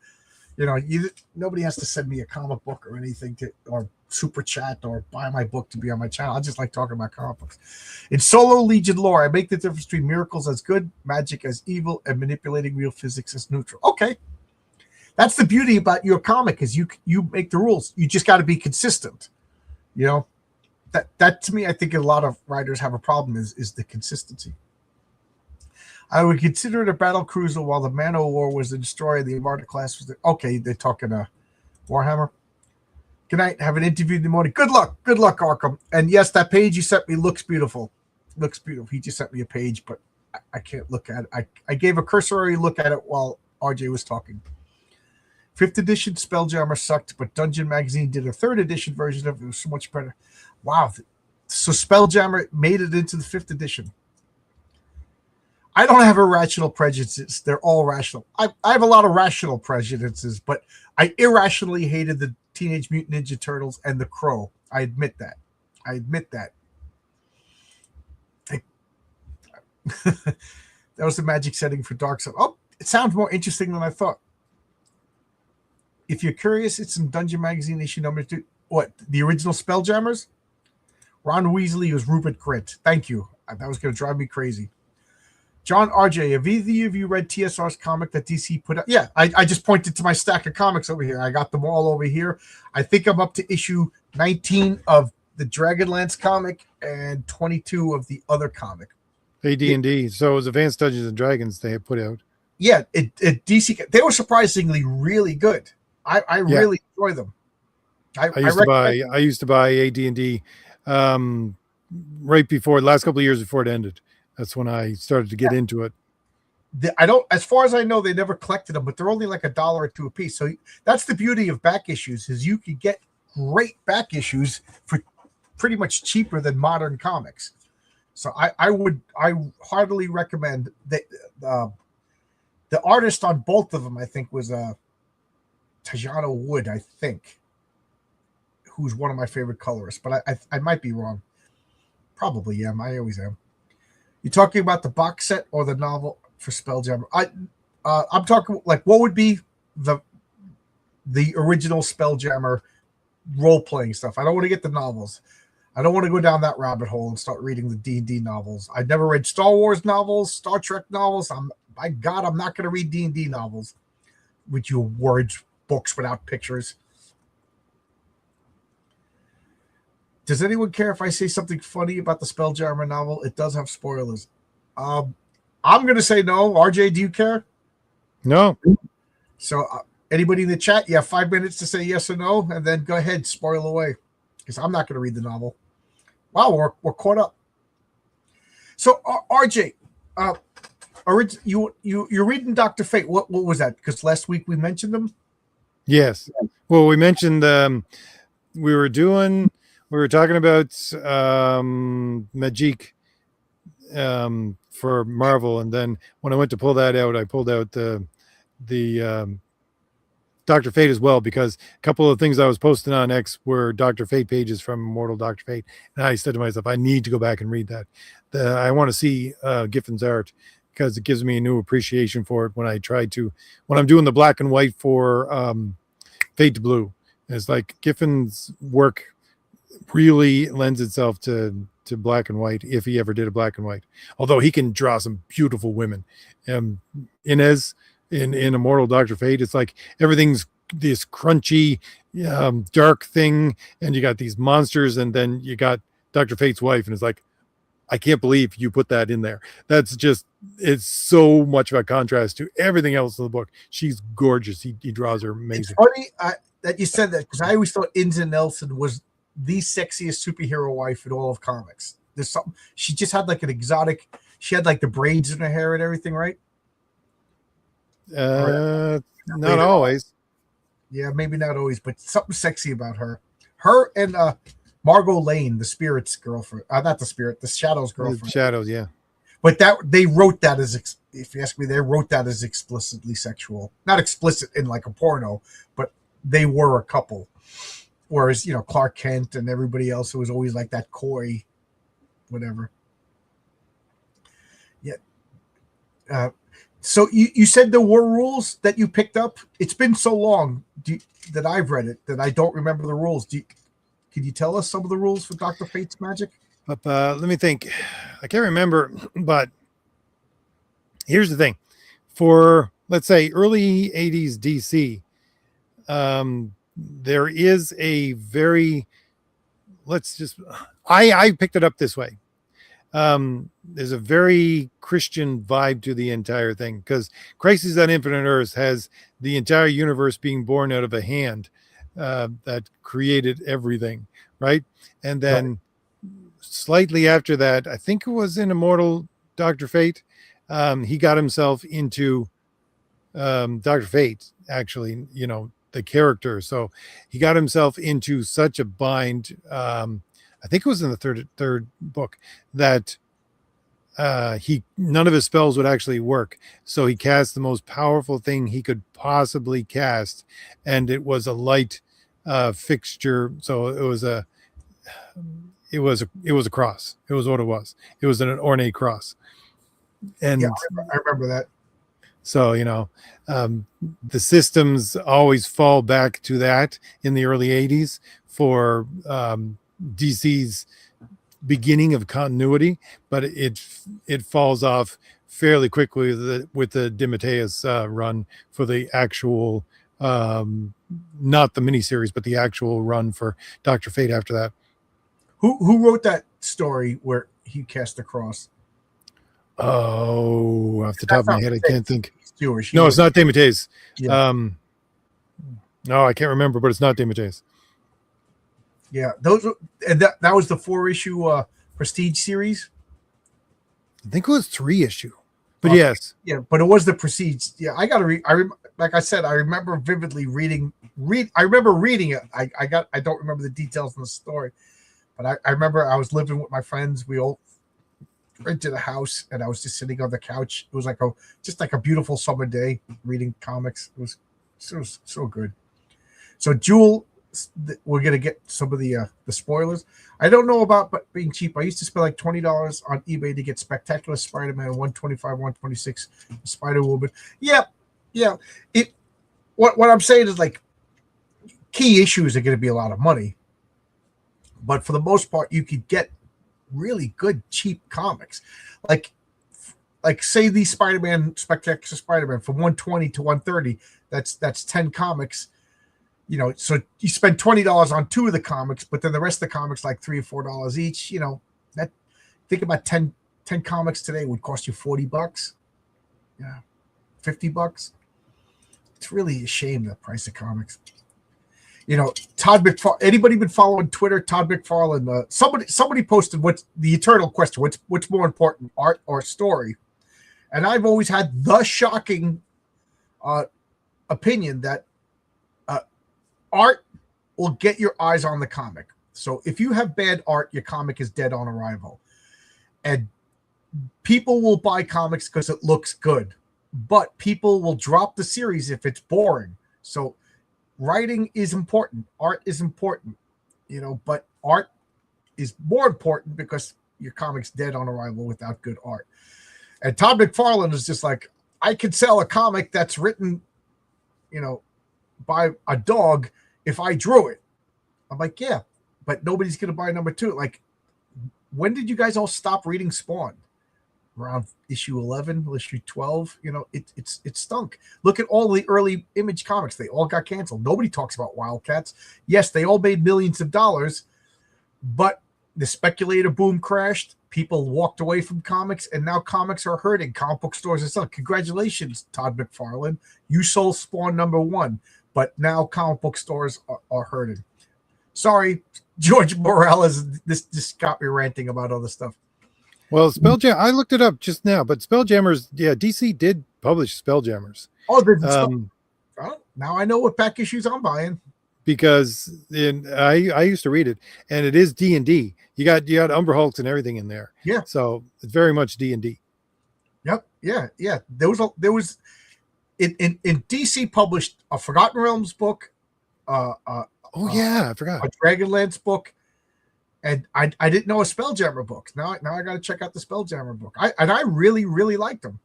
Nobody has to send me a comic book or anything or super chat or buy my book to be on my channel. I just like talking about comic books. In Solo Legion lore, I make the difference between miracles as good, magic as evil, and manipulating real physics as neutral. Okay. That's the beauty about your comic, is you make the rules. You just got to be consistent. That to me, I think a lot of writers have a problem is the consistency. I would consider it a battle cruiser while the Man o' War was the destroyer. The Armada class was okay. They're talking Warhammer. Good night. Have an interview in the morning. Good luck, Arkham. And yes, that page you sent me looks beautiful. Looks beautiful. He just sent me a page, but I can't look at it. I gave a cursory look at it while RJ was talking. 5th edition Spelljammer sucked, but Dungeon Magazine did a 3rd edition version of it. It was so much better. Wow. So Spelljammer made it into the 5th edition. I don't have irrational prejudices. They're all rational. I have a lot of rational prejudices, but I irrationally hated the Teenage Mutant Ninja Turtles and the Crow. I admit that. That was the magic setting for Dark Side. Oh, it sounds more interesting than I thought. If you're curious, it's in Dungeon Magazine issue number 2. What? The original Spelljammers? Ron Weasley was Rupert Grint. Thank you. That was going to drive me crazy. John RJ, have either of you read TSR's comic that DC put out? Yeah, I just pointed to my stack of comics over here. I got them all over here. I think I'm up to issue 19 of the Dragonlance comic and 22 of the other comic. AD&D. So it was Advanced Dungeons and Dragons they had put out. Yeah, DC. They were surprisingly really good. I really enjoy them. I used to buy AD&D right before, last couple of years before it ended. That's when I started to get into it. As far as I know, they never collected them, but they're only like $1 or $2 a piece. So that's the beauty of back issues, is you could get great back issues for pretty much cheaper than modern comics. So I heartily recommend that. The artist on both of them, I think, was Tajano Wood, I think, who's one of my favorite colorists, but I might be wrong. Probably am. I always am. You talking about the box set or the novel for Spelljammer? I'm talking like, what would be the original Spelljammer role playing stuff? I don't want to get the novels. I don't want to go down that rabbit hole and start reading the D&D novels. I've never read Star Wars novels, Star Trek novels. By God, I'm not going to read D&D novels with your words books without pictures. Does anyone care if I say something funny about the Spelljammer novel? It does have spoilers. I'm going to say no. RJ, do you care? No. So anybody in the chat, you have 5 minutes to say yes or no, and then go ahead, spoil away, because I'm not going to read the novel. Wow, we're caught up. So RJ, you're reading Dr. Fate. What was that? Because last week we mentioned them. Yes. Well, we mentioned we were talking about Magic for Marvel, and then when I went to pull that out, I pulled out the Dr. Fate as well, because a couple of things I was posting on X were Dr. Fate pages from Immortal Dr. Fate, and I said to myself, I need to go back and read that. I want to see Giffen's art, because it gives me a new appreciation for it when I'm doing the black and white for Fade to Blue. It's like Giffen's work really lends itself to black and white, if he ever did a black and white, although he can draw some beautiful women. Inez in Immortal Dr. Fate, it's like everything's this crunchy dark thing, and you got these monsters, and then you got Dr. Fate's wife, and it's like, I can't believe you put that in there. That's just, it's so much of a contrast to everything else in the book. She's gorgeous. He draws her It's amazing. funny that you said that, because I always thought Inza Nelson was the sexiest superhero wife in all of comics. There's something, she just had like an exotic. She had like the braids in her hair and everything, right? Not Later on. always. Yeah, maybe not always, but something sexy about her. Her and Margot Lane, the Spirit's girlfriend. Not the Spirit, the Shadow's The girlfriend. Shadows, yeah. But that they wrote that as, if you ask me, they wrote that as explicitly sexual. Not explicit in like a porno, but they were a couple. Whereas, Clark Kent and everybody else, it was always like that coy, whatever. Yeah. So you said there were rules that you picked up. It's been so long that I've read it that I don't remember the rules. Can you tell us some of the rules for Dr. Fate's Magic? But let me think. I can't remember, but here's the thing. For, let's say, early 80s DC, there is a very, I picked it up this way. There's a very Christian vibe to the entire thing, because Crisis on Infinite Earths has the entire universe being born out of a hand that created everything, right? And then slightly after that, I think it was in Immortal Dr. Fate, he got himself into Dr. Fate, actually, the character. So he got himself into such a bind. I think it was in the third book that none of his spells would actually work. So he cast the most powerful thing he could possibly cast, and it was a light fixture. So it was a cross. It was what it was. It was an ornate cross. And yeah, I remember that. So, the systems always fall back to that in the early 80s for DC's beginning of continuity, but it falls off fairly quickly with the DeMatteis run for the actual, not the miniseries, but the actual run for Dr. Fate after that. Who wrote that story where he cast the cross? Oh, off the top of my head, I can't think. No, it's not DeMatteis. Yeah. No, I can't remember, but it's not DeMatteis. Yeah, that was the 4-issue Prestige series. I think it was 3-issue, but yes. Yeah, but it was the Prestige. Yeah, I gotta read. Like I said, I remember vividly reading. I remember reading it. I don't remember the details in the story, but I remember I was living with my friends. We all rented a house, and I was just sitting on the couch. It was just like a beautiful summer day reading comics. It was so good. So Jewel, we're gonna get some of the spoilers. I don't know about being cheap. I used to spend like $20 on eBay to get Spectacular Spider-Man 125, 126, Spider-Woman. Yeah. What I'm saying is, like, key issues are going to be a lot of money, but for the most part, you could get really good cheap comics, like say the Spider-Man, Spectacular Spider-Man, from 120 to 130. That's 10 comics. So you spend $20 on 2 of the comics, but then the rest of the comics, like $3 or $4 each. That, think about 10 comics today would cost you $40. Yeah, $50. It's really a shame, the price of comics. Todd McFarlane. Anybody been following Twitter? Todd McFarlane. Somebody posted what's the eternal question: what's more important, art or story? And I've always had the shocking opinion that art will get your eyes on the comic. So if you have bad art, your comic is dead on arrival. And people will buy comics because it looks good, but people will drop the series if it's boring. So writing is important. Art is important, but art is more important because your comic's dead on arrival without good art. And Todd McFarlane is just like, I could sell a comic that's written, by a dog if I drew it. I'm like, yeah, but nobody's going to buy number 2. Like, when did you guys all stop reading Spawn? Around issue 11, issue 12. It stunk. Look at all the early Image comics. They all got canceled. Nobody talks about Wildcats. Yes, they all made millions of dollars, but the speculator boom crashed. People walked away from comics, and now comics are hurting. Comic book stores and stuff. Congratulations, Todd McFarlane. You sold Spawn #1, but now comic book stores are hurting. Sorry, George Morales. This just got me ranting about other stuff. Well, Spelljammer, I looked it up just now, but Spelljammers, yeah, DC did publish Spelljammers. Oh, now I know what back issues I'm buying. Because I used to read it, and it is D&D. You got Umber Hulks and everything in there. Yeah. So it's very much D&D. Yep. Yeah. There was in DC published a Forgotten Realms book. I forgot. A Dragonlance book. And I didn't know a Spelljammer book. Now I got to check out the Spelljammer book. I really, really liked them.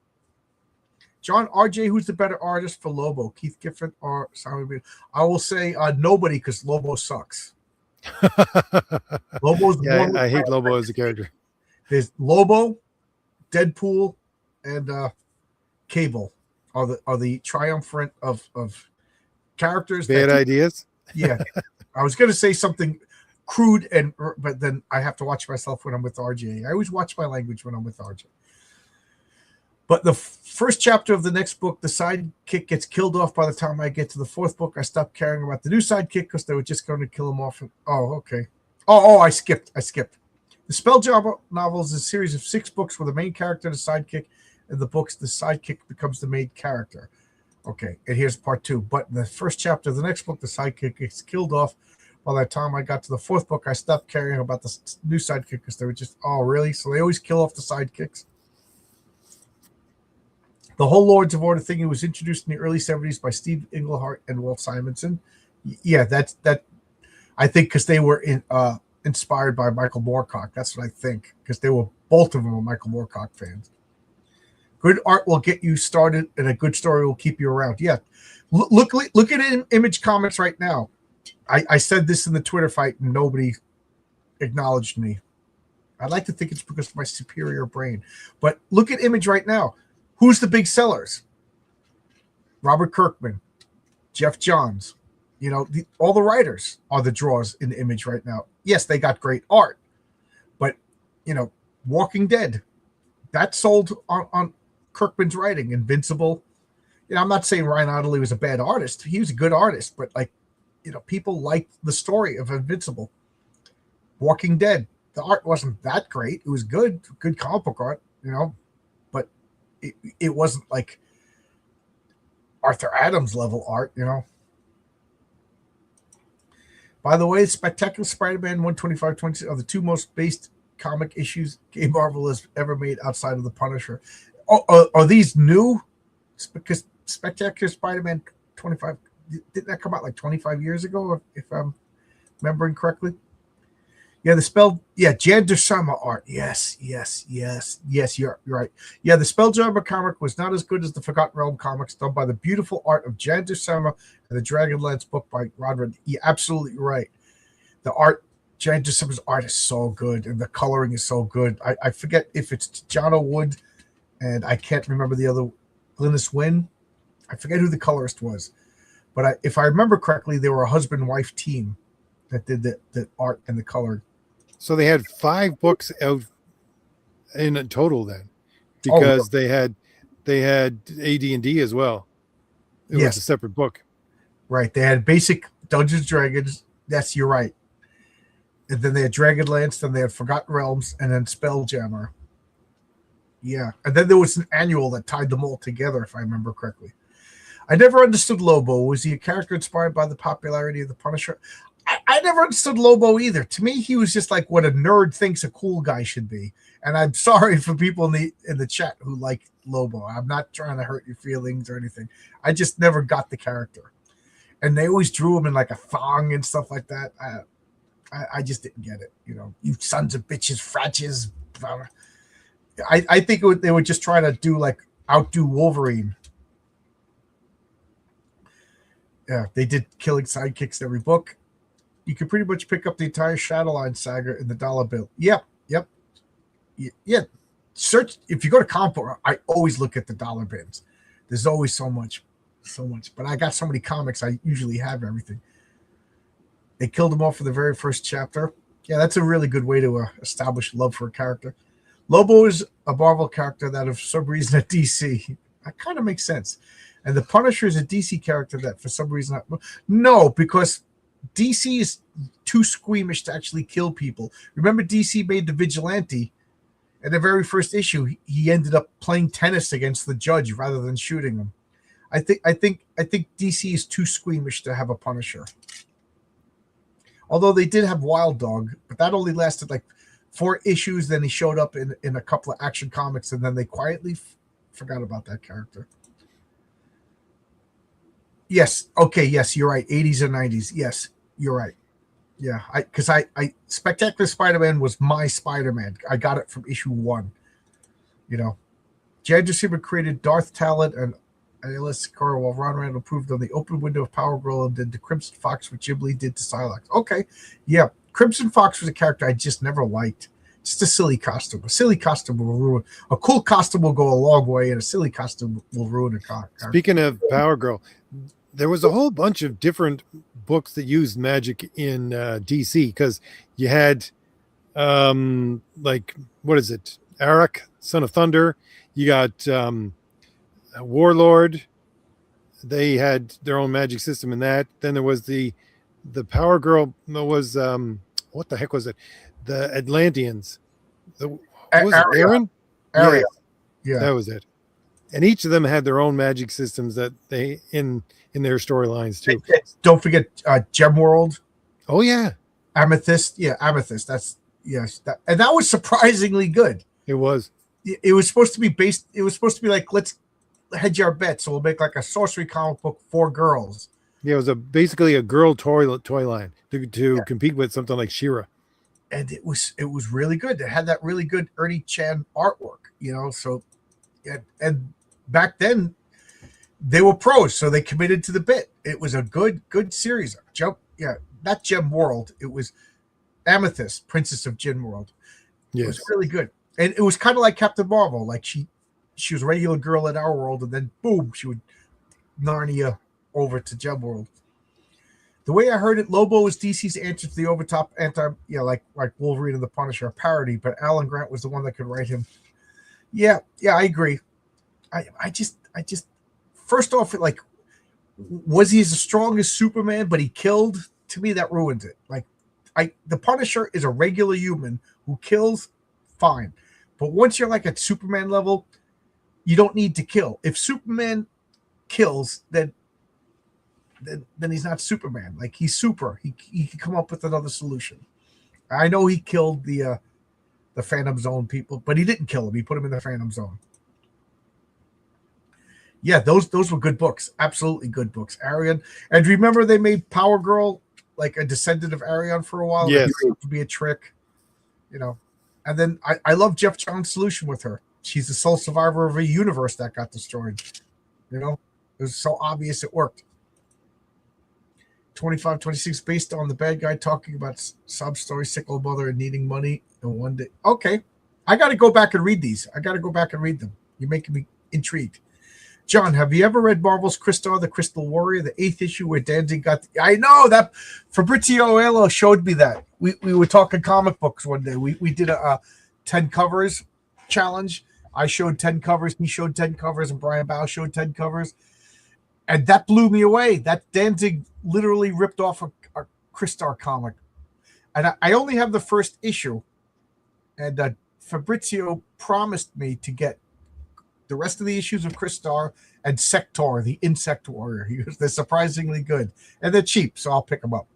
John, RJ, who's the better artist for Lobo? Keith Giffen or Simon Bean? I will say nobody, because Lobo sucks. Lobo's I hate Lobo as a character. There's Lobo, Deadpool, and Cable are the triumvirate of characters. Bad ideas. Yeah, I was going to say something crude, but then I have to watch myself when I'm with RJ. I always watch my language when I'm with RJ. But the first chapter of the next book, the sidekick gets killed off. By the time I get to the fourth book, I stopped caring about the new sidekick because they were just going to kill him off. Okay. I skipped. The Spelljammer novel is a series of 6 books where the main character and the sidekick. In the books, the sidekick becomes the main character. Okay, and here's part 2. But in the first chapter of the next book, the sidekick gets killed off. By the time I got to the fourth book, I stopped caring about the new sidekick because they were just, really? So they always kill off the sidekicks. The whole Lords of Order thing was introduced in the early 70s by Steve Englehart and Walt Simonson. Yeah, that. I think because they were inspired by Michael Moorcock. That's what I think, because they were, both of them were Michael Moorcock fans. Good art will get you started, and a good story will keep you around. Yeah, look at Image Comics right now. I said this in the Twitter fight, and nobody acknowledged me. I'd like to think it's because of my superior brain, but look at Image right now. Who's the big sellers? Robert Kirkman, Jeff Johns. All the writers are the draws in the Image right now. Yes, they got great art, but Walking Dead, that sold on Kirkman's writing. Invincible. I'm not saying Ryan Ottley was a bad artist. He was a good artist, but people liked the story of Invincible. Walking Dead, the art wasn't that great. It was good comic book art, but it wasn't like Arthur Adams level art, By the way, Spectacular Spider-Man 125-26 are the 2 most based comic issues Gabe Marvel has ever made outside of the Punisher. Are these new? Because Spectacular Spider-Man 25, didn't that come out like 25 years ago, if I'm remembering correctly? Yeah, Jan Duursema art. Yes, you're right. Yeah, the Spelljammer comic was not as good as the Forgotten Realm comics done by the beautiful art of Jan Duursema and the Dragonlance book by Rodman. You're absolutely right. The art, Jan Duursema's art is so good, and the coloring is so good. I forget if it's John O'Wood, and I can't remember the other, Glynis Wynn. I forget who the colorist was. But if I remember correctly, they were a husband-wife team that did the art and the color. So they had 5 books out in total then, because they had AD&D as well. It was a separate book. Right. They had basic Dungeons & Dragons. Yes, you're right. And then they had Dragonlance, then they had Forgotten Realms, and then Spelljammer. Yeah. And then there was an annual that tied them all together, if I remember correctly. I never understood Lobo. Was he a character inspired by the popularity of the Punisher? I never understood Lobo either. To me, he was just like what a nerd thinks a cool guy should be. And I'm sorry for people in the chat who like Lobo. I'm not trying to hurt your feelings or anything. I just never got the character. And they always drew him in like a thong and stuff like that. I just didn't get it. You sons of bitches, fratches. I think they were just trying to outdo Wolverine. Yeah, they did killing sidekicks in every book. You could pretty much pick up the entire Shadowline saga in the dollar bill. Yep. Yeah. Search, if you go to Comic Book, I always look at the dollar bins. There's always so much. But I got so many comics, I usually have everything. They killed him off for the very first chapter. Yeah, that's a really good way to establish love for a character. Lobo is a Marvel character that, for some reason, at DC, that kind of makes sense. And the Punisher is a DC character that, for some reason, no, because DC is too squeamish to actually kill people. Remember, DC made the Vigilante. In the very first issue, he ended up playing tennis against the judge rather than shooting him. I think DC is too squeamish to have a Punisher. Although they did have Wild Dog, but that only lasted like 4 issues. Then he showed up in a couple of Action Comics, and then they quietly forgot about that character. Yes. Okay. Yes, you're right. 80s and 90s. Yes, you're right. Yeah. Because I Spectacular Spider-Man was my Spider-Man. I got it from issue 1. You know, Jan Deceiver created Darth Talent and ALS Car while Ron Randall proved on the open window of Power Girl and did the Crimson Fox, what Ghibli did to Psylocke. Okay. Yeah. Crimson Fox was a character I just never liked. Just a silly costume. A silly costume will ruin. A cool costume will go a long way, and a silly costume will ruin a character. Speaking of Power Girl, there was a whole bunch of different books that used magic in DC, because you had like, what is it? Arak, Son of Thunder. You got Warlord. They had their own magic system in that. Then there was the Power Girl was what the heck was it? The Atlanteans. Was it Aaron? Area. Yeah, that was it. And each of them had their own magic systems that they in their storylines too. Don't forget Gem World. Oh yeah, Amethyst. Yeah, Amethyst. That's yes. And that was surprisingly good. It was. It was supposed to be based. It was supposed to be like, let's hedge our bets. So we'll make like a sorcery comic book for girls. Yeah, it was basically a girl toy line to compete with something like She-Ra. And it was really good. It had that really good Ernie Chan artwork, you know. So, and back then they were pros, so they committed to the bit. It was a good series. Not Gem World. It was Amethyst, Princess of Gem World. Yes. It was really good, and it was kind of like Captain Marvel. Like she was a regular girl in our world, and then boom, she would Narnia over to Gem World. The way I heard it, Lobo was DC's answer to the overtop like Wolverine and the Punisher, a parody, but Alan Grant was the one that could write him. Yeah, I agree. I just first off, like, was he as strong as Superman, but he killed? To me, that ruins it. Like, the Punisher is a regular human who kills, fine. But once you're like at Superman level, you don't need to kill. If Superman kills, then he's not Superman. Like, he's super. He can come up with another solution. I know he killed the Phantom Zone people, but he didn't kill them. He put them in the Phantom Zone. Yeah, those were good books. Absolutely good books. Arion. And remember they made Power Girl like a descendant of Arion for a while? Yes. Like, to be a trick, you know. And then I love Jeff Johns' solution with her. She's the sole survivor of a universe that got destroyed. You know? It was so obvious it worked. 25-26 based on the bad guy talking about sob story, sickle mother, and needing money. And one day, okay, I got to go back and read these. I got to go back and read them. You're making me intrigued. John, have you ever read Marvel's Crystar, the Crystal Warrior, the 8th issue where Danzig got? I know that Fabrizio Aello showed me that. We were talking comic books one day. We did a 10 covers challenge. I showed 10 covers. He showed 10 covers, and Brian Bow showed 10 covers. And that blew me away. That Danzig literally ripped off a Crystar comic. And I only have the first issue. And Fabrizio promised me to get the rest of the issues of Crystar and Sector, the Insect Warrior. They're surprisingly good. And they're cheap, so I'll pick them up.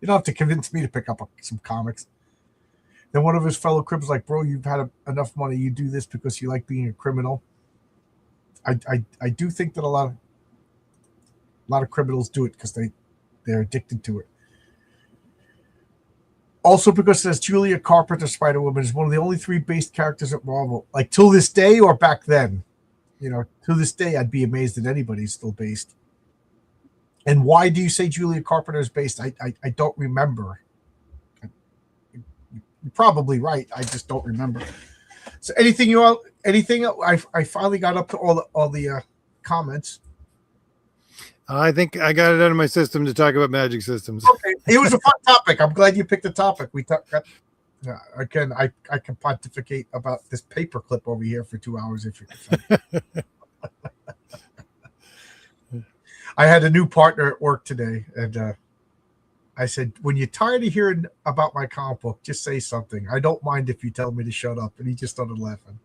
You don't have to convince me to pick up some comics. Then one of his fellow criminals like, bro, you've had enough money. You do this because you like being a criminal. I do think that a lot of criminals do it because they're addicted to it. Also because it says Julia Carpenter Spider-Woman is one of the only 3 based characters at Marvel. Like, till this day or back then. You know, to this day, I'd be amazed that anybody's still based. And why do you say Julia Carpenter is based? I don't remember. You're probably right. I just don't remember. So anything I finally got up to all the comments. I think I got it out of my system to talk about magic systems. Okay, it was a fun topic. I'm glad you picked the topic. We talked. Yeah, again, I can pontificate about this paperclip over here for 2 hours if you could. I had a new partner at work today, and I said, when you're tired of hearing about my comic book, just say something. I don't mind if you tell me to shut up. And he just started laughing.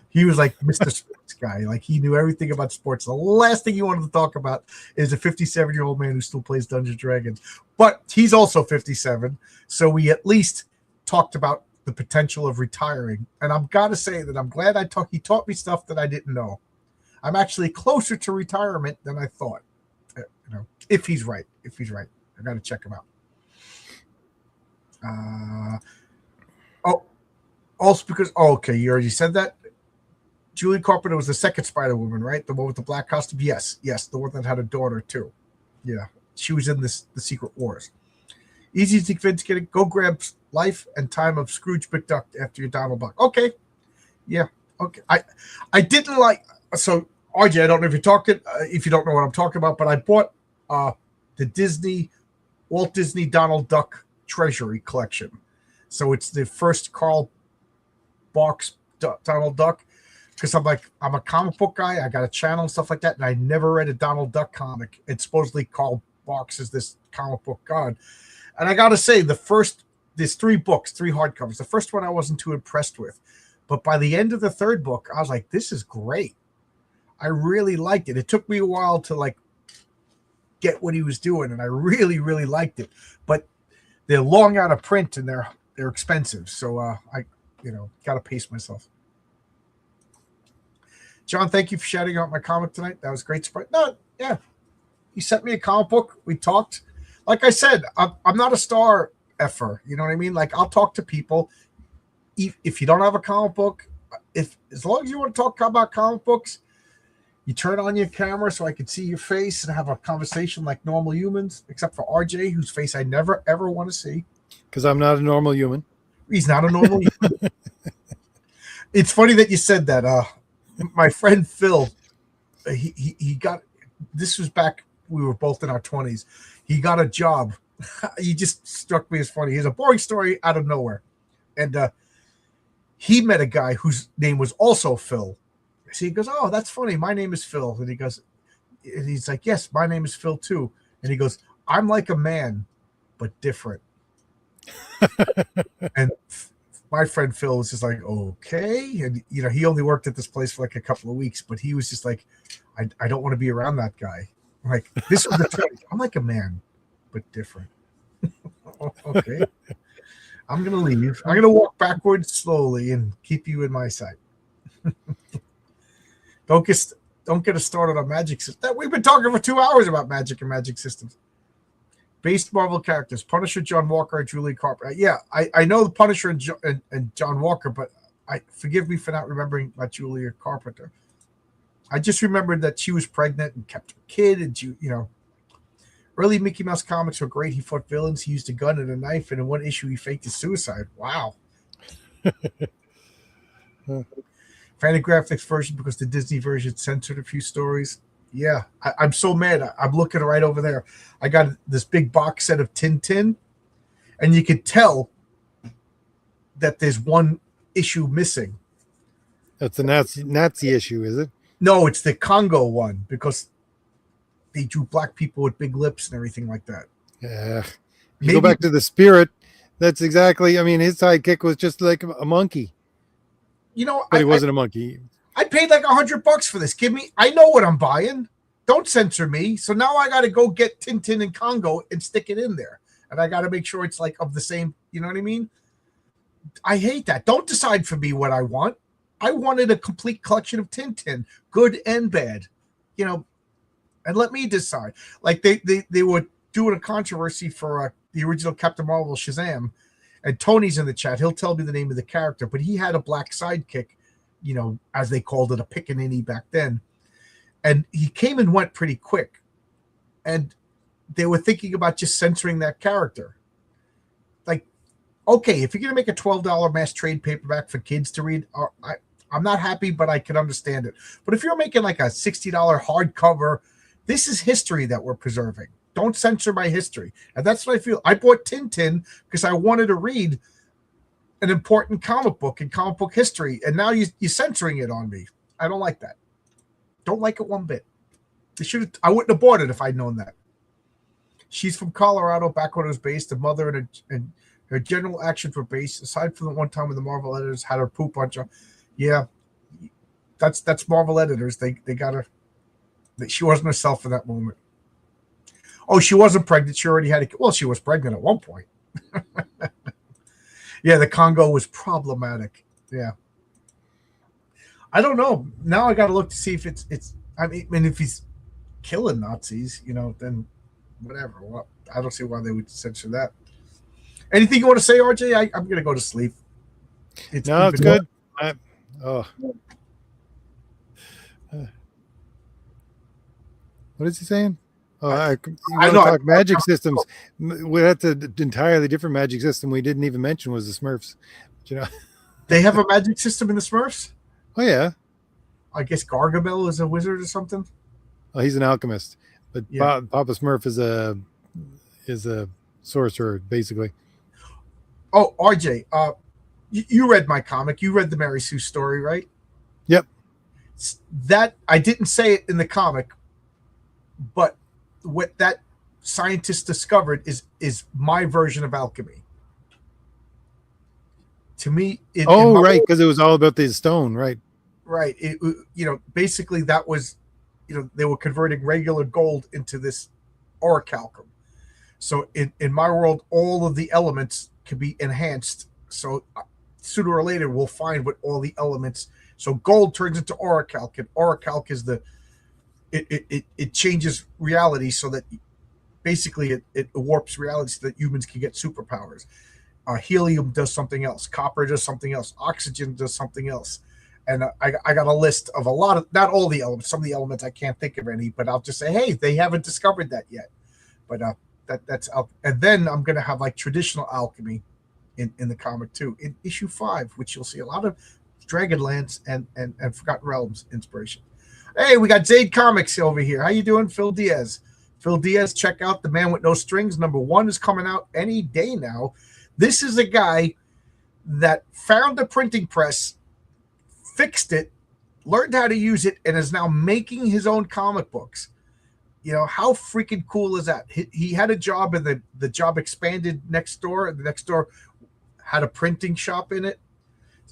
He was like Mr. Sports guy. Like, he knew everything about sports. The last thing he wanted to talk about is a 57-year-old man who still plays Dungeons & Dragons. But he's also 57, so we at least talked about the potential of retiring. And I've got to say that I'm glad he taught me stuff that I didn't know. I'm actually closer to retirement than I thought. If he's right. I got to check him out. Also because okay, you already said that. Julie Carpenter was the second Spider-Woman, right? The one with the black costume. Yes, the one that had a daughter too. Yeah, she was in the Secret Wars. Easy to convince. Go grab Life and Time of Scrooge McDuck after your Donald Duck. Okay, yeah, okay. I didn't like so RJ. I don't know if you're talking if you don't know what I'm talking about, but I bought the Walt Disney Donald Duck Treasury Collection. So it's the first Carl Barks Donald Duck, because I'm a comic book guy. I got a channel and stuff like that, and I never read a Donald Duck comic. And supposedly Carl Barks is this comic book god. And I got to say, there's 3 books, 3 hardcovers. The first one I wasn't too impressed with. But by the end of the 3rd book, I was like, this is great. I really liked it. It took me a while to get what he was doing, and I really, really liked it. But they're long out of print and they're expensive, so I got to pace myself. John, thank you for shouting out my comic tonight. That was great. No, yeah, you sent me a comic book. We talked. Like I said, I'm not a star effer. You know what I mean? Like, I'll talk to people. If you don't have a comic book, as long as you want to talk about comic books, you turn on your camera so I can see your face and have a conversation like normal humans, except for RJ, whose face I never, ever want to see. Because I'm not a normal human. He's not a normal human. It's funny that you said that. My friend Phil, he got, this was back, we were both in our 20s. He got a job. He just struck me as funny. He's a boring story out of nowhere. And he met a guy whose name was also Phil. So he goes, oh, that's funny. My name is Phil. And he's like, yes, my name is Phil too. And he goes, I'm like a man, but different. And my friend Phil was just like, okay. And, he only worked at this place for like a couple of weeks, but he was just like, I don't want to be around that guy. Like, this was the truth. I'm like a man, but different. Okay. I'm going to leave. I'm going to walk backwards slowly and keep you in my sight. Don't get us started on magic systems. We've been talking for 2 hours about magic and magic systems. Based Marvel characters: Punisher, John Walker, and Julie Carpenter. Yeah, I know the Punisher and John Walker, but forgive me for not remembering about Julia Carpenter. I just remembered that she was pregnant and kept her kid, and early Mickey Mouse comics were great. He fought villains. He used a gun and a knife, and in one issue, he faked his suicide. Wow. Fantagraphics version, because the Disney version censored a few stories. Yeah, I'm so mad. I'm looking right over there. I got this big box set of Tintin, and you could tell that there's one issue missing. That's the Nazi issue, is it? No, it's the Congo one, because they drew black people with big lips and everything like that. Yeah. You go back to the Spirit. That's exactly. I mean, his sidekick was just like a monkey. But he wasn't a monkey. I paid like $100 for this. I know what I'm buying. Don't censor me. So now I got to go get Tintin and Congo and stick it in there. And I got to make sure it's like of the same, you know what I mean? I hate that. Don't decide for me what I want. I wanted a complete collection of Tintin, good and bad, and let me decide. Like they were doing a controversy for the original Captain Marvel Shazam, and Tony's in the chat. He'll tell me the name of the character, but he had a black sidekick, as they called it, a pickaninny back then. And he came and went pretty quick. And they were thinking about just censoring that character. Like, okay, if you're going to make a $12 mass trade paperback for kids to read, I'm not happy, but I can understand it. But if you're making like a $60 hardcover, This is history that we're preserving. Don't censor my history. And that's what I feel. I bought Tintin because I wanted to read an important comic book in comic book history, and now you're censoring it on me. I don't like that. Don't like it one bit. I wouldn't have bought it if I'd known that. She's from Colorado, back when it was based. The mother and her general actions were based, aside from the one time when the Marvel editors had her poop on her. Yeah, that's Marvel editors. They got her. She wasn't herself in that moment. Oh, she wasn't pregnant. She already had well, she was pregnant at one point. Yeah, the Congo was problematic. Yeah. I don't know. Now I got to look to see if it's. I mean, if he's killing Nazis, then whatever. Well, I don't see why they would censor that. Anything you want to say, RJ? I'm going to go to sleep. It's good. What is he saying? Oh, I know. Talk magic systems. We had an entirely different magic system we didn't even mention was the Smurfs. They have a magic system in the Smurfs? Oh, yeah. I guess Gargamel is a wizard or something. Oh, he's an alchemist, but yeah. Papa Smurf is a sorcerer, basically. Oh, RJ, you read my comic. You read the Mary Sue story, right? Yep. That I didn't say it in the comic, but what that scientist discovered is my version of alchemy. To me, right, because it was all about the stone, right? Right. Basically that was, they were converting regular gold into this orichalcum. So in my world, all of the elements can be enhanced. So sooner or later, we'll find what all the elements. So gold turns into orichalc, and orichalc is it changes reality so that basically it warps reality so that humans can get superpowers. Helium does something else. Copper does something else. Oxygen does something else. And I got a list of a lot of, not all the elements, some of the elements I can't think of any, but I'll just say, hey, they haven't discovered that yet. But that's and then I'm going to have like traditional alchemy in the comic too, in issue 5, which you'll see a lot of Dragonlance and Forgotten Realms inspiration. Hey, we got Zade Comics over here. How you doing, Phil Diaz? Phil Diaz, check out The Man with No Strings. #1 is coming out any day now. This is a guy that found a printing press, fixed it, learned how to use it, and is now making his own comic books. How freaking cool is that? He had a job, and the job expanded next door, and the next door had a printing shop in it.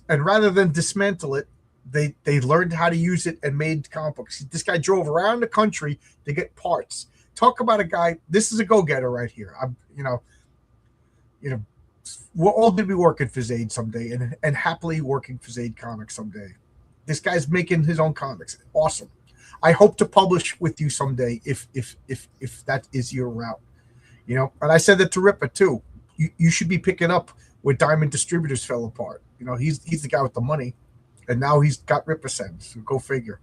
And rather than dismantle it, they learned how to use it and made comic books. This guy drove around the country to get parts. Talk about a guy. This is a go-getter right here. We're all going to be working for Zade someday, and happily working for Zade Comics someday. This guy's making his own comics. Awesome. I hope to publish with you someday if that is your route. And I said that to Ripper too. You should be picking up where Diamond Distributors fell apart. He's the guy with the money, and now he's got Ripper Send. So go figure.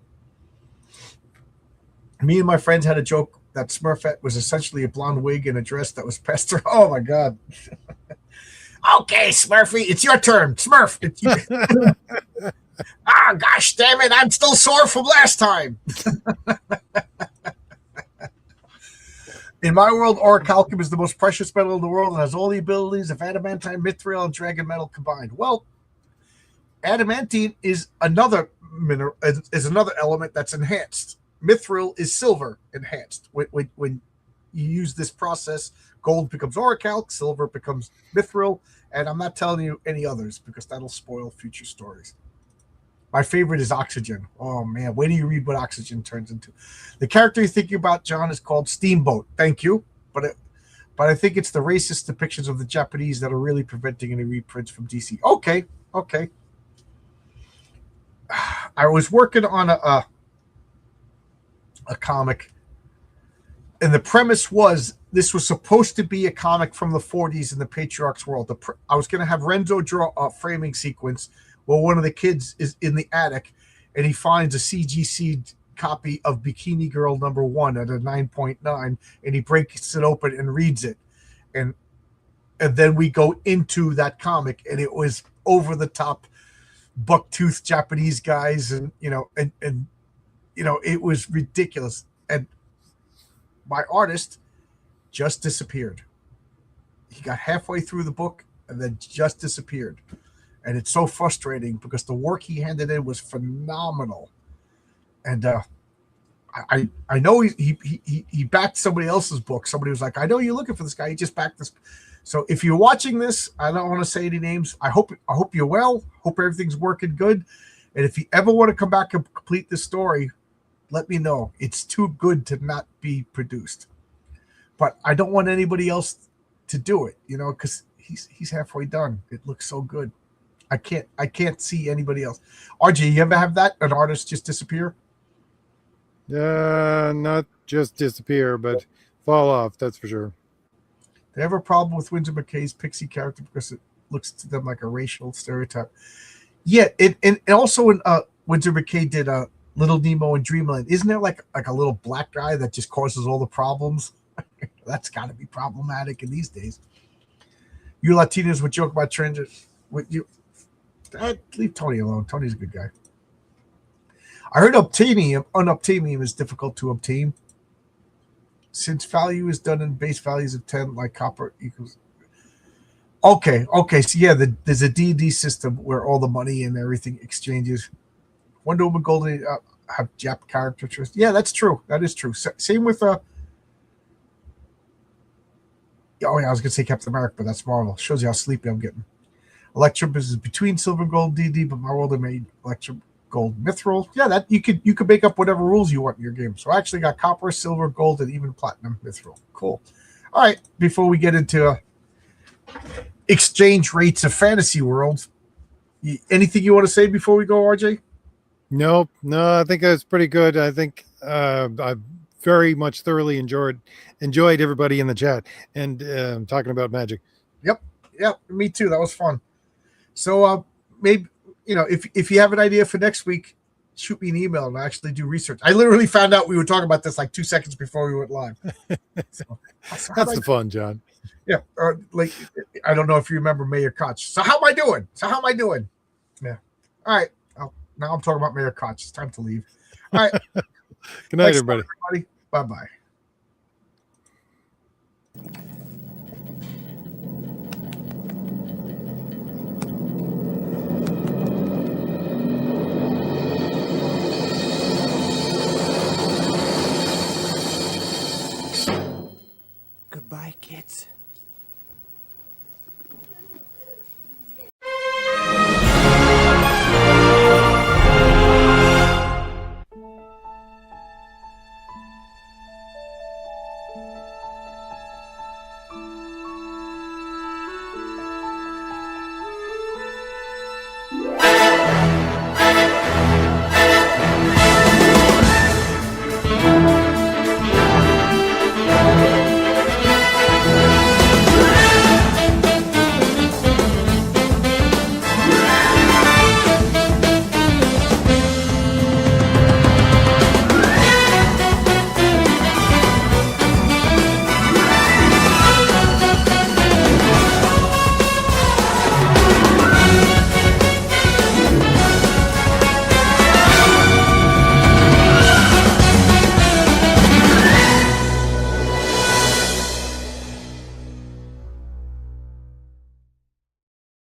Me and my friends had a joke that Smurfette was essentially a blonde wig and a dress that was passed through. Oh my God. Okay, Smurfy, it's your turn. Smurf. Gosh damn it, I'm still sore from last time. In my world, orichalcum is the most precious metal in the world and has all the abilities of adamantine, mithril, and dragon metal combined. Well, adamantine is another mineral, is another element that's enhanced. Mithril is silver enhanced. When you use this process, gold becomes orichalc, silver becomes mithril, and I'm not telling you any others because that'll spoil future stories. My favorite is Oxygen. Oh, man. Wait till you read what Oxygen turns into. The character you're thinking about, John, is called Steamboat. Thank you. But I think it's the racist depictions of the Japanese that are really preventing any reprints from DC. Okay. I was working on a comic, and the premise was this was supposed to be a comic from the 40s in the Patriarch's world. I was going to have Renzo draw a framing sequence where one of the kids is in the attic, and he finds a CGC copy of Bikini Girl #1 at a 9.9, and he breaks it open and reads it. And then we go into that comic, and it was over the top bucktooth Japanese guys, and it was ridiculous. And my artist just disappeared. He got halfway through the book and then just disappeared. And it's so frustrating because the work he handed in was phenomenal. And I know he backed somebody else's book. Somebody was like, I know you're looking for this guy. He just backed this. So if you're watching this, I don't want to say any names. I hope you're well. Hope everything's working good. And if you ever want to come back and complete this story, let me know. It's too good to not be produced. But I don't want anybody else to do it, because he's halfway done. It looks so good. I can't see anybody else. RJ, you ever have that? An artist just disappear? Not just disappear, but fall off. That's for sure. They have a problem with Winsor McKay's pixie character because it looks to them like a racial stereotype. Yeah, and also in Winsor McKay did Little Nemo in Dreamland. Isn't there like a little black guy that just causes all the problems? That's got to be problematic in these days. You Latinos would joke about transgender. Leave Tony alone. Tony's a good guy. I heard unobtainium is difficult to obtain. Since value is done in base values of 10, like copper equals. Okay. So yeah, there's a D&D system where all the money and everything exchanges. Wonder Woman Golden have Jap characters. Yeah, that's true. That is true. Same with Oh yeah, I was gonna say Captain America, but that's Marvel. Shows you how sleepy I'm getting. Electrum is between Silver and Gold D&D, but my world made Electrum Gold Mithril. Yeah, that you could make up whatever rules you want in your game. So I actually got copper, silver, gold, and even platinum Mithril. Cool. All right, before we get into exchange rates of fantasy worlds, anything you want to say before we go, RJ? Nope. No, I think that's pretty good. I think I very much thoroughly enjoyed everybody in the chat and talking about magic. Yep, me too. That was fun. So maybe if you have an idea for next week, shoot me an email and I'll actually do research. I literally found out we were talking about this like 2 seconds before we went live. So, that's the fun, John. Yeah, like I don't know if you remember Mayor Koch. So how am I doing? Yeah. All right. Now I'm talking about Mayor Koch. It's time to leave. All right. Good night, everybody. Bye-bye.